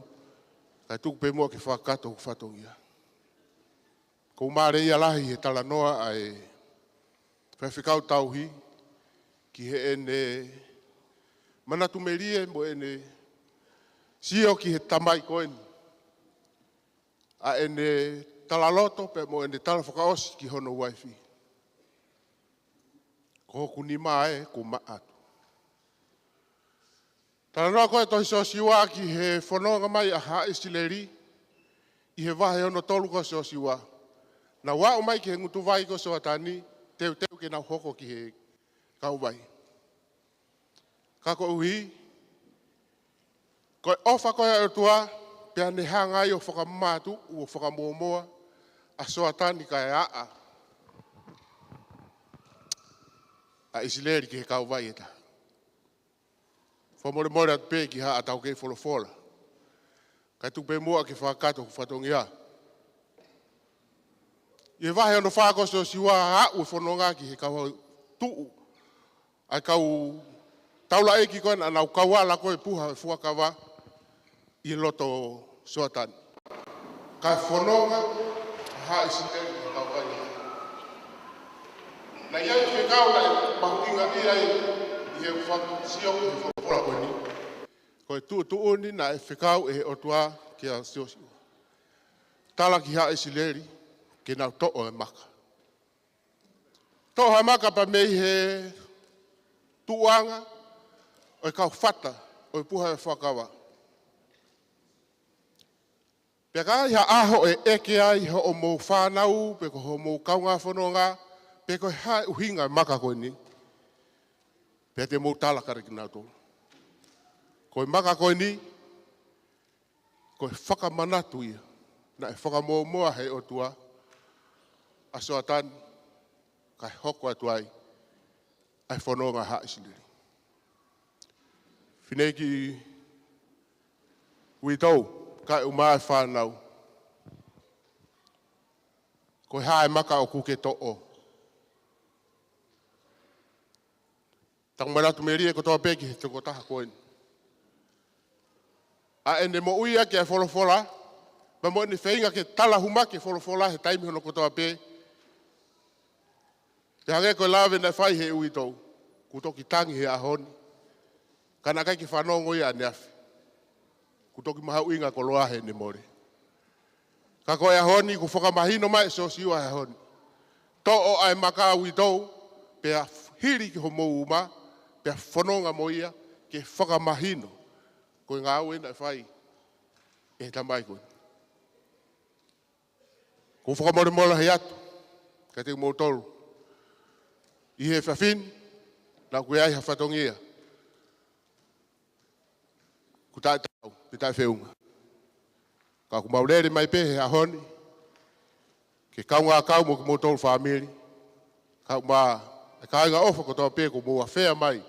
Kai tuku pe mua ke whakato ku whatongia. Ko maare ia lahi he tala noa ai whawhikau tauhi. Ki he ene manatu merie mo ene sio ki he tamai koeni. A ene talaloto pe mo ene tala whakaosi ki hono waifi. Ko kuni mae ko maatu. Tala noa koe tohi so siwa ki he whanonga mai a hae sileri. I he wahe ono tolu ko so siwa. Na wao mai ki he ngutu vai ko so atani. Teu ke nau hoko ki he kau vai. Kako uhi. Koe ofa koe o tua. Pea ne hanga i o whakamatu o whakamomoa. A so atani kai a. A isileri ki he kau vai eta. Whamore atu pē ki ha atau kei wholofola. Kai tupe mua ki whakato ku whatongia. I he wahe ono whakoso siwa hau e whanonga ki he kau tuu. Ai kau taula eki koe na nau kauala koe puha e fuakawa. I loto soatani. Kai whanonga ha isileri ki kau vai. Na iai ke kau na mahuinga iai i he whakasio ki he whakapura koe ni. Koe tuoni na e whekau e he otua ki a siosio. Tala ki ha isileri ke nau to'o e maka. To'o e maka pa mei he tuanga o e kau whata o e puha e whakawa. Pea ka iha aho e eke ai ho o mou whanau, pe ko ho mou kaunga whanonga, pe ko hae uhinga e maka koe ni. Pea te mou tala kare ki nau tō. Koe maka koe ni, koe whakamanatu ia. Na e whakamoa he o tua, aso atan, kai hoko atu ai, ai whanonga ha isileri. Whinei ki ui tau, kai umai whanau. Koe hae maka o kuke to'o. Tangmanatu me rie ko toa peki he toko taha koeni. A ene mo uia ke e wholofola, ma mo ene whainga ke tala huma ke wholofola he taimi hono ko toa pe. Te hange koe lawe na whai he ui tau, ku toki tangi he ahoni. Kana kai ki whanongo ia ane afi. Ku toki maha uinga ko loa he ne more. Ka koe ahoni ku whakamahino mai so siwa he ahoni. To'o ai maka ui tau, pea hiri ki homo uma, pea whanonga mo ia, ke whakamahino. Koe ngā ue na whai, e he tamai koe. Ko whakamore mola hei atu, ka te mou tolu. I he whawhin, na koe ai ha whatongia. Ku tae tau, pe tae whiunga. Ka ku maurere mai pe he ahoni, ke kaunga kau mo ki mou tolu whamiri. Ka ma, e ka inga ofa ko toa pe ko mou a whea mai.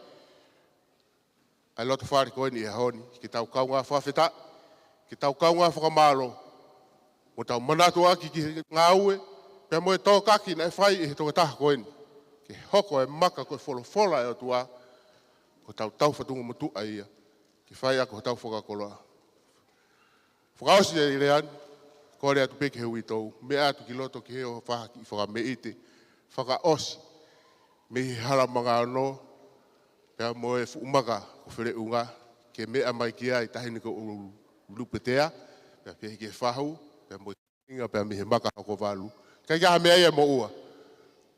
Ai loto whare koe ni e ahoni, ki tau kaunga whawheta, ki tau kaunga whakamalo. Mo tau manatu aki ki ngā ue, pia mo e tō kaki na e whai e he toka taha koe ni. Ke hoko e maka koe wholofola e o tua, ko tau tau whatunga mo tua ia, ki whai ako tau whakakoloa. Whakaosi e rean, kore atu peke he ui tau, me atu ki loto ki heo whahaki i whakameite, whakaosi, me he hala mga anō, pia mo e umaka ko where unga, ke mea mai ki ai tahini ko lupetea, pia pia ke whahu, pia mo inga pia me he maka hoko walu. Kai kaha mea ia mo ua,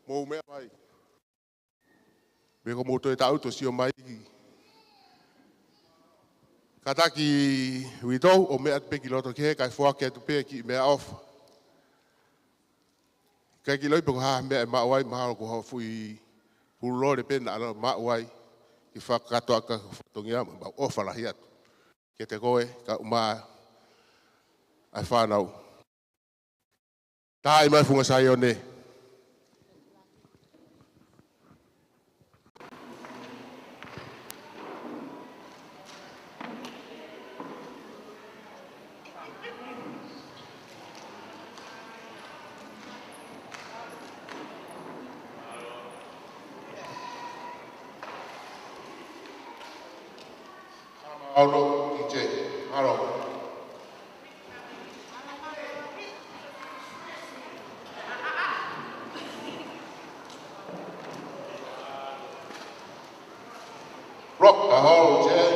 mo mea mai. Me ko mo toi tau to sio mai ki. Kataki witou o mea peki loto ke, kai whake atu peki mea ofa. Kai ki loipo ko haa mea maa wai mahalo ko hau fui pulore pena ala maa wai. I whakato aka whatongia ma ofa lahi atu. Ke te koe, ka umaa ai whanau. Tā i mai funga sai o ne. Aulo DJ. Aro. Rock the whole jazz.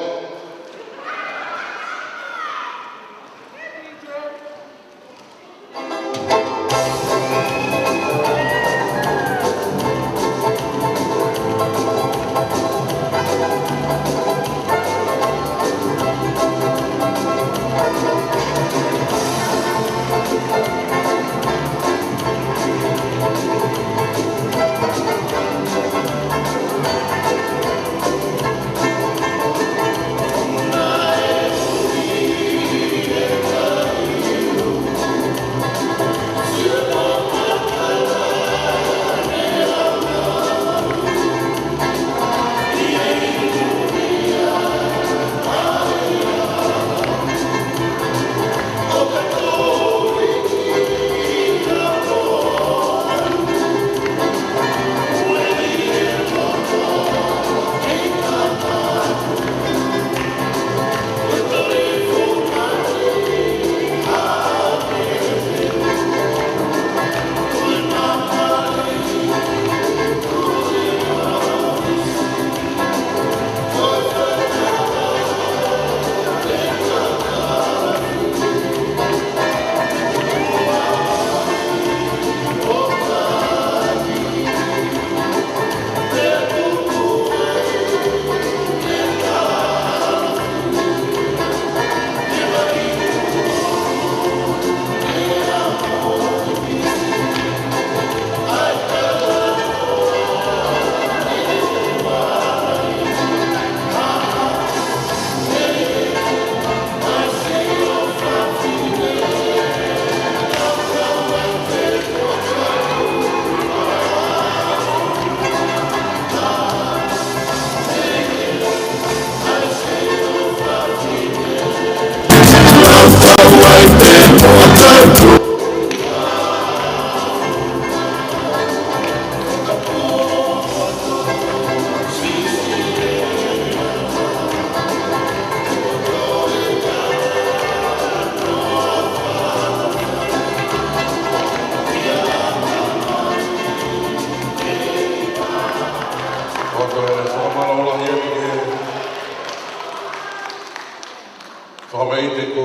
Whakameite ko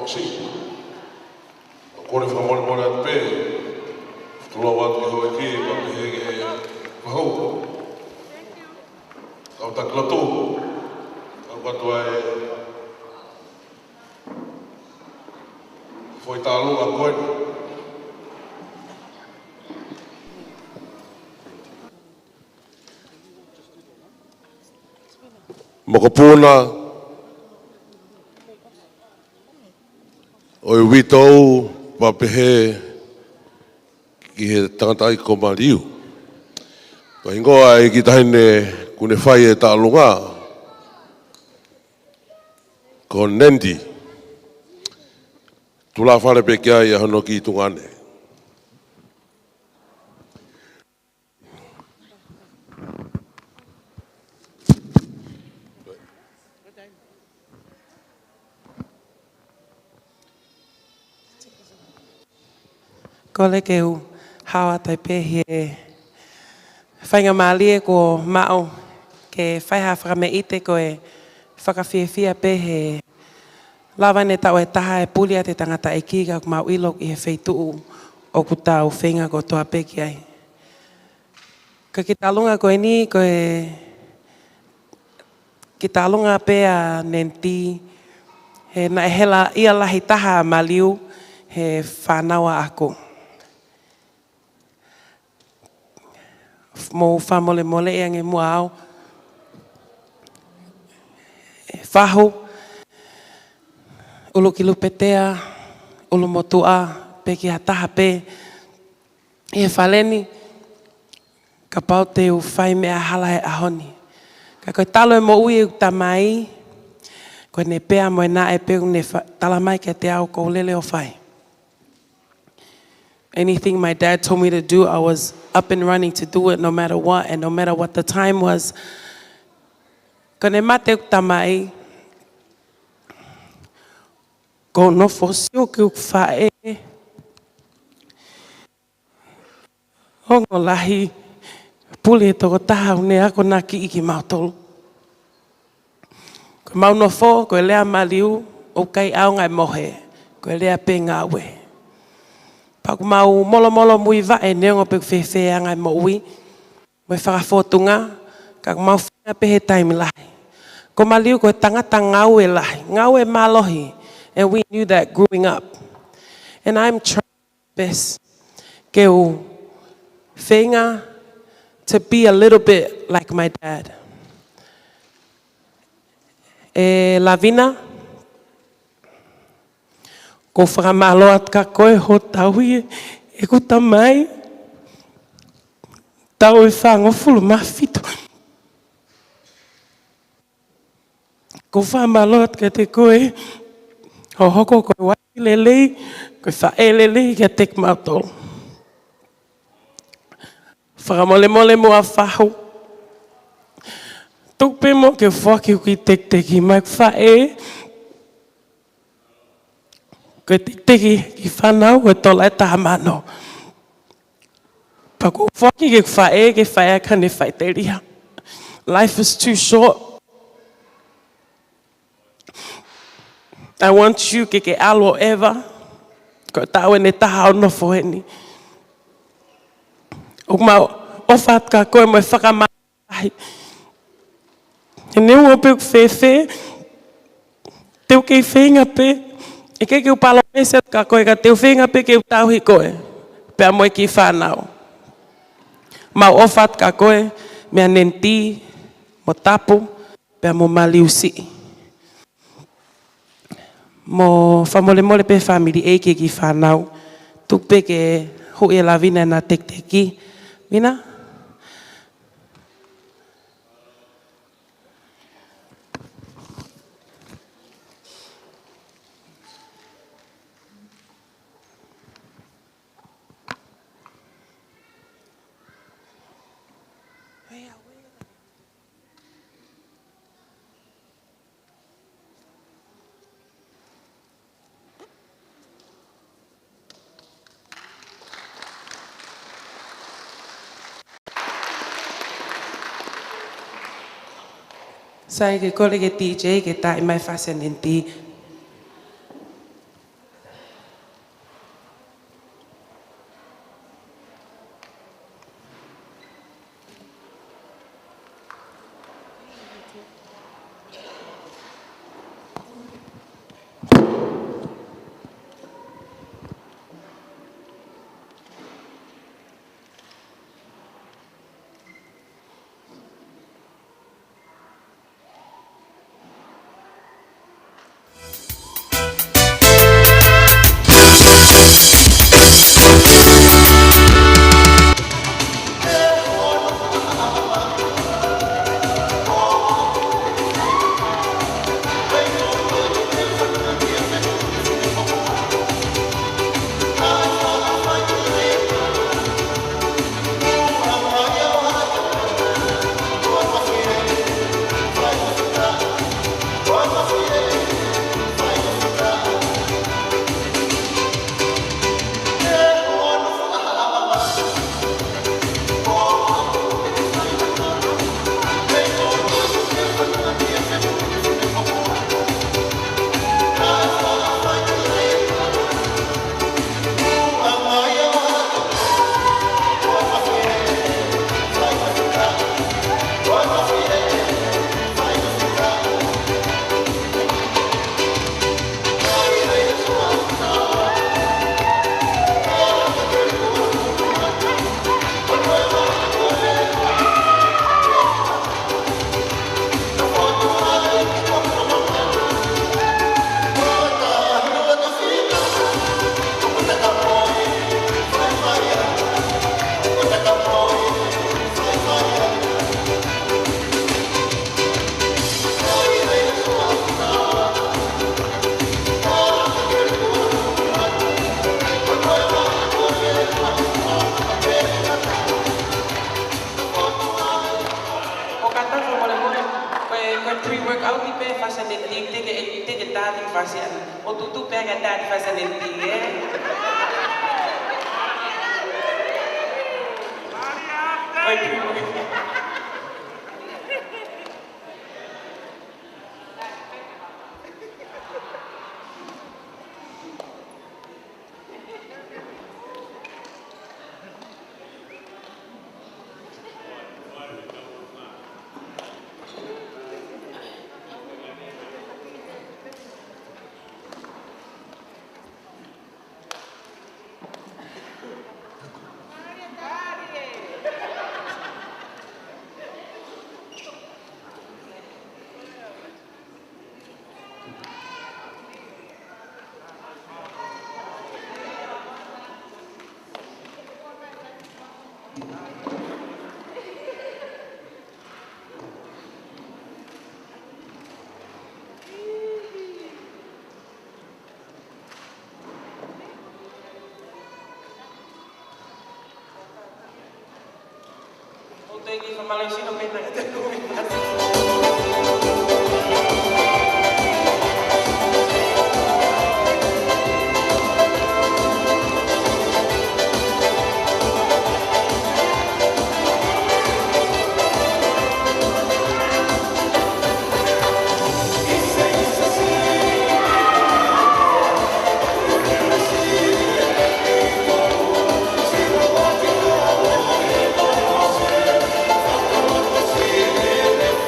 si. Kore whakamore more at pe. Tula watu ki hoe ki, pa pe hege he wahau. Kau tak lato. Kau watu ai foi talu a koe. Mokopuna o i witou papehe ki he tangata i ko mariu. Ka ingoa e ki tahine kune whai e tālunga ko Nendi. Tula whare pe kia i ahono ki tungane. Ko le ke u hawa tai pehe whainga maalie ko mao ke whaiha whakameite ko e whakawhiawhia pehe lawane tau e taha e pulia te tangata e kiga ko mau ilok i he wheituu o ku tau whenga ko toa peki ai. Ka ki talunga ko e ni ko e ki talunga pea Nenti he na e hela ia lahi taha maliu he whanawa ako. Mo whamole mole e ange mua au. Whahu, ulu ki lupetea, ulu motua, pe ki hataha pe. E whaleni, ka pau te u whai mea hala e ahoni. Ka koe talo e mo ui u tamai, koe ne pea mo e na e peu ne tala mai ke te au ko lele o whai. Anything my dad told me to do, I was up and running to do it no matter what, and no matter what the time was. Kone mate tamai, Ko no fosio ke fae. Hongo lahi puli toko taha une ako na ki iki mautolu. Ko mau no fo, ko lea maliu, o kai au ngai mohe, ko lea pe ngā we. Paku mau molo molo mui va e neongo pe whewhea ngai mo ui, mai whakafotunga, ka mau whanga pe he taimi lahi. Ko maliu ko tangata ngau e lahi, ngau e malohi, and we knew that growing up. And I'm trying my best, ke u whenga, to be a little bit like my dad. E Lavina, ko whakamaloat ka koe ho taui e ko tamai, tau e whangofulu mawhito. Ko whakamaloat ka te koe, ho hoko koe wai lelei, koe whae lelei kia tek mautolo. Whakamole mole mua whahu. Tupe mo ke whaki ki tek teki mai whae. Koe tek teki ki whanau koe tola e taha mano. Pa ko whaki ke whae ka ne whae te ria. Life is too short. I want you ke alo ever. Koe tau e ne taha ono whoheni. O mau ofat ka koe mai whakamai. E neu o pēku whewhe, teu kei whenga pē, e kei keu palo meset ka koe ka teu whenga pē keu tauhi koe, pēa moe ki whanau. Mau ofat ka koe, mea nenti, mo tapu, pēa mo maliusi. Mo whamole mole pē whamiri eike ki whanau, tuk pē ke hui e Lavina na tek teki. Mina? Sai ke kole ke DJ ke tai mai fasen enti. koe pre-workout i pe facility, teke tati facility. O tutu pega tati facility, Koe pre-workout. Thank you for Malaysia, no me Thank you.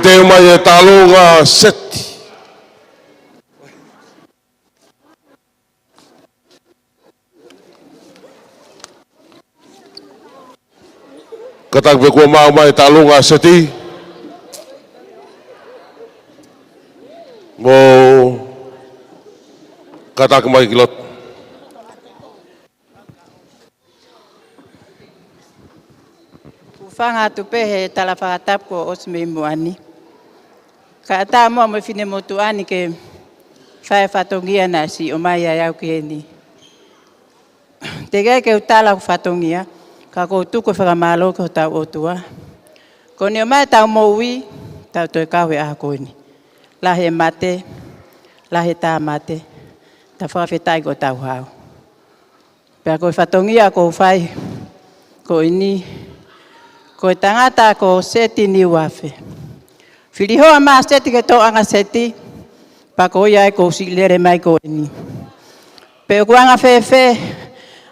Teu mai e talonga seti. Katak ve kua mau mai talonga seti. Mo katak mai kilot. Fanga tu pehe tala whakatap ko os me moani. Ka ata mua mo fine motuani ke whae whatongia na si o mai ai au ki eni. Te gai ke utala ku whatongia, ka ko tuko whakamalo ko tau otua. Ko ni o mai tau moui, tau toi kawe a koini. Lahe mate, lahe tā mate, ta whakawhetai ko tau hau. Pea ko whatongia ko whai, ko ini, ko tangata ko seti ni wafe. Whirihoa maa seti ke tō anga seti, pa ko ia e ko silere mai ko ini. Pe o kuanga whewhe,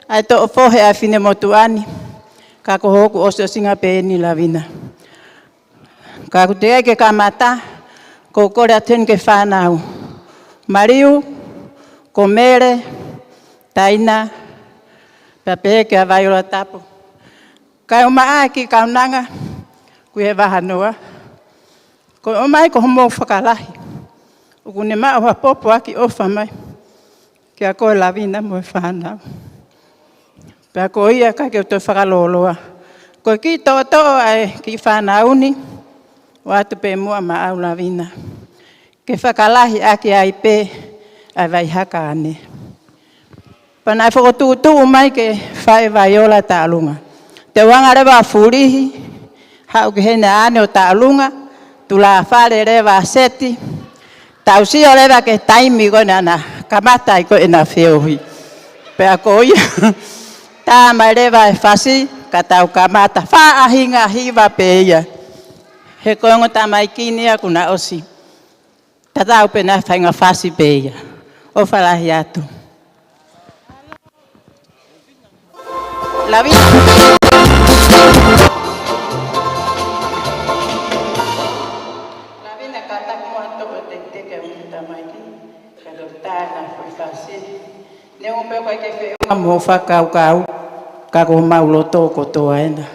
ai tō whohe a whine motuani, ka ko hoku oso singa pe ni la vina. Ka ku te ke kamata, ko kore aten ke whanau. Mariu, ko mere, taina, pa pe ke a vaiola tapu. Kai o maa ki kaunanga, ku he wahanoa. Ko o mai ko homo whakalahi. Uku ne maa hoa popo aki ofa mai. Kia koe la vina mo e whanau. Pea ko ia ka ke o toi whakaloloa. Ko ki tō ai ki whanau ni. Watu pe mua ma au la vina. Ke whakalahi aki ai pe ai vai haka ane. Pana e whakotutu mai ke whae vaiola ta alunga. Te wanga rewa furihi, hau ke hene ane o ta alunga, tula whare rewa seti, tau sio rewa ke taimi ko na kamata i ko ena whiohi. Pea ko ia, tā mai rewa e whasi, ka tau kamata, wha ahinga hiwa pe ia. He koengo tā mai kinia kuna osi, ta tau pena whainga whasi pe ia. O whalahi atu. La vida. La vida kata kuato o te ke uta mai ki. Ka tana foi fácil. Ne o pe ka ke fe o mo fa kau ka ko maulo to ko to aina.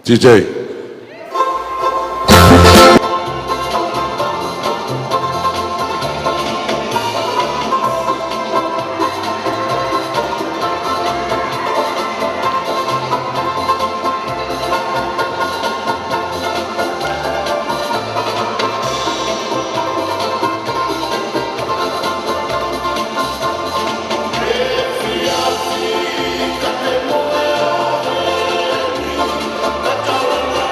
DJ. Thank you.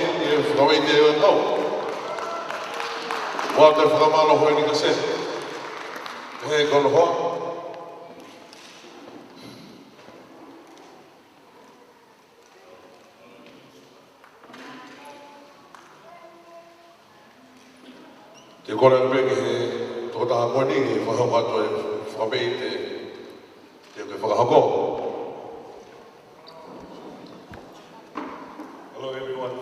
e whakawai te eo tau. Wā te whakamalo hoi ni ka se. He kono hoa. Te kore peke he tōtaha koe ni he whahau ato e whakamei te whakahako. Hello everyone.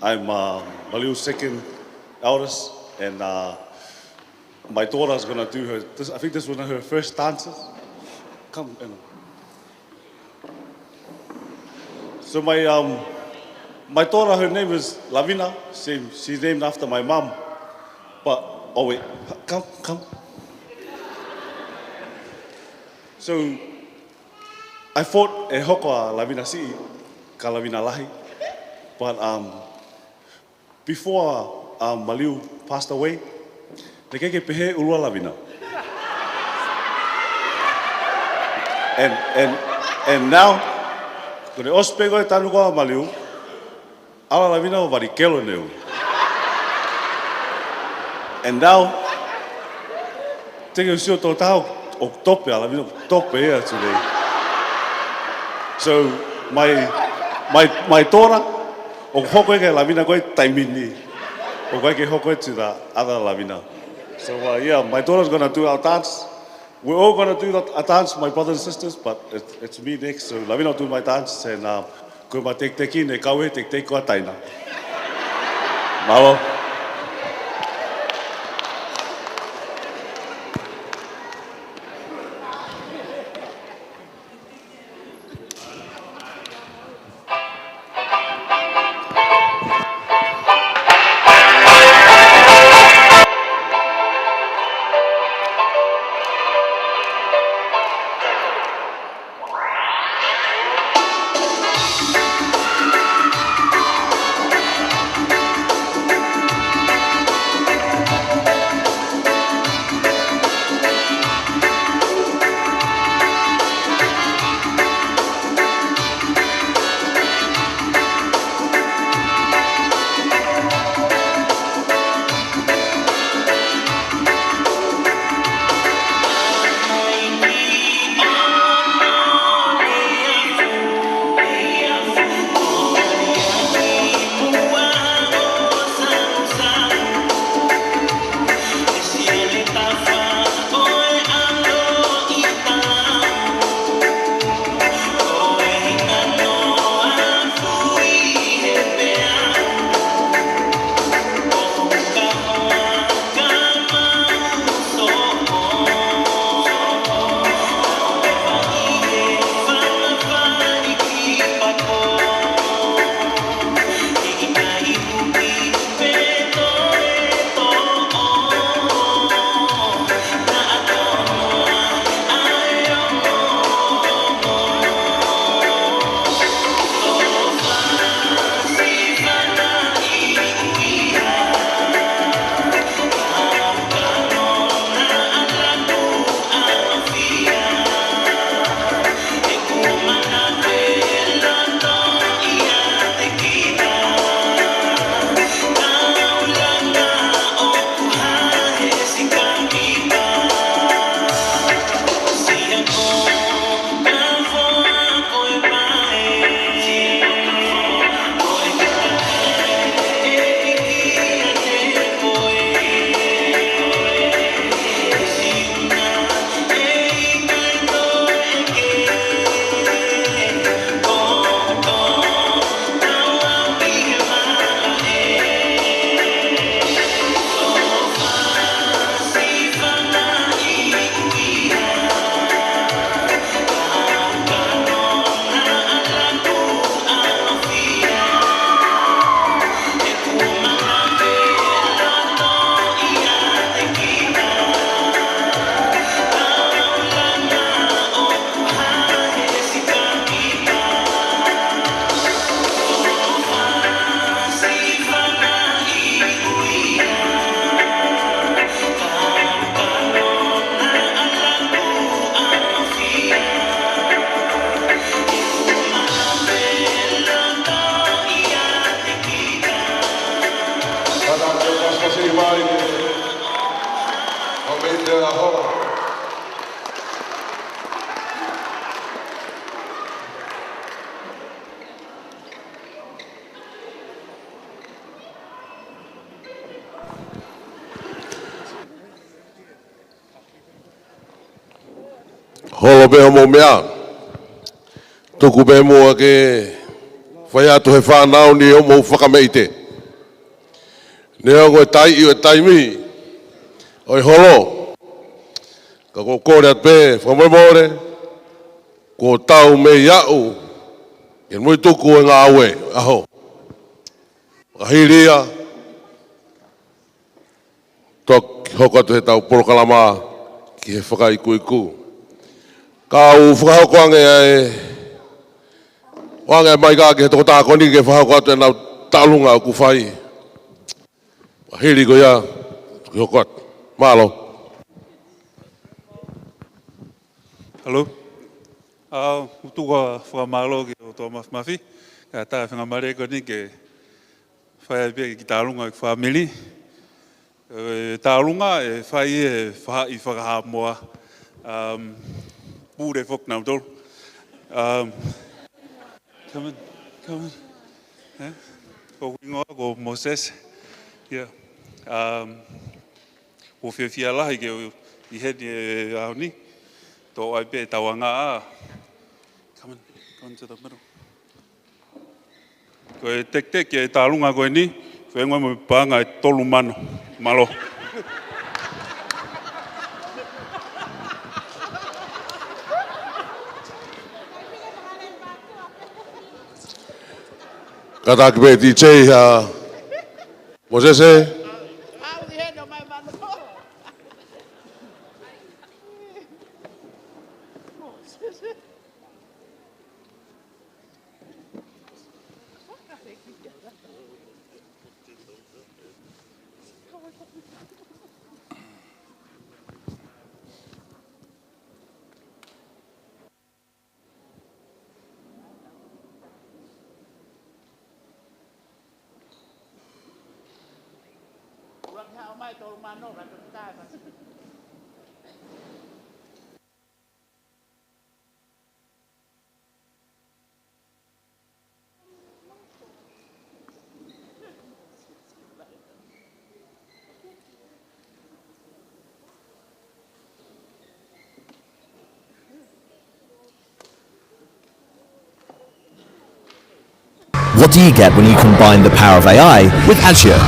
I'm Maliu's second eldest, and my daughter's gonna do her. I think this was one of her first dances. Come, Anna. So my daughter, her name is Lavina. She's named after my mom. But oh wait, come. So I fought e hoko a Lavina si, ka Lavina lahi. But before Maliu passed away, te keke pehe ulua Lavina. And now, kone ospego e tanu koa Maliu, ala Lavina o varikelo neu. And now, teke usio tō tau o tope, ala Lavina tope ea today. So my daughter, o hoko e ke Lavina koe taimini. O koe ke hoko e to the other Lavina. So yeah, my daughter's gonna do our dance. We're all gonna do a dance, my brothers and sisters, but it's me next. So Lavina will do my dance, and koe ma tek teki ne kaue tek tek koa taina. Malo. holo be mo mea. Tuku be mo ke whai atu he whanau ni o mo whakameite. Nea koe tai i o tai mi. Oi holo. Ka ko kore at pe whamemore. Ko tau me iau. Ken mui tuku e ngā aue. Aho. Ahiria. Tok hoko atu he tau porokalama ki he whakaiku. Ka u whakahoko ange e wange mai ka ke toko tākoni ke whakahoko atu e nau talunga o ku whai. Ahiri ko ia, ki hoko atu. Malo. Hello. Utuka whakamalo ki o tō mafi. Ka tā whangamare ko ni ke whai pia ki tālunga ki whamili. Tālunga e whai e whai whakahamoa. Pūre whok nau tōru. Come on. Ko wingoa ko Moses. Yeah. Ko whiawhia lahi ke I heni e aoni. Tō ai pe tawanga a. Come on to the middle. Ko e tek e tālunga koe ni. Whengoa mo pānga e tolu mano. Malo. Kata ki pe DJ Mosese. What do you get when you combine the power of AI with Azure?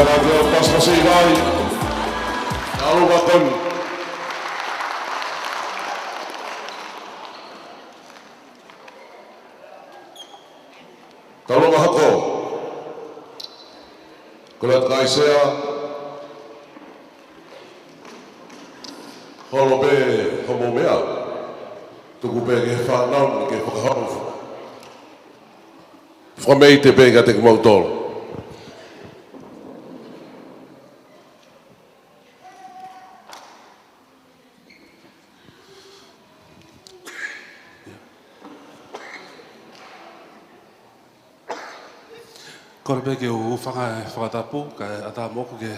Whakarau pas-pasi vai. Alo bakon. Talo mahako. Kulat kaisea. Holo be homo mea. Tuku be ke whanau ke whakaharu. Whamei te be ka te kumautolo. Kore pe ke u whakatapu, ka ata moku ke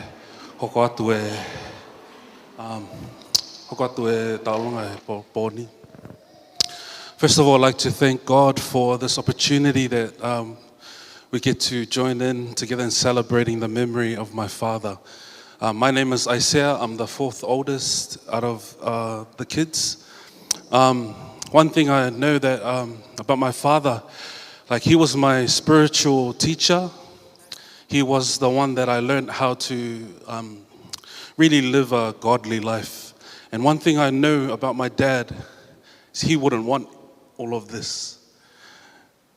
hoko atu taulunga pōni. First of all, I'd like to thank God for this opportunity that we get to join in together in celebrating the memory of my father. My name is Isaiah. I'm the fourth oldest out of the kids. One thing I know that about my father, like he was my spiritual teacher. He was the one that I learned how to really live a godly life. And one thing I know about my dad is he wouldn't want all of this.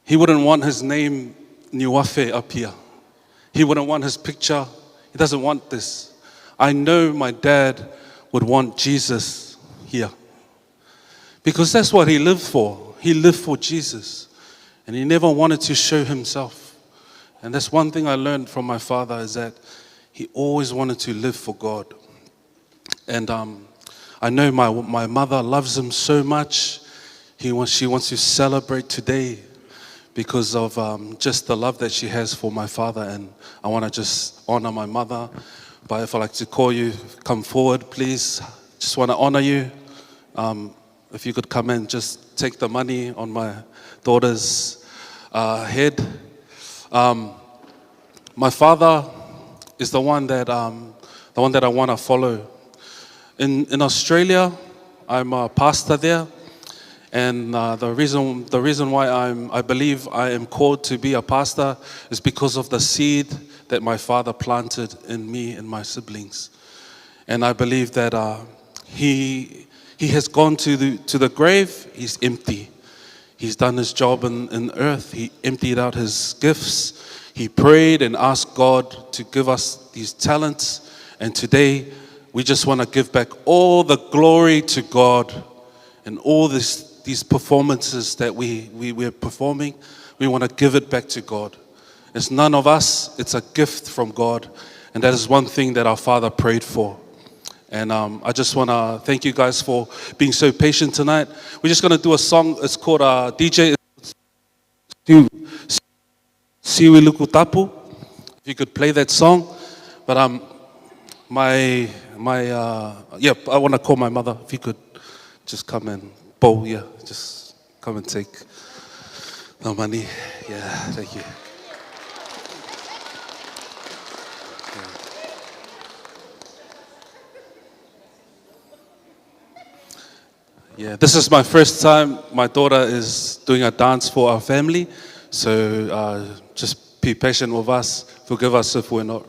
He wouldn't want his name Niwafe up here. He wouldn't want his picture. He doesn't want this. I know my dad would want Jesus here. Because that's what he lived for. He lived for Jesus. And he never wanted to show himself. And that's one thing I learned from my father is that he always wanted to live for God. And I know my mother loves him so much. She wants to celebrate today because of just the love that she has for my father. And I want to just honor my mother. But if I'd like to call you, come forward, please. Just want to honor you. If you could come and just take the money on my daughter's head. My father is the one that I want to follow. In Australia, I'm a pastor there, and the reason why I believe I am called to be a pastor is because of the seed that my father planted in me and my siblings, and I believe that he has gone to the grave. He's empty. He's done his job in earth. He emptied out his gifts. He prayed and asked God to give us these talents. And today, we just want to give back all the glory to God and all these performances that we're performing. We want to give it back to God. It's none of us. It's a gift from God. And that is one thing that our Father prayed for. And I just want to thank you guys for being so patient tonight. We're just going to do a song. It's called DJ Siwi Luku Tapu. If you could play that song. But I want to call my mother. If you could just come and bowl, just come and take the money. Yeah, thank you. Yeah, this is my first time. My daughter is doing a dance for our family. So just be patient with us. Forgive us if we're not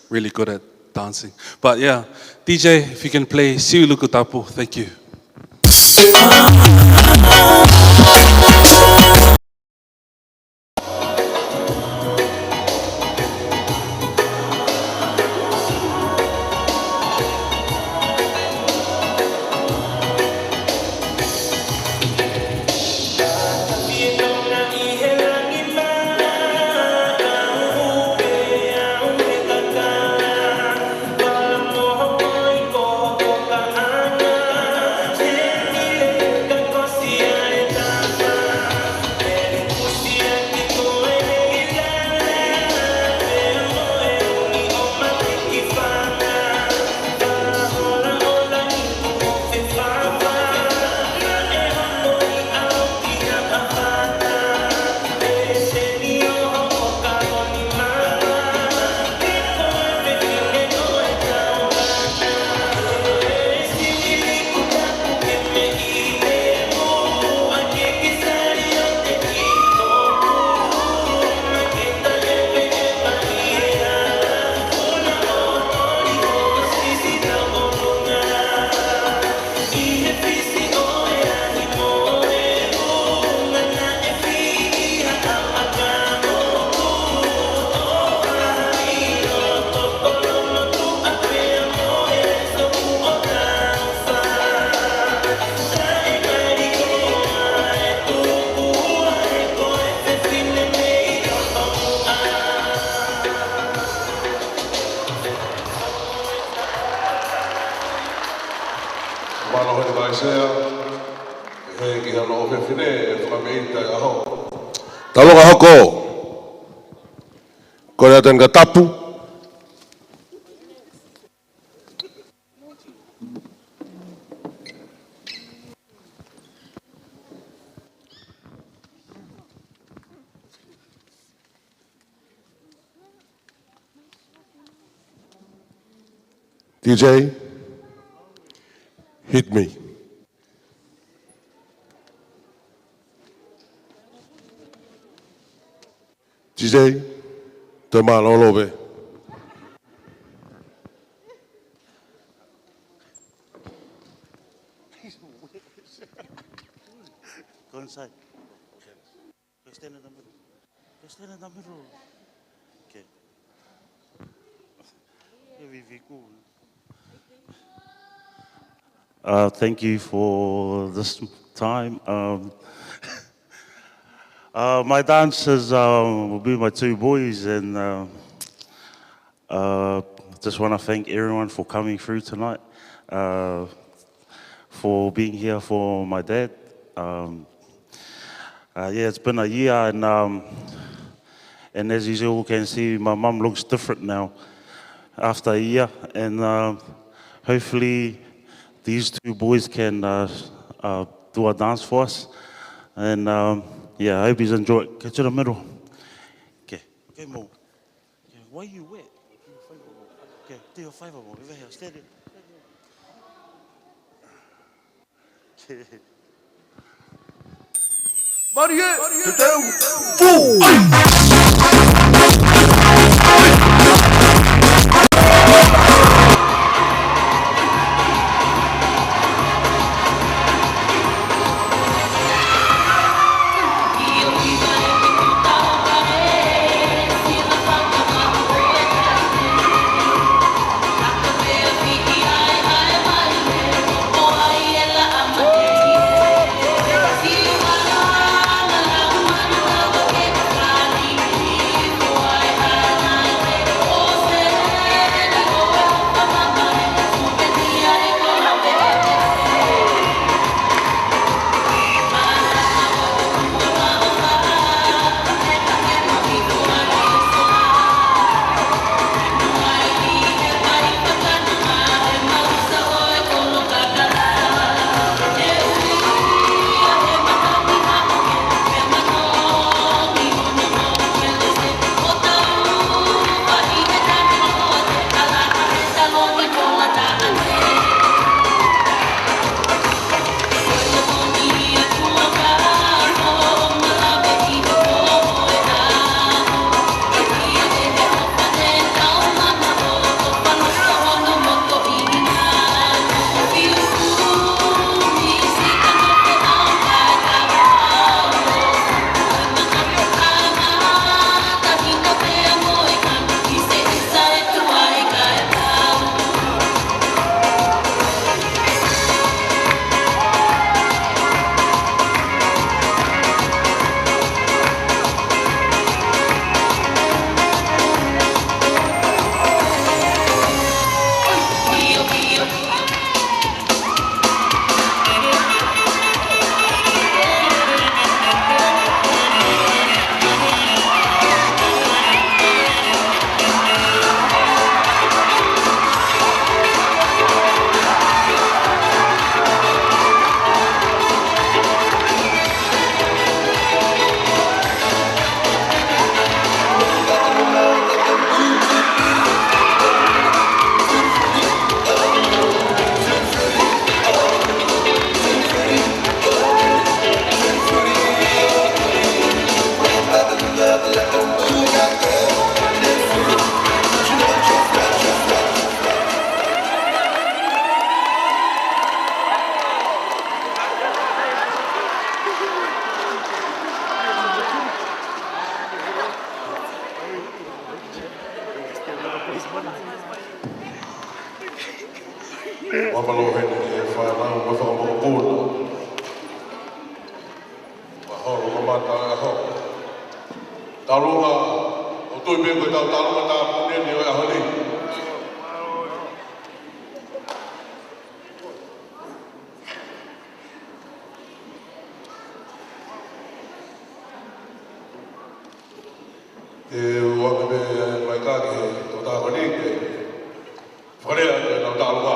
really good at dancing. But yeah, DJ, if you can play Siwi Luku Tapu, thank you. Yeah. sea, he ki hano o whewhine e whakameita e aho. Talonga hoko, kore atan ka tapu. DJ, hit me. DJ, te malolo be. Go inside. Go stand in the middle. Go stand in the middle. Okay. Very cool. Thank you for this time. My dancers will be my two boys, and just want to thank everyone for coming through tonight, for being here for my dad. Yeah, it's been a year, and as you all can see, my mum looks different now after a year, and hopefully these two boys can do a dance for us. And yeah, I hope you enjoy it. Get to the middle. Okay, okay, Mo. Okay, why are you wet? Okay, do your favor, Mo. Over here, stand it. Maria, ke ua me mai ka ke tō tā koni ke wharea ke nau tā alunga.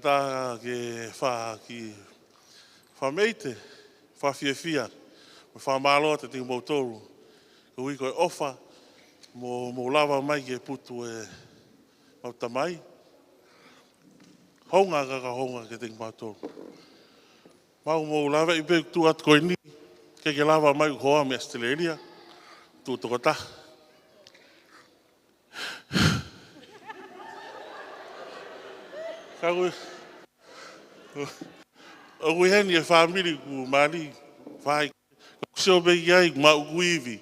Tā ke wha ki whameite, whawhiawhia, me whamaloa te tingu mautoru. Ko ui koe ofa, mo lava mai ke putu e mautamai. Honga kaka honga ke tingu mautoru. Mau mo lava i peku tu atu koe ni, ke lava mai hoa me Australia, tu tokota. Kaui, o kui heni e whamiri ku mani, whai, kuseo bei ai ma ukuivi.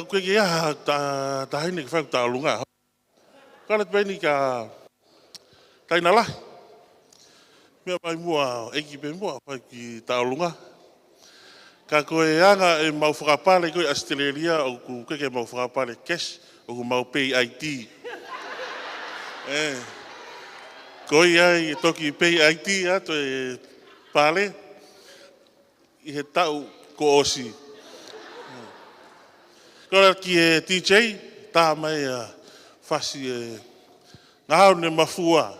Koe ke aha ta haine ke whaiku ta alunga. Kare peni ka taina lahi. Mea mai mua, eki pe mua, whai ki ta alunga. Ka koe anga e mau whakapale koe Australia o ku keke mau whakapale cash o ku mau pay IT. Koe ai toki pay IT ato e pale i he tau ko osi. Kora ki e DJ, tā mai whasi e ngahau ne mafua.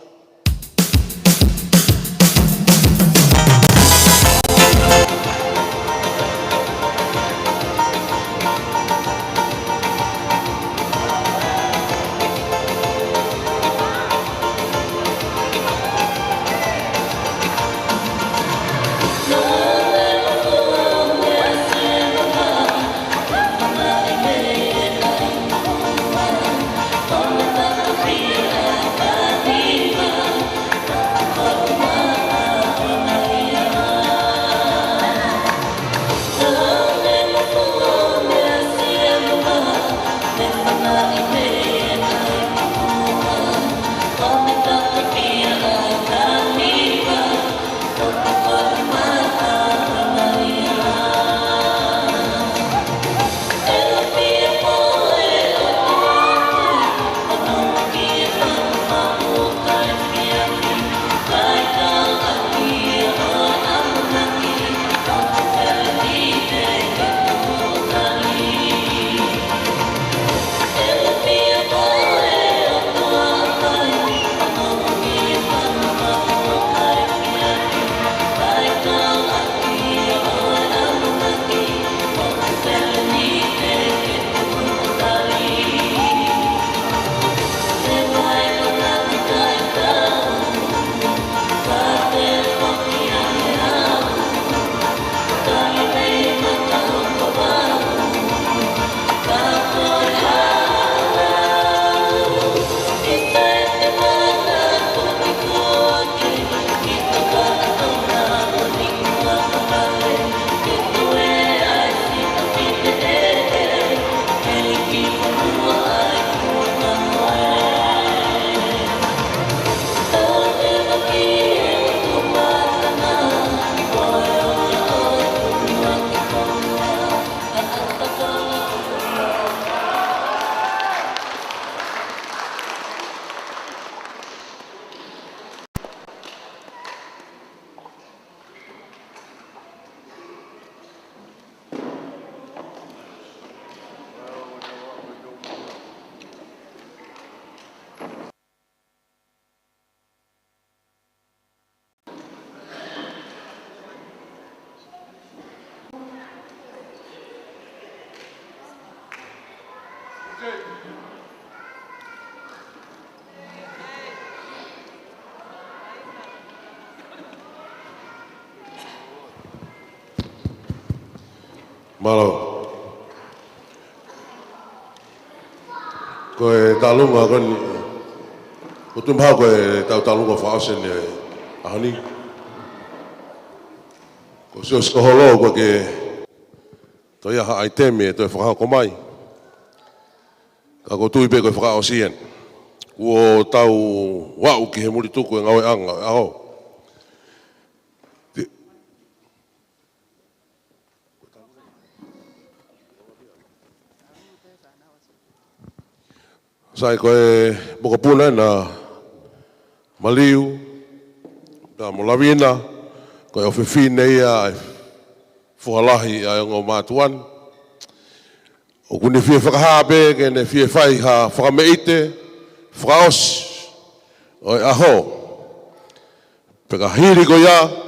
Malo. Koe talunga koni. Utum hau koe talunga whaasen e ahani. Ko sio skoholo koe ke toi aha aiteme toi whakao ko mai. Ka ko tui pe koe whakao sien. Kuo tau wau ki he muri tuku e ngawe anga aho. Sai koe mokapuna na maliu, na molawina, koe ofewhine ia e whalahi a ngō mātuan. O kune fie whakahape, ke ne fie whai ha whakameite, whakaosi, o e aho. Peka hiri ko ia,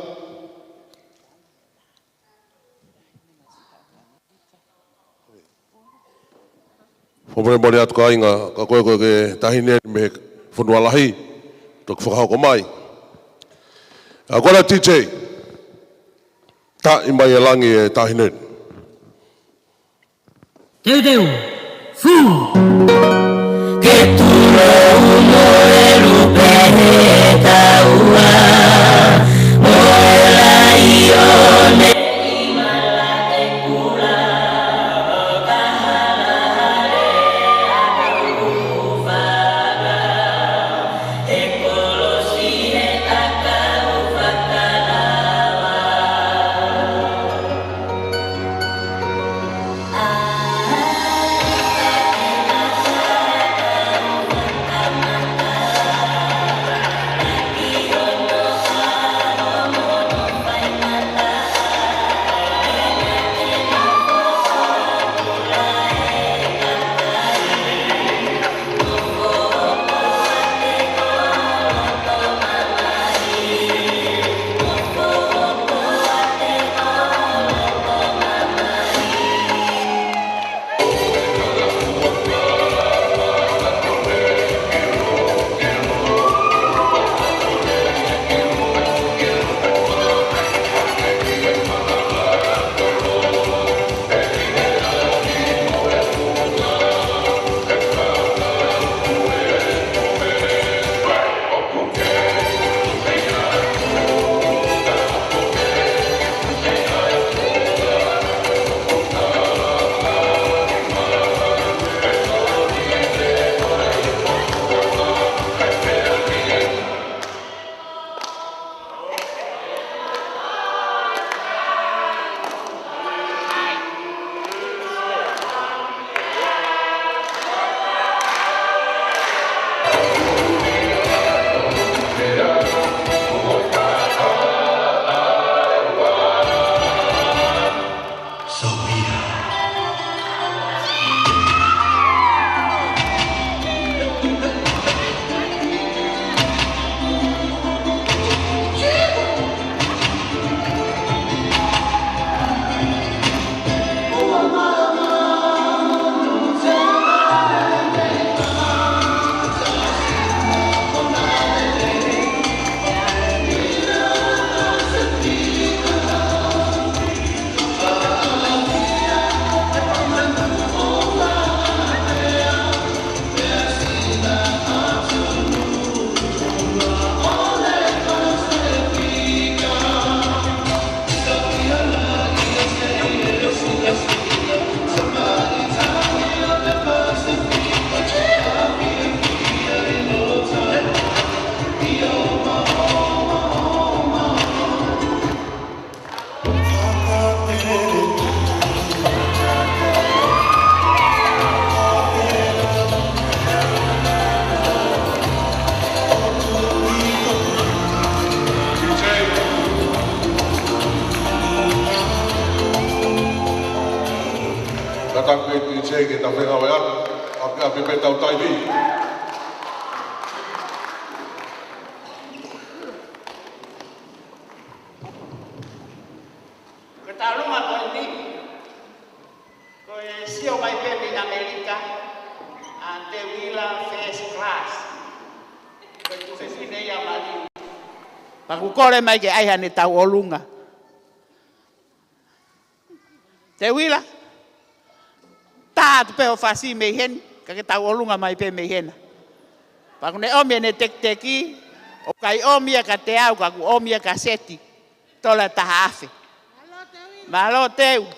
Whamare mori atu ka inga, ka koe koe ke tahine me whanua lahi, tok whakahau ko mai. A kora TJ, ta i mai e langi e tahine. Teu teu, fu! Ke tura umo e rupe he taua, mo e lai o ne. ke ta whenga wea, a pepe tau taiwi. Ko ta lunga ko ni, ko e sio mai pepe in Amerika, ante wila first class. Ko tu fe fine ya mali. Pa ku kore mai ke ai hane tau olunga. Te wila. Ta tu pe o fasi me hen, ka ke tau olunga mai pe me hena. Pa ku ne omi ne tek teki, o kai omi ka te au ka ku omi ka seti. Tola ta hafe. Malo teu.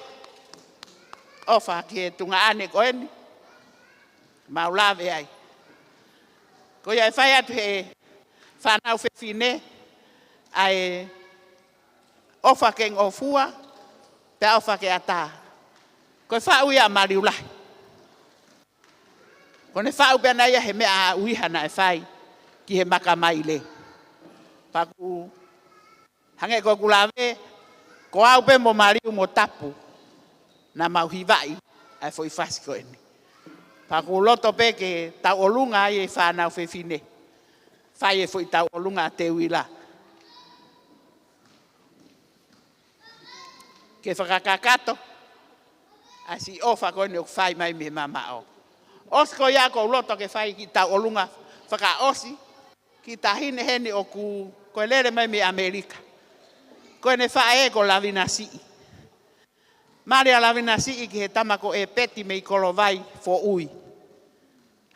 O fa ke tunga ane ko en. Maulave ai. Ko ia fai atu he whanau whewhine ai ofa ke ngofua te ofa ke ata. Ko whau ia mariulahi. Kone whau pēna ia he mea uihana e whai ki he maka mai le. Paku hange ko kulawe, ko au pe mo mariu mo tapu na mau hiwai ai foi fasi ko eni. Paku loto pe ke tau olunga ai e whanau whewhine. Whai e foi tau olunga te uila. Ke whakakakato, asi ofa ko eni o whai mai me mamao. Osko ia ko loto ke whai ki tau olunga whaka osi, ki tahine hene o ku koe lere mai me Amerika. Koe ne whae ko lavina sii. Maria lavina sii ki he tamako e peti me i kolo vai fo ui.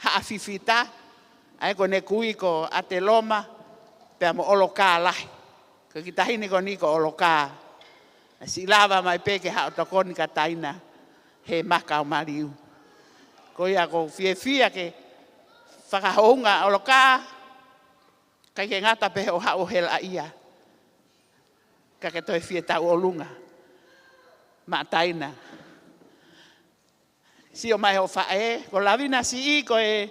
Haa fifita, ai ko ne kui ko ate loma, pea mo oloka lahi. Ko ki tahine ko ni ko oloka. Si lava mai peke haa otokoni ka taina he maka o mariu. Ko ia ko fia ke whakahounga oloka, kai ke ngata pehe o hao hela ia. Ka ke toi fia tau olunga. Ma taina. Si o mai ho whae, ko lavina si i ko e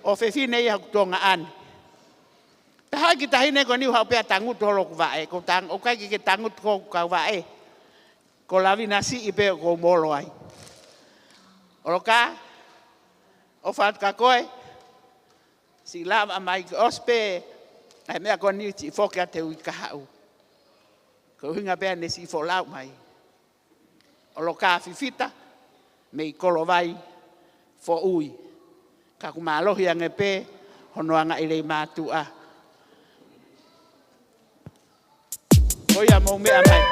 o whewhine ia kutonga ane. Tahai ki tahine ko niu hao pea tangutu holo ku wae, o kai ki tangutu ko ka wae. Ko lavina si i pea ko molo ai. Oloka, o whaat ka koe, si lava mai ki ospe, ai mea ko niu ti foke a te ui kahau. Ko hinga pea ne si fo lau mai. Oloka fifita, me i kolo vai fo ui. Ka kumalohi ange pe, hono anga ilei mātua. Koia mou mea mai.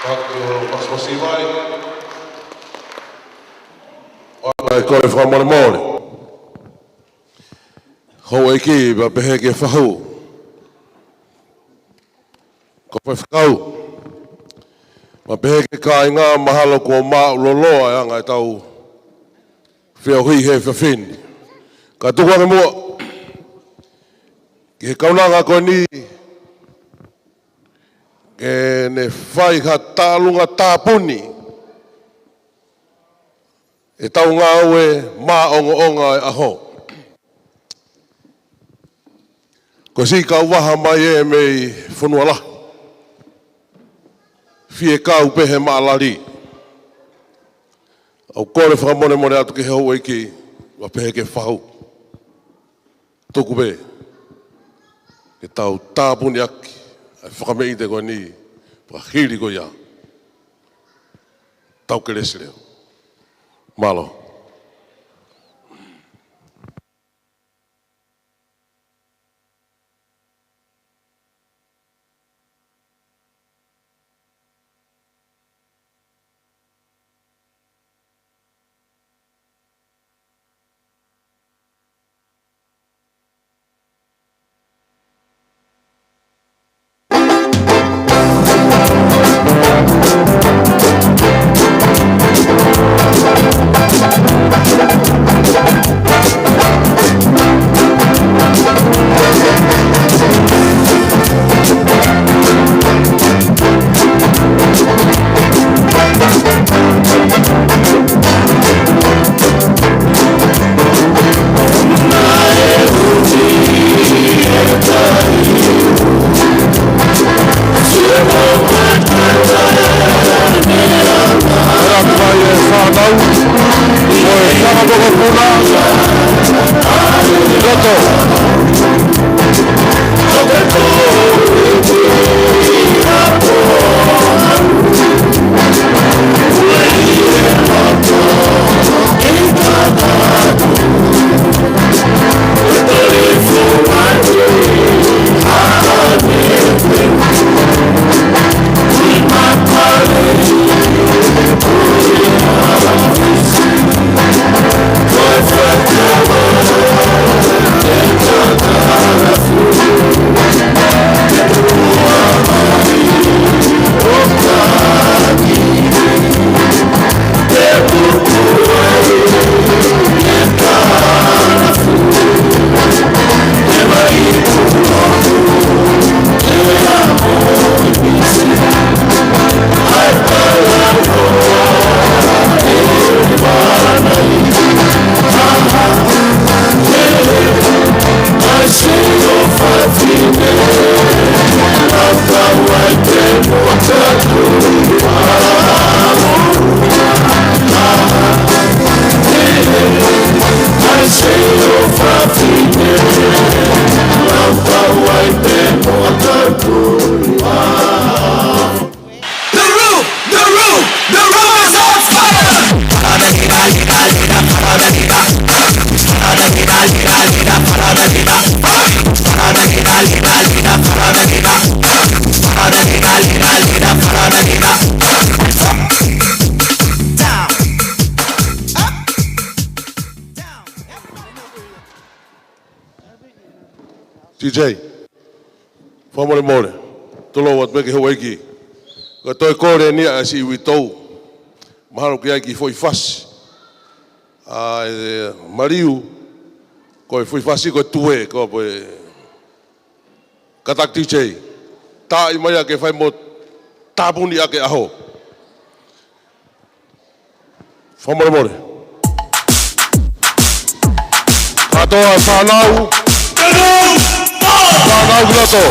Pasipasi vai. Ai kore wha mole mole. Hou e ki, ba pehe ke whahu. Ko pai whakau. Ma pehe ke ka inga mahalo ko maa uloloa e anga e tau whia hui he whiawhini. Ka tukua me mua. Ki he kaunanga koe ni ke ne whai ka tālunga tāpuni e tau ngā ue mā onga onga e aho. Ko si ka waha mai e mei whanua la. Fie kau pehe maa lari. Au kore whakamone mone atu ke hau eiki wa pehe ke whahau. Tuku be. Ke tau tāpuni aki. Ai whakamei te koe ni. Whahiri ko ia. Tau ke resi leo. Malo. DJ, whamore more, tolo wat meke hau eiki. Ka toi kore nia asi iwi tau, mahalo ki aiki foi fasi. Mariu, koe foi fasi koe tue, koe poe katak DJ. Tā i mai ake whai mo tāpuni ake aho. Whamore more. Katoa whanau. Whanau grato.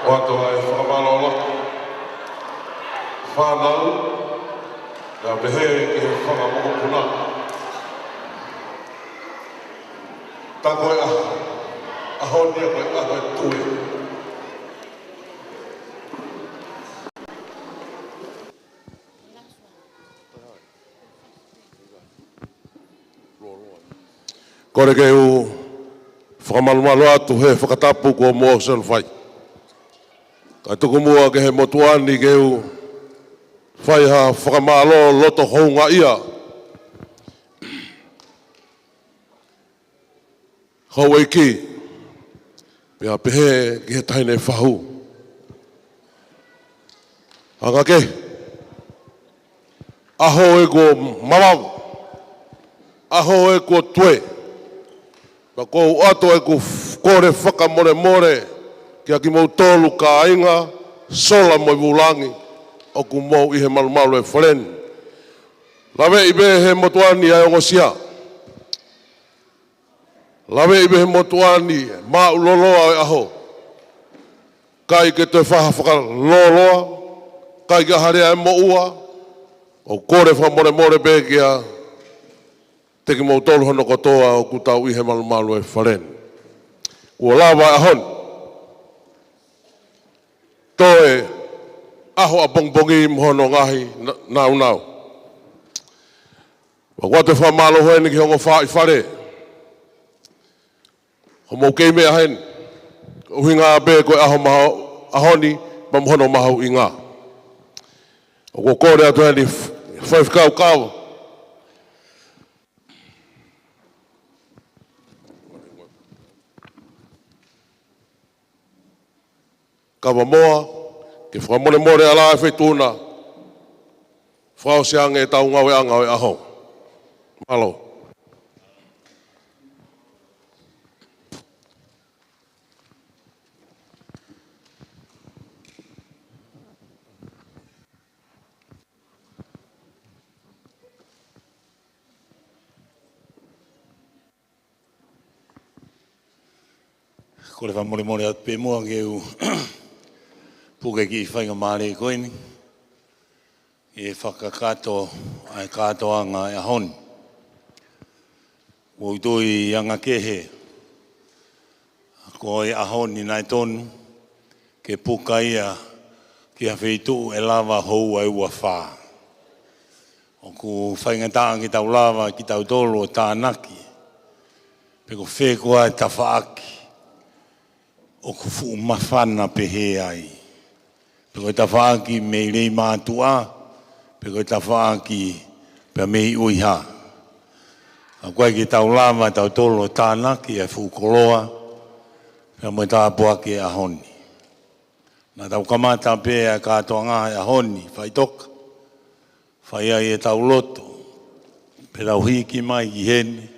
Wato ai whakamalola. Whanau. Ka pehe ki he whakamoko puna. Tā koe ahonia koe koe tue. Kore ke u whakamalumalu atu he whakatapu ko mo sel whai. Ka tuku mua ke he motuani ke u whai ha whakamalo loto hounga ia. Hau e ki, pia pehe ki he taine whahu. Hanga ke, aho e ko mamau, aho e ko tue, pa ko ato e ko kore whaka more more, kia ki mau tolu ka inga, sola mo vulangi, o ku mau i he malumalu e wharen. Lawe i be he motuani ai ongosia. Lawe i behe motuani, maa uloloa e aho. Kai ke te whaka loloa, kai ke harea e mo ua, o kore wha more more be kia, te ki mau tolu hono kotoa o kutau i he malumalu e wharen. Ua lawa e ahon. Toe, aho a bongbongi mhono ngahi nau nau. Wa wate wha malo hoe ni ki hongo wha i whare. Ho mau kei mea hen, uhi ngā bē koe aho maho, ahoni, ma mhono maho i ngā. O ko kore atu heni, whai kau kau. Kawa moa, ke whamone more ala e whaituna, whao seange e tau ngawe anga e aho. Malo. Ko le whamore atu pe mua ke u puke ki whainga maare i koini. E whakakato ai katoanga e ahoni. O utoi anga kehe. Ko e ahoni nai tonu ke puka ia ki a whitu e lava hou ai ua wha. O ku whainga taa ki tau lava ki tau tolo o tānaki. Pe ko whekua e tawhaaki. O ku fu mawhana pehe ai. Pe koe ta whaaki me rei mātua, pe koe ta whaaki pe mei uiha. A koe ki tau lama tau tolo tānaki e whukoloa, pe mo tā puake a honi. Nā tau kamata pe a kātoa ngā a honi, whai toka, whai ai e tau loto, pe tau hiki mai ki hene,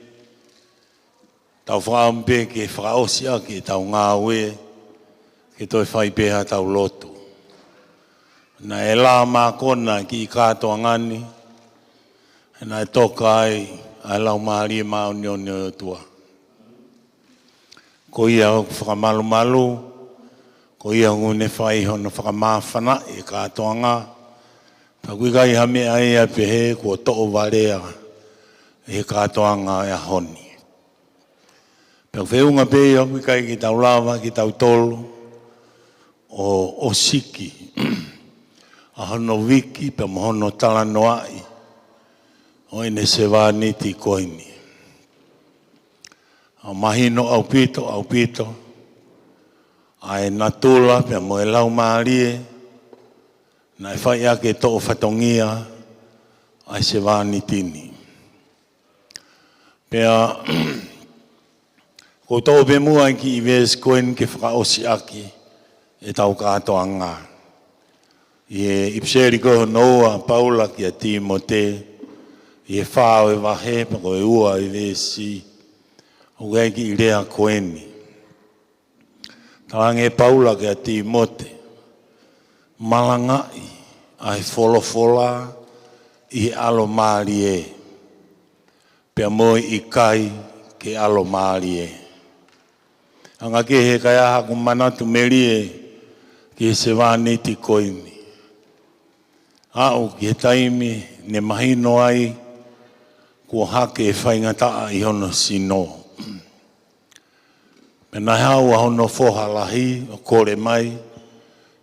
tau whaampe ke whaosia ke tau ngā ue, ke toi whai peha tau loto. Na e la mā kona ki i kātoa ngani, na e toka ai, ai lau maari e mā unione o tua. Ko ia whakamalu malu, ko ia ngune whai hono whakamāwhana e kātoa ngā, pa kui kai hame ai a pehe kua to'o warea e kātoa ngā e a honi. Pau whiunga pēi hoki kai ki tau lava, ki tau tolu, o siki. A hono wiki, pa mohono talano ai. O ine se wāniti koini. A mahino au pito. A e natula, pa mo e lau maarie. Na e whai ake to'o whatongia, a se wānitini. Pea... Ko tō pe mua ki i vēs koen ke whakaosi aki e tau kātoa ngā. I e ipseri koho noa Paula ki a Timote, i e whāo e wahe pa ko e ua i vēsi, o gai ki i rea koeni. Tawange Paula ki a Timote, malangai ai wholofola i alo maari e, pia moi i kai ke alo maari e. Anga ke he kai aha ku manatu merie, ki se wāne ti koimi. Ao ki he taimi ne mahino ai kua hake e whaingataa i hono sino. Mena hau a hono foha lahi o kore mai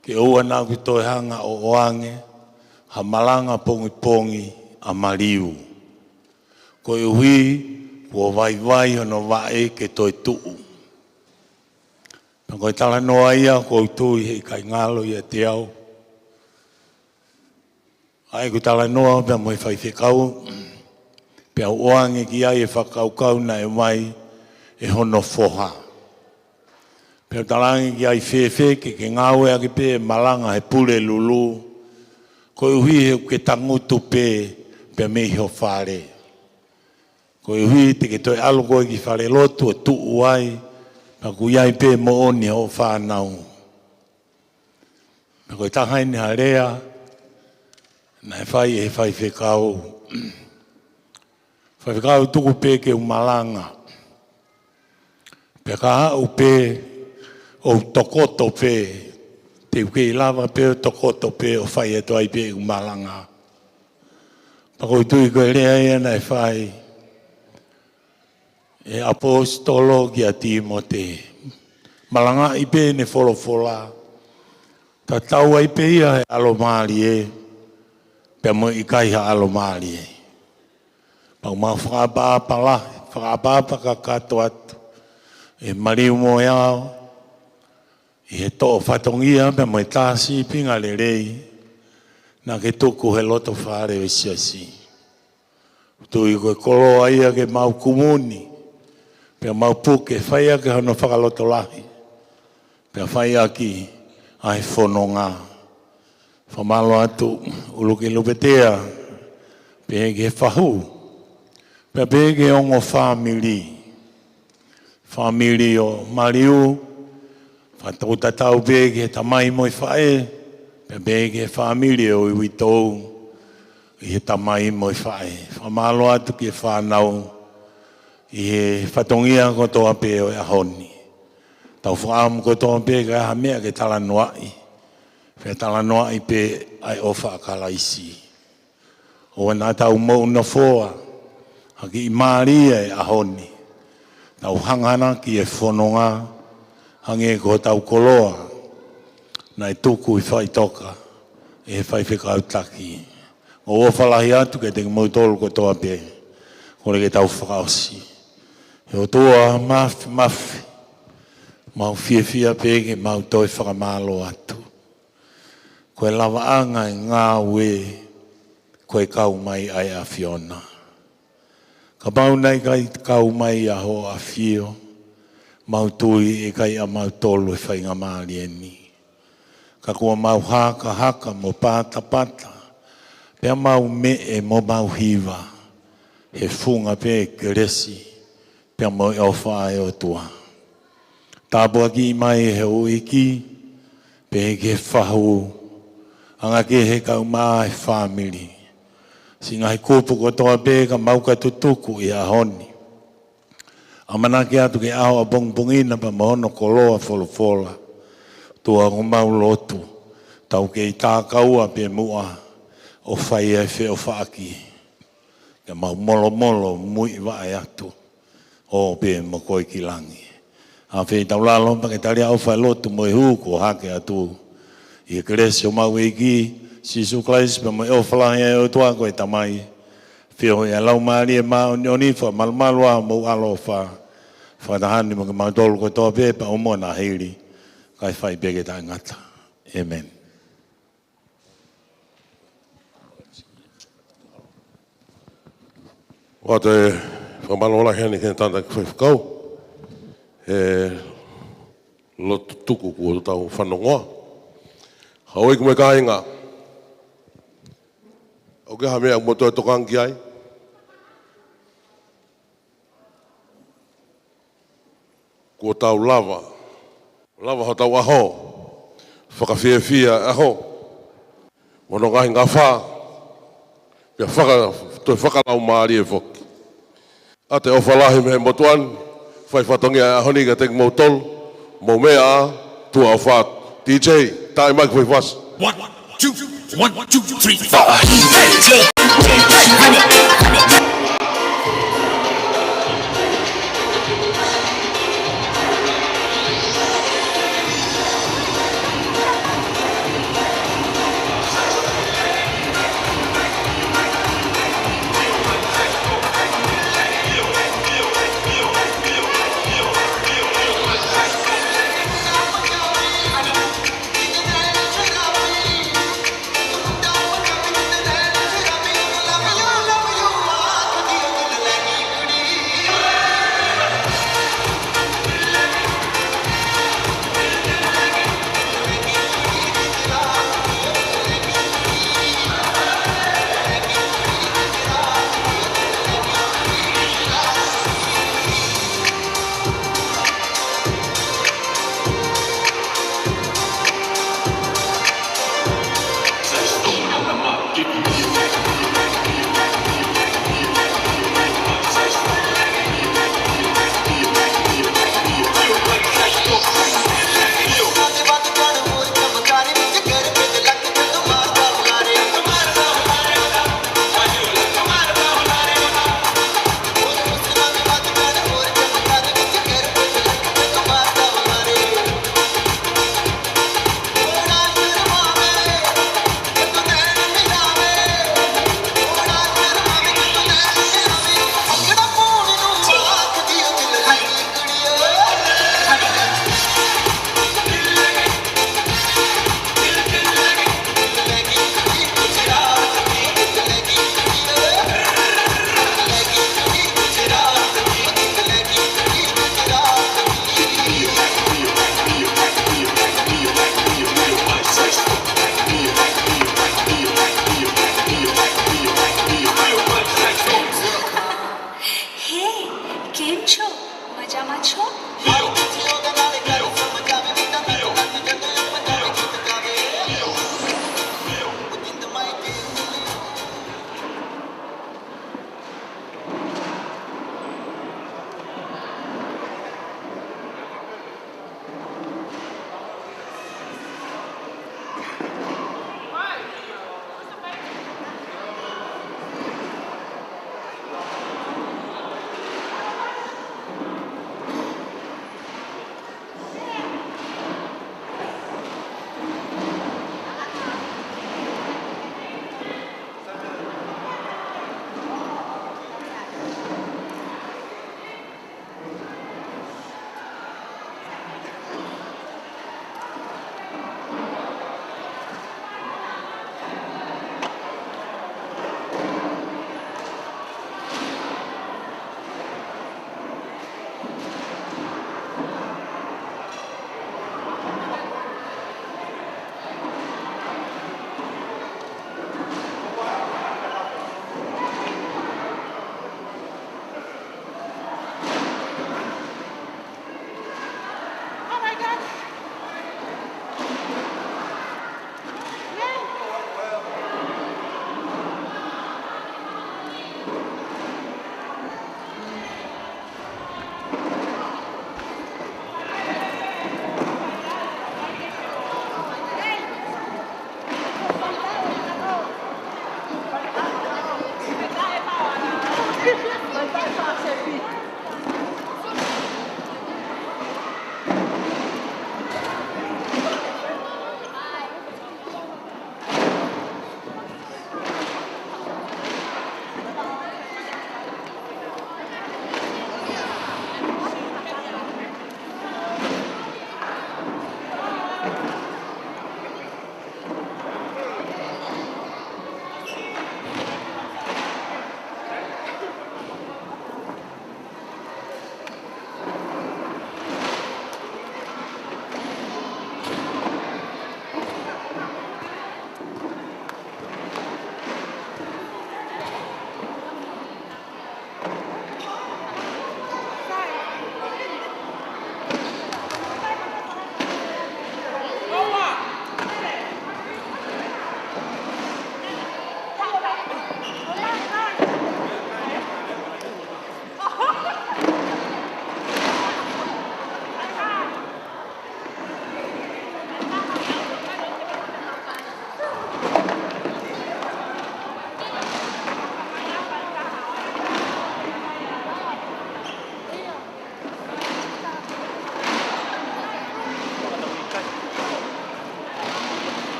ke ua nā kutoe hanga o oange ha malanga pongi pongi a mariu. Ko e hui kua vai vai hono vae ke toi tuu. Ko e tala noa ia ko tui he kai ngalo ia te au. Ai ko tala noa pia moi whai whekau. Pia oange ki ai e whakaukau na e mai e hono foha. Pia talangi ki ai whewhe ke ngāwe a ki pe malanga he pule lulu. Ko e hui he ke tangutu pe pia mehi ho whare. Ko e hui te ke toi alo koe ki whare lotu e tuu ai. Pia ku iai pe mo oni ho whanau. Pia ko e tahaini ha rea. Na e whai whekau. Whai whekau tuku pe ke umalanga. Pia ka hau pe o tokoto pe. Te uke i lava pe o tokoto pe o whai e toai pe umalanga. Pia ko i tui koe rea ia na e whai. E apostolo ki a Timote. Malanga i pe ne wholofola. Ta tau ai pe ia he alo maari e. Pea mo i kai ha alo maari e. Pau ma whakapapa la. Whakapapa ka kato atu. E mariu mo iao. I he to'o whatongia pea mo i tāsi pinga le rei. Nā ke tuku he loto whare o siasi. Tui koe kolo aia ke mau kumuni. Pea mau puke whaia ke hano whakaloto lahi. Pea whaia ki ai whono ngā. Whamalo atu uluki lupetea. Pea ke whahu. Pea ke ongo whamiri. Whamiri o mariu. Whatau tatau ke tamai moi whae. Pea ke whamiri o iwitou. I he tamai moi whae. Whamalo atu ki whanau. I he whatongia ko toa pe o e ahoni. Tau whaamu ko toa pe ka ha mea ke tala noai. Whea tala noai pe ai ofa akalaisi. O nā tau mou na foa. Haki i Maria e ahoni. Tau hangana ki e whanonga. Hange ko tau koloa. Na e tuku i whaitoka. E whai whekau taki. O whalahi atu ke te mautolu ko toa pe. Kore ke tau whakaosi. E o toa mafi. Mau fia pege, mau toi whakamalo atu. Koe lava anga e ngā ue, koe kau mai ai a Fiona. Ka mau nei kai kau mai a ho a Fio, mau tui e kai a mau tolu e whainga maari e ni. Ka kua mau haka mo pata. Pea mau me e mo mau hiva, he funga pe ke resi. Pea mo e ofa e o tua. Tāpua ki mai he uiki, pe ke whahu, anga ke he kau maa he whamiri. Singa he kūpu ko toa pe ka mauka tutuku i a honi. Amana ke atu ke aho a bongina pa mahono koloa wholofola. Tua ko mau lotu, tau ke i tākaua pe mua o whai e wheo whaaki. Ke mau molo mui wae atu. O pe mo koi ki langi. A whei tau la lompa ke tari au whai lotu mo e hu ko hake atu. I e keresi o mau e ki, Sisu Kleis pe mo e o whalahi e o tua koe tamai. Whio e lau maari e maa o nifa malmalua mo alo wha. Whatahani mo ke mau tolu koe toa pepa o mo na heiri. Kai whai peke tai ngata. Amen. Wa te whamalola hea ni kena tanda ki whakau. Lotu tuku kua tau whanongoa. Hau iku me kāinga. O ke ha mea mo toi tokangi ai. Kua tau lava. Lava ho tau aho. Whakawhiawhia aho. Mono kāinga whā. Pia toi whakalau maari e whoki. A te ofalahi me motuan. Whai whatongia a honi ka te mo tol. Mo mea tua o wha DJ. tae mai koe was. 1, 2, 3, 4.